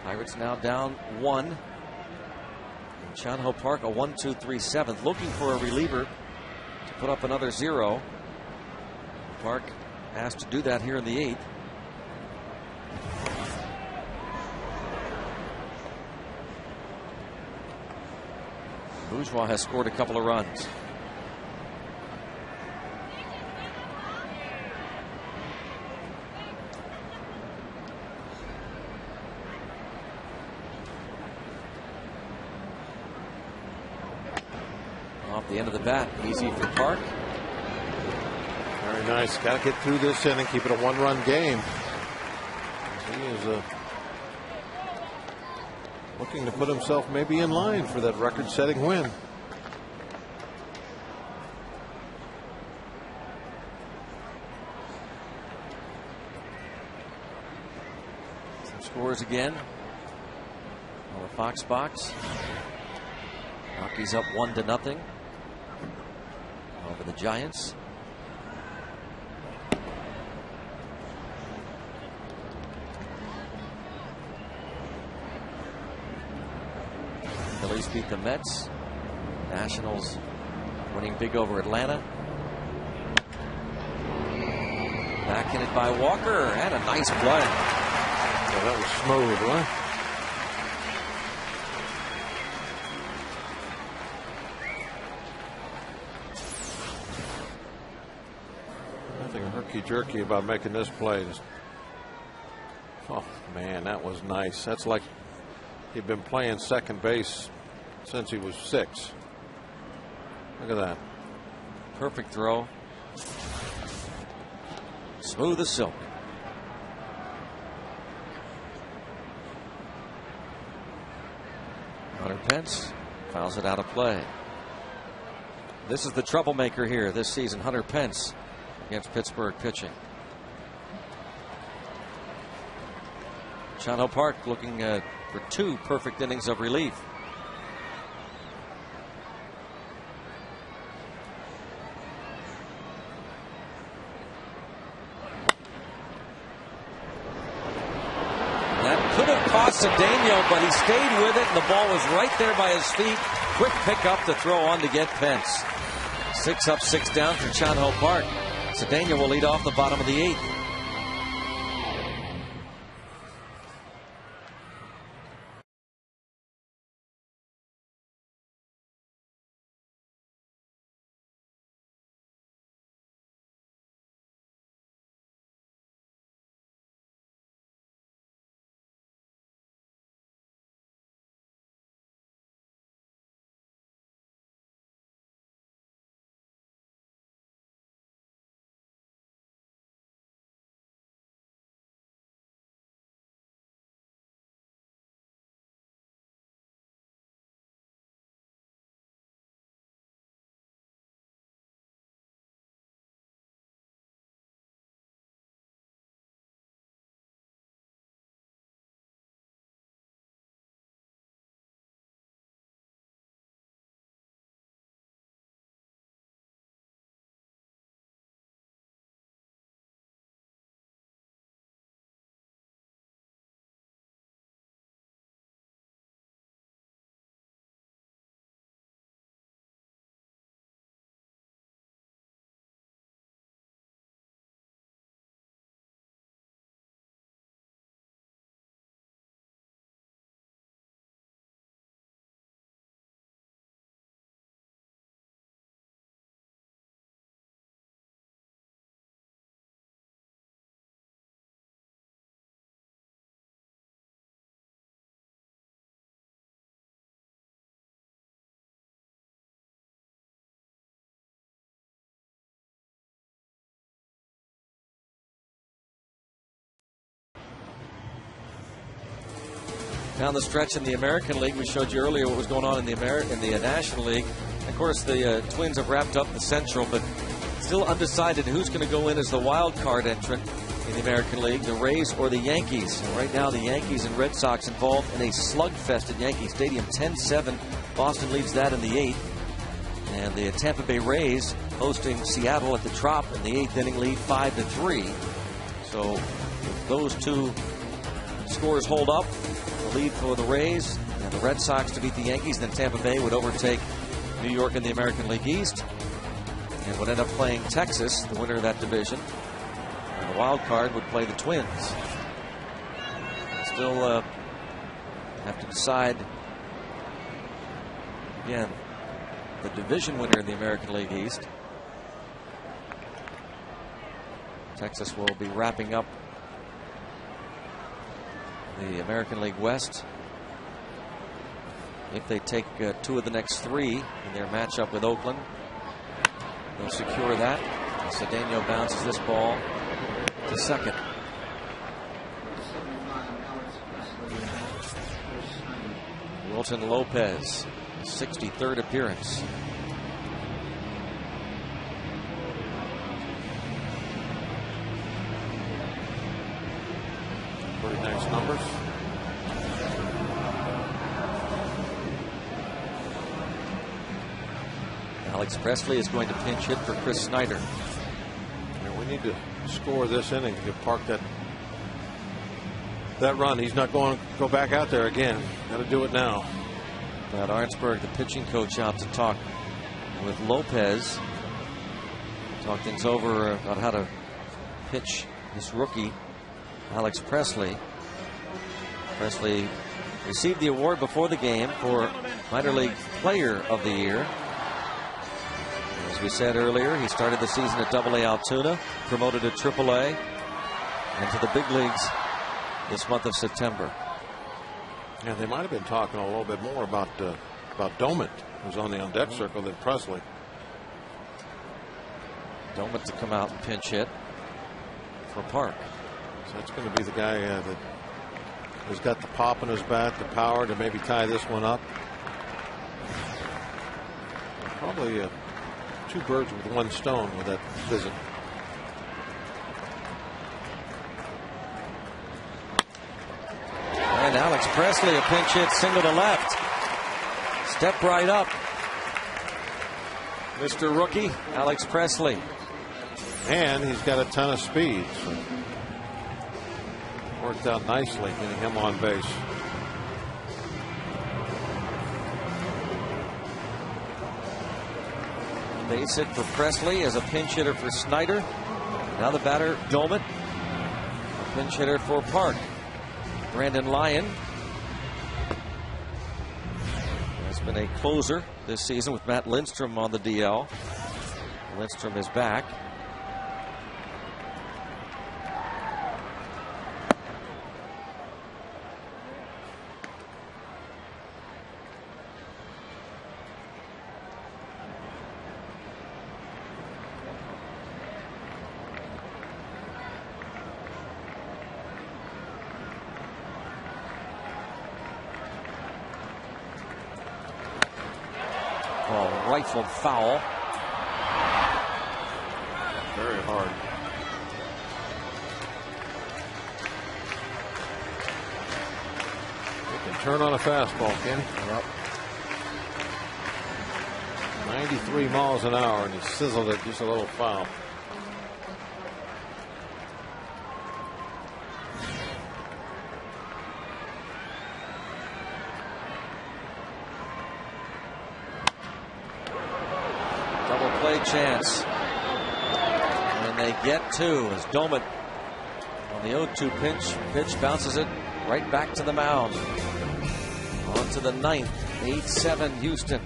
Pirates now down 1. In Chan-Ho Park, a 1-2-3 7th. Looking for a reliever to put up another 0. Park asked to do that here in the 8th. Bourgeois has scored a couple of runs. Off the end of the bat, easy for Park. Very nice. Got to get through this inning, keep it a 1-run game. He is looking to put himself maybe in line for that record-setting win. Some scores again on the Fox box. Rockies up 1-0 over the Giants. Phillies beat the Mets. Nationals winning big over Atlanta. Back in it by Walker, and a nice play. Yeah, that was smooth, right? Nothing herky-jerky about making this play. Oh, man, that was nice. That's like he'd been playing second base since he was 6. Look at that. Perfect throw. Smooth as silk. Hunter Pence fouls it out of play. This is the troublemaker here this season, Hunter Pence, against Pittsburgh pitching. John Ho Park looking for 2 perfect innings of relief. That could have cost Cedeno, but he stayed with it, and the ball was right there by his feet. Quick pickup to throw on to get Pence. 6 up, 6 down for John Ho Park. Cedeno will lead off the bottom of the 8th. Down the stretch in the American League, we showed you earlier what was going on in the National League. Of course, the Twins have wrapped up the Central, but still undecided who's going to go in as the wild card entrant in the American League, the Rays or the Yankees. And right now, the Yankees and Red Sox involved in a slugfest at Yankee Stadium, 10-7. Boston leads that in the 8th. And the Tampa Bay Rays hosting Seattle at the Trop in the 8th inning lead, 5-3. So if those 2 scores hold up, the lead for the Rays and the Red Sox to beat the Yankees, then Tampa Bay would overtake New York in the American League East and would end up playing Texas, the winner of that division. And the wild card would play the Twins. Still have to decide, again, the division winner in the American League East. Texas will be wrapping up the American League West if they take 2 of the next 3 in their matchup with Oakland. They'll secure that. Cedeno bounces this ball to second. Wilton Lopez, 63rd appearance. Pretty nice numbers. Alex Presley is going to pinch hit for Chris Snyder. Yeah, we need to score this inning to give Park that run. He's not going to go back out there again. Got to do it now. Brad Arnsberg, the pitching coach, out to talk with Lopez. Talk things over about how to pitch this rookie, Alex Presley. Presley received the award before the game for Minor League Player of the Year. As we said earlier, he started the season at AA Altoona, promoted to AAA, and to the big leagues this month of September. Yeah, they might have been talking a little bit more about Domit, who's on the on-deck circle, than Presley. Domit to come out and pinch hit for Park. So that's going to be the guy that has got the pop in his bat, the power to maybe tie this one up. Probably 2 birds with 1 stone with that visit. And Alex Presley, a pinch hit single to left. Step right up. Mr. Rookie, Alex Presley. And he's got a ton of speed. So worked out nicely getting him on base. Base hit for Presley as a pinch hitter for Snyder. Now the batter, Domet. A pinch hitter for Park. Brandon Lyon has been a closer this season with Matt Lindstrom on the DL. Lindstrom is back. Rifled foul. Very hard. He can turn on a fastball, can he? Yep. 93 miles an hour, and he sizzled it just a little foul. Chance. And they get two as Domet on the 0-2 pitch bounces it right back to the mound. On to the ninth. 8-7 Houston.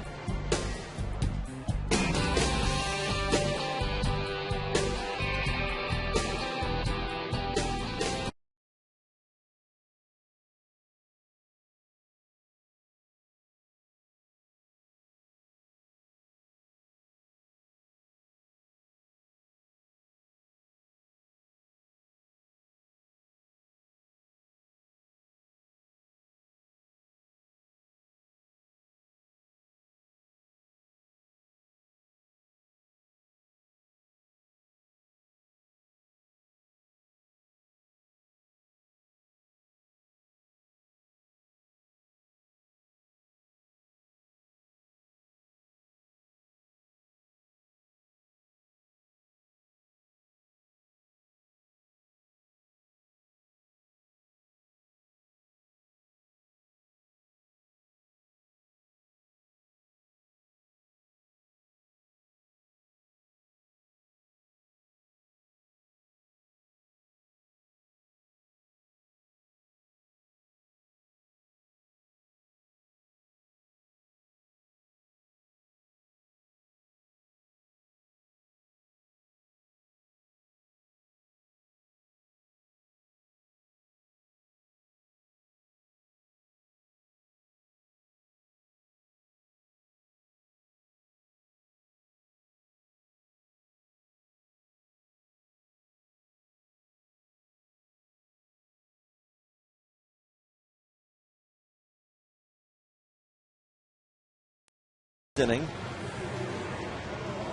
Inning.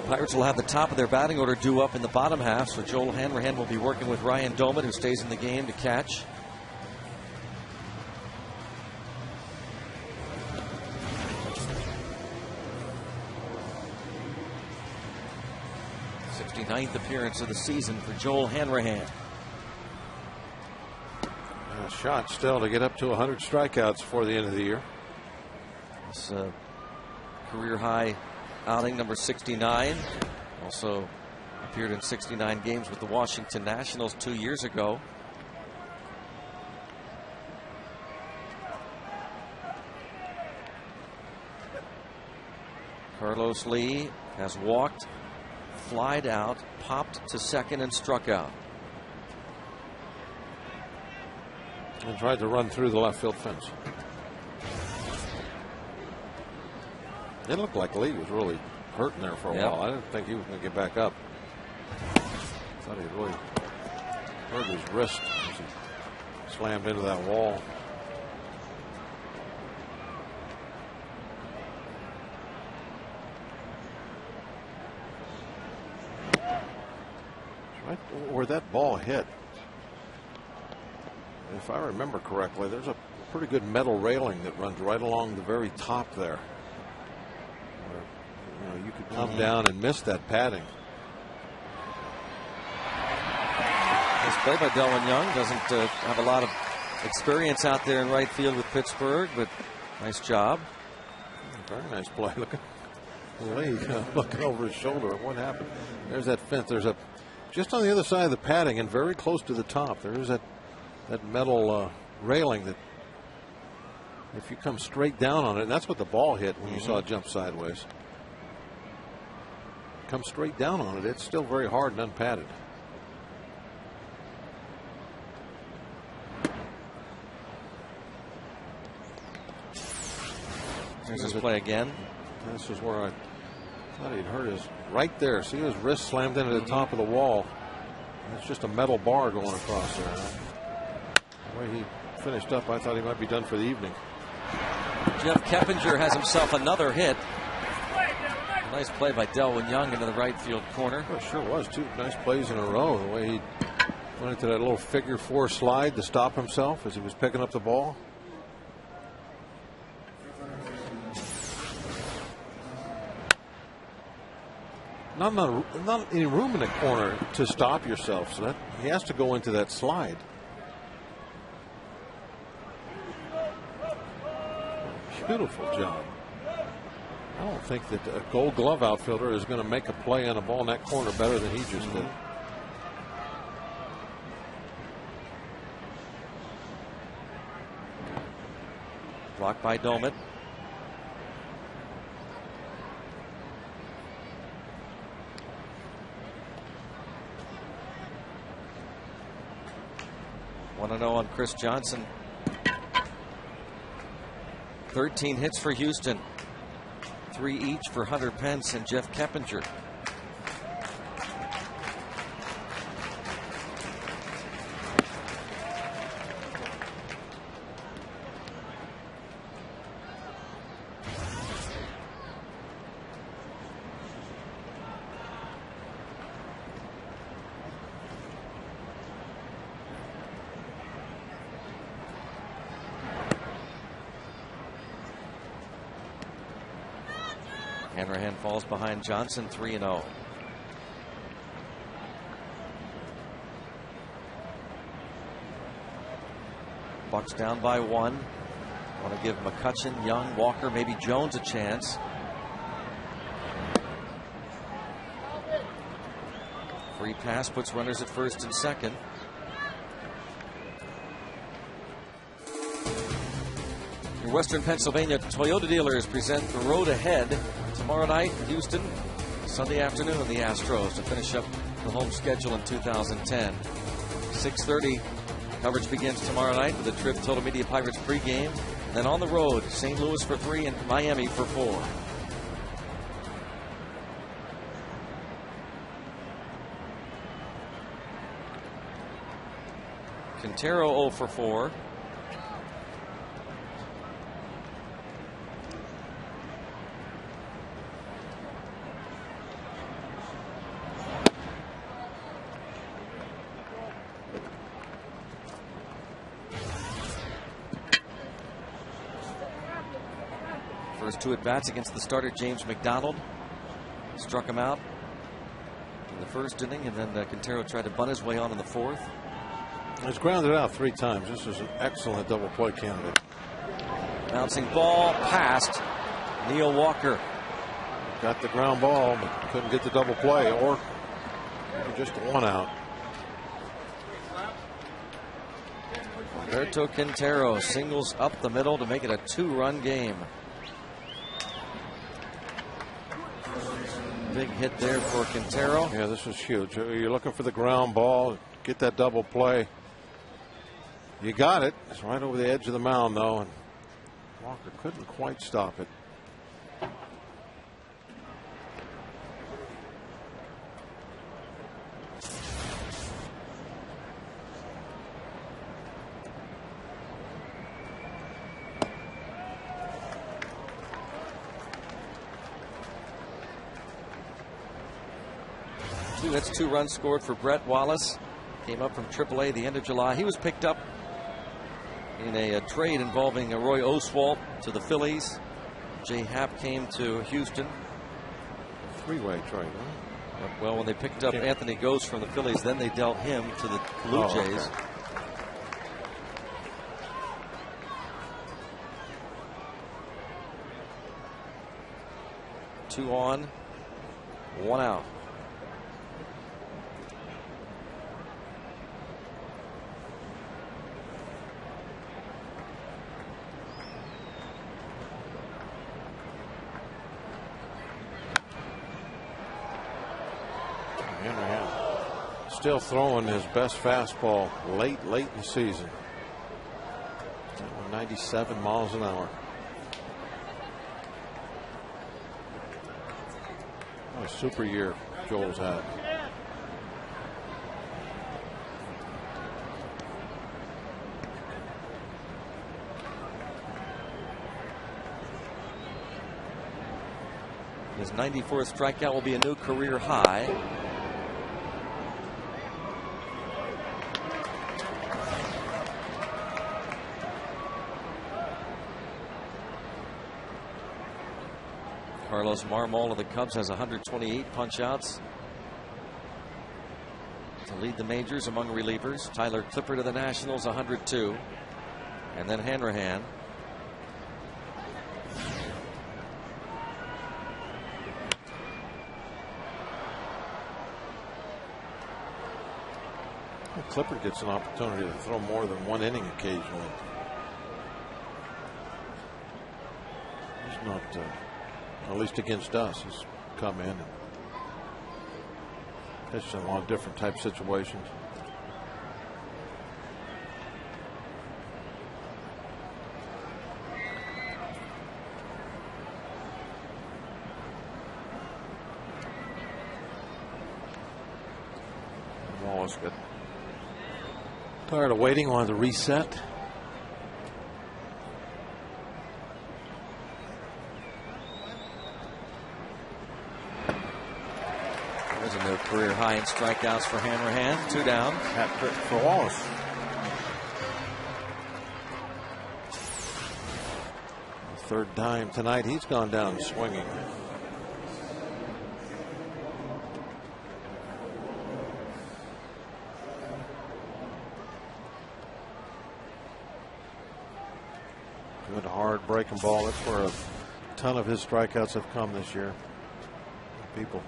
Pirates will have the top of their batting order due up in the bottom half, so Joel Hanrahan will be working with Ryan Domet, who stays in the game to catch. '69th appearance of the season for Joel Hanrahan. A shot still to get up to 100 strikeouts before the end of the year. It's career high outing number 69. Also appeared in 69 games with the Washington Nationals 2 years ago. Carlos Lee has walked, flied out, popped to second, and struck out. And tried to run through the left field fence. It looked like Lee was really hurting there for a while. I didn't think he was going to get back up. Thought he really hurt his wrist as he slammed into that wall. Right where that ball hit, if I remember correctly, there's a pretty good metal railing that runs right along the very top there. Where, you could come down and miss that padding. Nice play by Delwyn Young. Doesn't have a lot of experience out there in right field with Pittsburgh, but nice job. Very nice play. Look at the way he's looking over his shoulder at what happened. There's that fence. There's just on the other side of the padding and very close to the top. There is that metal railing that if you come straight down on it, and that's what the ball hit when you saw it jump sideways. Come straight down on it, it's still very hard and unpadded. Here's his play again. This is where I thought he'd hurt his right there. See his wrist slammed into the top of the wall. It's just a metal bar going across there. The way he finished up, I thought he might be done for the evening. Jeff Keppinger has himself another hit. A nice play by Delwyn Young into the right field corner. Well, it sure was. 2 nice plays in a row. The way he went into that little figure 4 slide to stop himself as he was picking up the ball. Not any room in the corner to stop yourself, so that he has to go into that slide. Beautiful job. I don't think that a Gold Glove outfielder is going to make a play on a ball in that corner better than he just did. Blocked by Domit. Want to know on Chris Johnson. 13 hits for Houston. 3 each for Hunter Pence and Jeff Keppinger. Hanrahan falls behind Johnson 3-0. Bucks down by 1. Want to give McCutchen, Young, Walker, maybe Jones a chance. Free pass puts runners at first and second. Your Western Pennsylvania Toyota dealers present the road ahead tomorrow night in Houston, Sunday afternoon the Astros to finish up the home schedule in 2010. 6:30 coverage begins tomorrow night with a trip Total Media Pirates pregame. Then on the road, St. Louis for 3 and Miami for 4. Quintero 0 for 4. First 2 at-bats against the starter James McDonald. Struck him out in the first inning, and then Quintero tried to bunt his way on in the 4th. He's grounded out 3 times. This is an excellent double play candidate. Bouncing ball past Neil Walker. Got the ground ball, but couldn't get the double play, or just 1 out. Alberto Quintero singles up the middle to make it a 2-run game. Big hit there for Quintero. Yeah, this is huge. You're looking for the ground ball, get that double play. You got it. It's right over the edge of the mound, though, and Walker couldn't quite stop it. That's 2 runs scored for Brett Wallace. Came up from AAA the end of July. He was picked up in a trade involving Roy Oswalt to the Phillies. Jay Happ came to Houston. Three-way trade, huh? Well, when they picked up Anthony Gose from the Phillies, then they dealt him to the Blue Jays. Okay. 2 on, 1 out. Still throwing his best fastball late in the season. 97 miles an hour. What a super year Joel's had. His 94th strikeout will be a new career high. Carlos Marmol of the Cubs has 128 punch-outs to lead the majors among relievers. Tyler Clippard of the Nationals, 102. And then Hanrahan. Clippard gets an opportunity to throw more than one inning occasionally. He's not, at least against us, he's come in and pitched in a lot of different type situations. Wallace got tired of waiting, wanted to reset. There's a new career high in strikeouts for Hanrahan. 2 down. Hat trick for Wallace. Third time tonight he's gone down swinging. Good hard breaking ball. That's where a ton of his strikeouts have come this year. People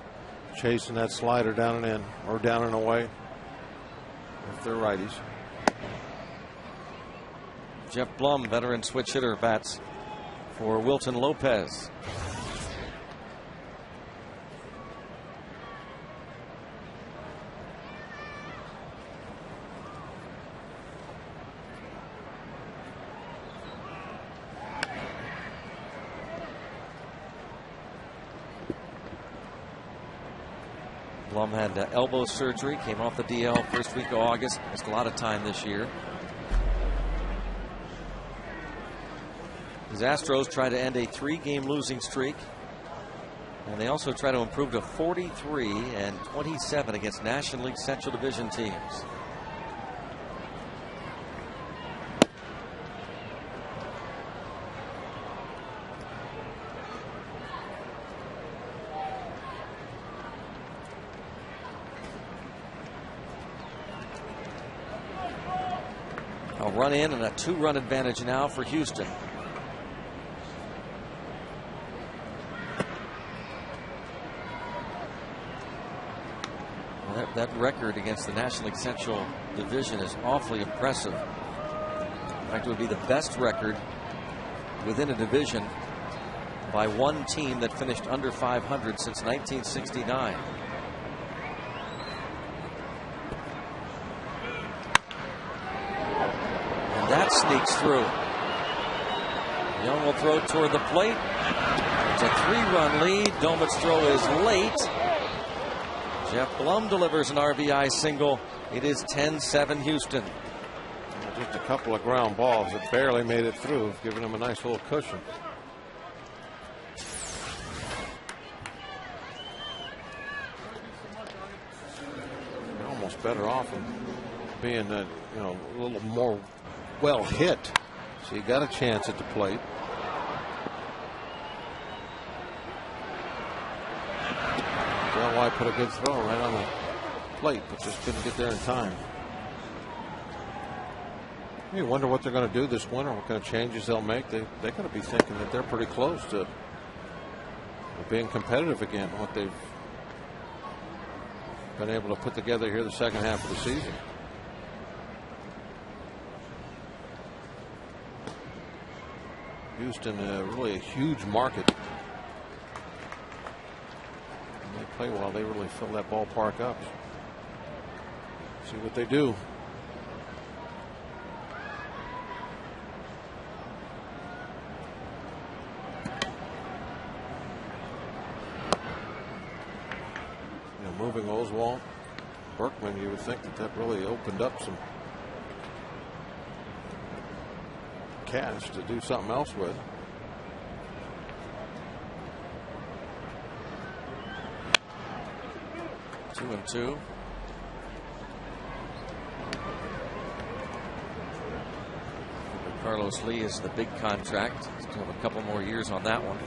chasing that slider down and in, or down and away if they're righties. Jeff Blum, veteran switch hitter, bats for Wilton Lopez. Blum had elbow surgery, came off the DL first week of August. Missed a lot of time this year. His Astros try to end a 3-game losing streak. And they also try to improve to 43-27 against National League Central Division teams. A run in and a 2-run advantage now for Houston. Well, that record against the National League Central Division is awfully impressive. In fact, it would be the best record within a division by one team that finished under 500 since 1969. That sneaks through. Young will throw toward the plate. It's a 3-run lead. Domit's throw is late. Jeff Blum delivers an RBI single. It is 10-7 Houston. Just a couple of ground balls that barely made it through, giving him a nice little cushion. You're almost better off him being a little more well hit. So you got a chance at the plate. Del White put a good throw right on the plate, but just couldn't get there in time. You wonder what they're going to do this winter, what kind of changes they'll make. They're going to be thinking that they're pretty close to being competitive again, what they've been able to put together here the second half of the season. Houston, really a huge market. When they play well, they really fill that ballpark up. See what they do. Moving Oswalt, Berkman, you would think that really opened up some cash to do something else with. Two and two. Carlos Lee is the big contract. Still have a couple more years on that one.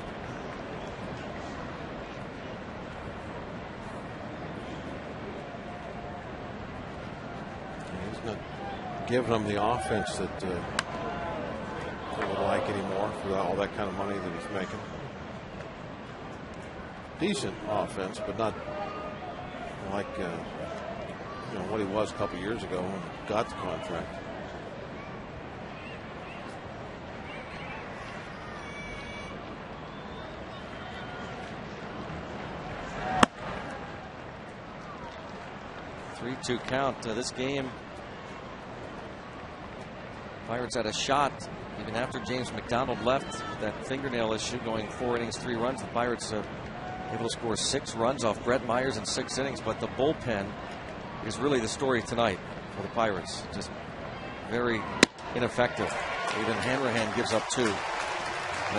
Giving them the offense that they would like anymore for all that kind of money that he's making. Decent offense, but not like what he was a couple years ago when he got the contract. Three-two count. This game, Pirates had a shot even after James McDonald left with that fingernail issue, going 4 innings, 3 runs. The Pirates able to score 6 runs off Brett Myers in 6 innings, but the bullpen is really the story tonight for the Pirates. Just very ineffective. Even Hanrahan gives up 2.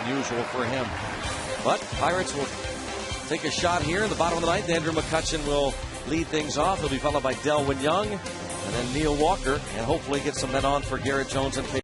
Unusual for him. But Pirates will take a shot here in the bottom of the ninth. Andrew McCutchen will lead things off. He'll be followed by Delwyn Young, and then Neil Walker, and hopefully get some men on for Garrett Jones and Peyton.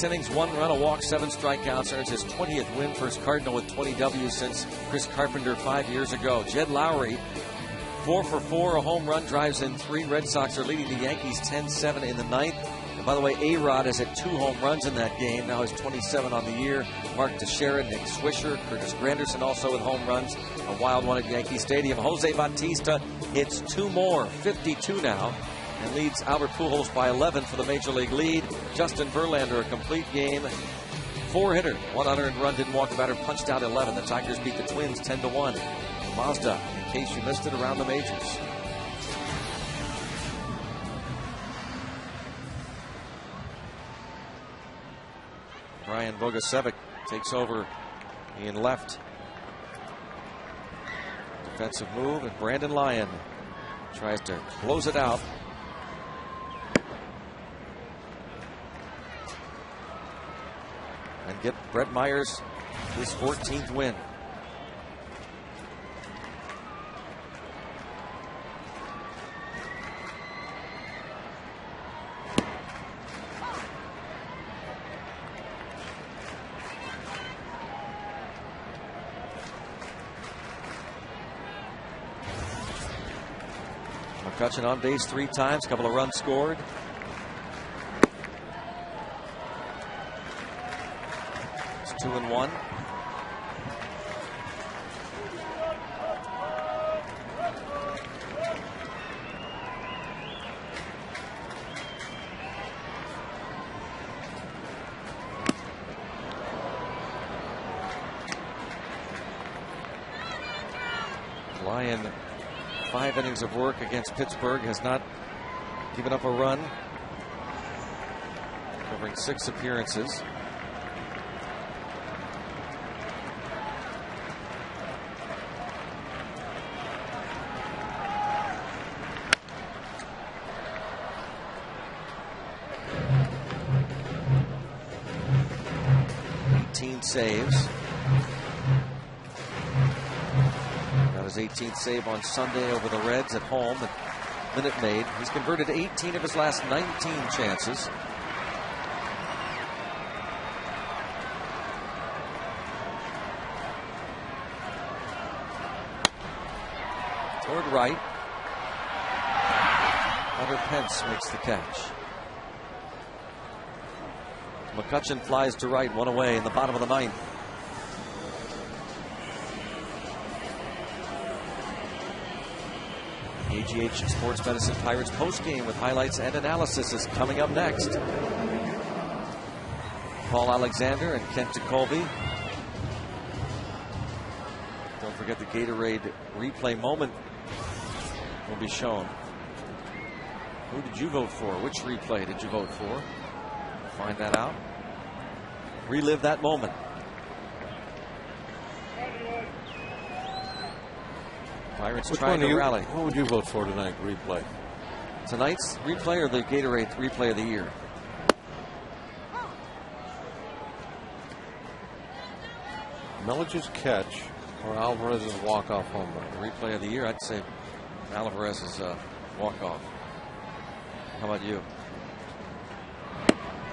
Innings, 1 run, a walk, 7 strikeouts, earns his 20th win for his Cardinal with 20 W's since Chris Carpenter 5 years ago. Jed Lowry, 4 for 4, a home run, drives in 3. Red Sox are leading the Yankees 10-7 in the ninth. And by the way, A-Rod has hit 2 home runs in that game. Now he's 27 on the year. Mark Teixeira, Nick Swisher, Curtis Granderson also with home runs. A wild one at Yankee Stadium. Jose Bautista hits 2 more, 52 now, and leads Albert Pujols by 11 for the Major League lead. Justin Verlander, a complete game, 4-hitter, 1 unearned run, didn't walk the batter, punched out 11. The Tigers beat the Twins 10-1. Mazda, in case you missed it, around the majors. Brian Bogasevic takes over in left. Defensive move, and Brandon Lyon Tries to close it out. And get Brett Myers his 14th win. McCutcheon on base 3 times, couple of runs scored. It's 2-1. Lyon, 5 innings of work against Pittsburgh, has not given up a run, covering 6 appearances. Saves. Got his 18th save on Sunday over the Reds at home at Minute Maid. He's converted 18 of his last 19 chances. Toward right. Hunter Pence makes the catch. McCutcheon flies to right, 1 away in the bottom of the 9th. AGH Sports Medicine Pirates postgame with highlights and analysis is coming up next. Paul Alexander and Kent DeColby. Don't forget the Gatorade replay moment will be shown. Who did you vote for? Which replay did you vote for? Find that out. Relive that moment. Pirates trying to rally. What would you vote for tonight, replay? Tonight's replay or the Gatorade replay of the year? Melich's catch or Alvarez's walk-off home run? Replay of the year, I'd say Alvarez's walk-off. How about you?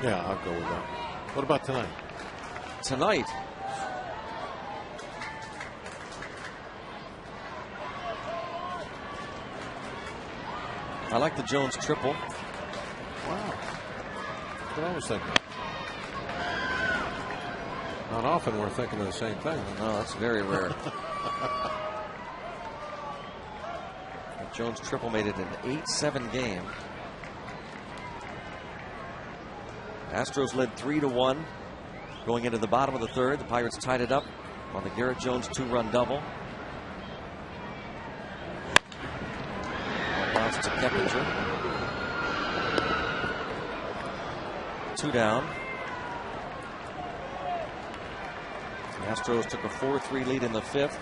Yeah, I'll go with that. What about tonight? Tonight, I like the Jones triple. Wow. That's what I was thinking. Not often we're thinking of the same thing. No, that's very rare. The Jones triple made it an 8-7 game. Astros led 3-1 going into the bottom of the 3rd. The Pirates tied it up on the Garrett Jones 2-run double. Bounce to Keppinger. 2 down. The Astros took a 4-3 lead in the 5th.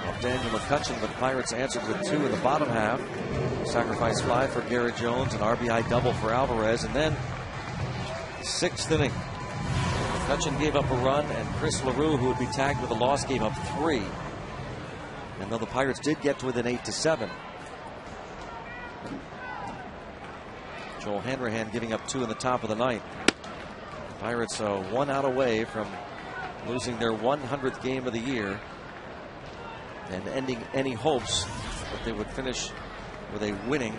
Off Daniel McCutcheon, but the Pirates answered with 2 in the bottom half. Sacrifice fly for Garrett Jones, an RBI double for Alvarez, and then 6th inning. McCutcheon gave up a run, and Chris LaRue, who would be tagged with a loss, gave up 3. And though the Pirates did get to within 8-7. Joel Hanrahan giving up 2 in the top of the 9th. Pirates 1 out away from losing their 100th game of the year and ending any hopes that they would finish with a winning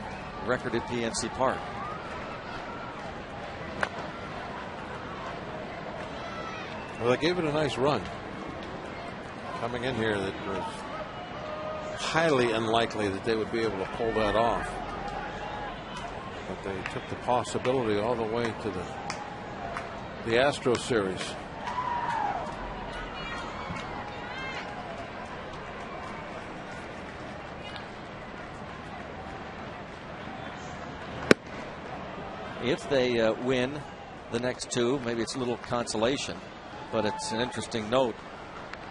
record at PNC Park. Well, they gave it a nice run. Coming in here, that was highly unlikely that they would be able to pull that off. But they took the possibility all the way to the Astro series. If they win the next 2, maybe it's a little consolation, but it's an interesting note.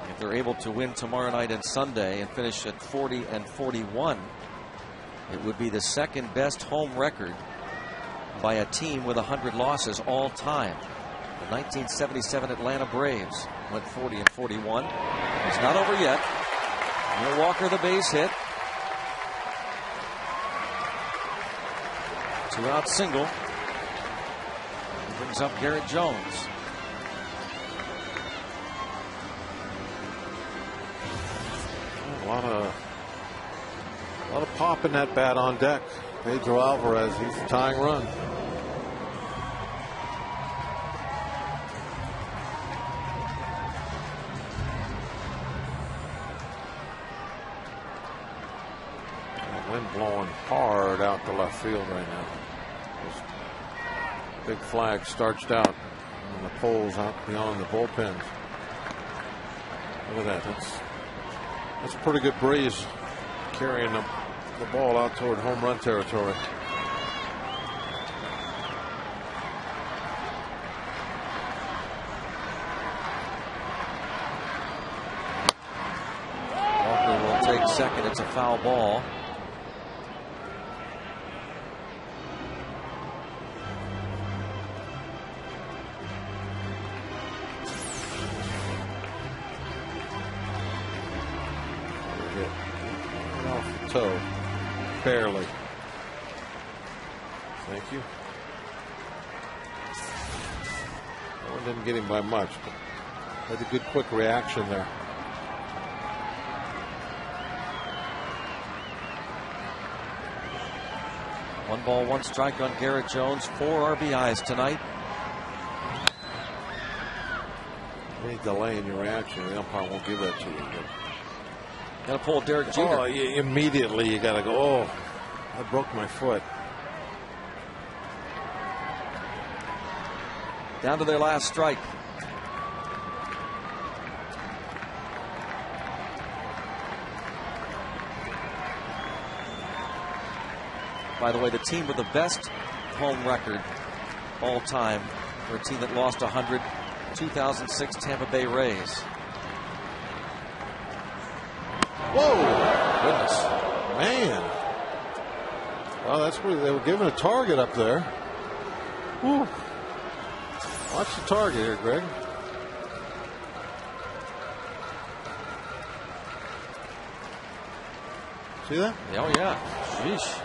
If they're able to win tomorrow night and Sunday and finish at 40-41, It would be the second best home record by a team with 100 losses all time. The 1977 Atlanta Braves went 40-41. It's not over yet. Neil Walker the base hit. 2-out single. He brings up Garrett Jones. A lot of pop in that bat on deck. Pedro Alvarez, he's the tying run. Wind blowing hard out to left field right now. Just big flag starched out on the poles out beyond the bullpens. Look at that. That's a pretty good breeze carrying the ball out toward home run territory. Walker will take second. It's a foul ball. Toe, barely. Thank you. That one didn't get him by much, but had a good quick reaction there. One ball, one strike on Garrett Jones. 4 RBIs tonight. Any delay in your reaction, the umpire won't give that to you. Got to pull Derek Jeter. Oh, immediately you got to go, oh, I broke my foot. Down to their last strike. By the way, the team with the best home record all time for a team that lost 100, 2006 Tampa Bay Rays. Whoa! Goodness. Man. Well, that's where they were given a target up there. Whew. Watch the target here, Greg. See that? Oh, yeah. Sheesh.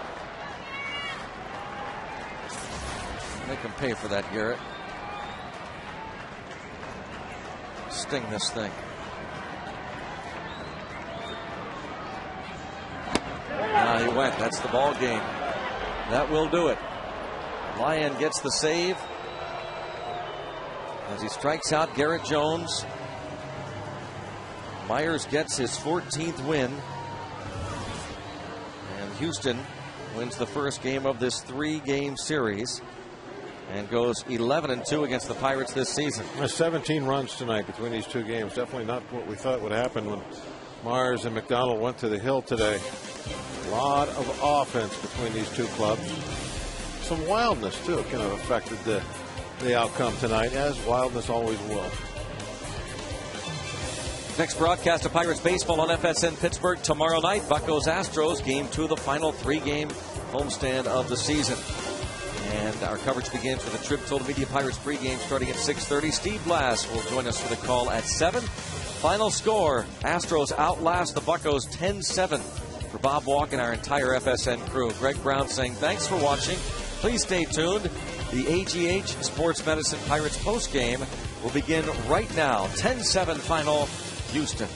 Make him pay for that, Garrett. Sting this thing. He went. That's the ball game. That will do it. Lyon gets the save as he strikes out Garrett Jones. Myers gets his 14th win. And Houston wins the first game of this 3-game series and goes 11-2 against the Pirates this season. 17 runs tonight between these two games. Definitely not what we thought would happen when Myers and McDonald went to the hill today. A lot of offense between these two clubs. Some wildness, too, kind of affected the outcome tonight, as wildness always will. Next broadcast of Pirates baseball on FSN Pittsburgh tomorrow night. Buccos Astros, game 2 of the final 3-game homestand of the season. And our coverage begins with a Trib Total Media Pirates pregame starting at 6:30. Steve Blass will join us for the call at 7. Final score, Astros outlast the Buccos 10-7. For Bob Walk and our entire FSN crew, Greg Brown saying thanks for watching. Please stay tuned. The AGH Sports Medicine Pirates postgame will begin right now. 10-7 final, Houston.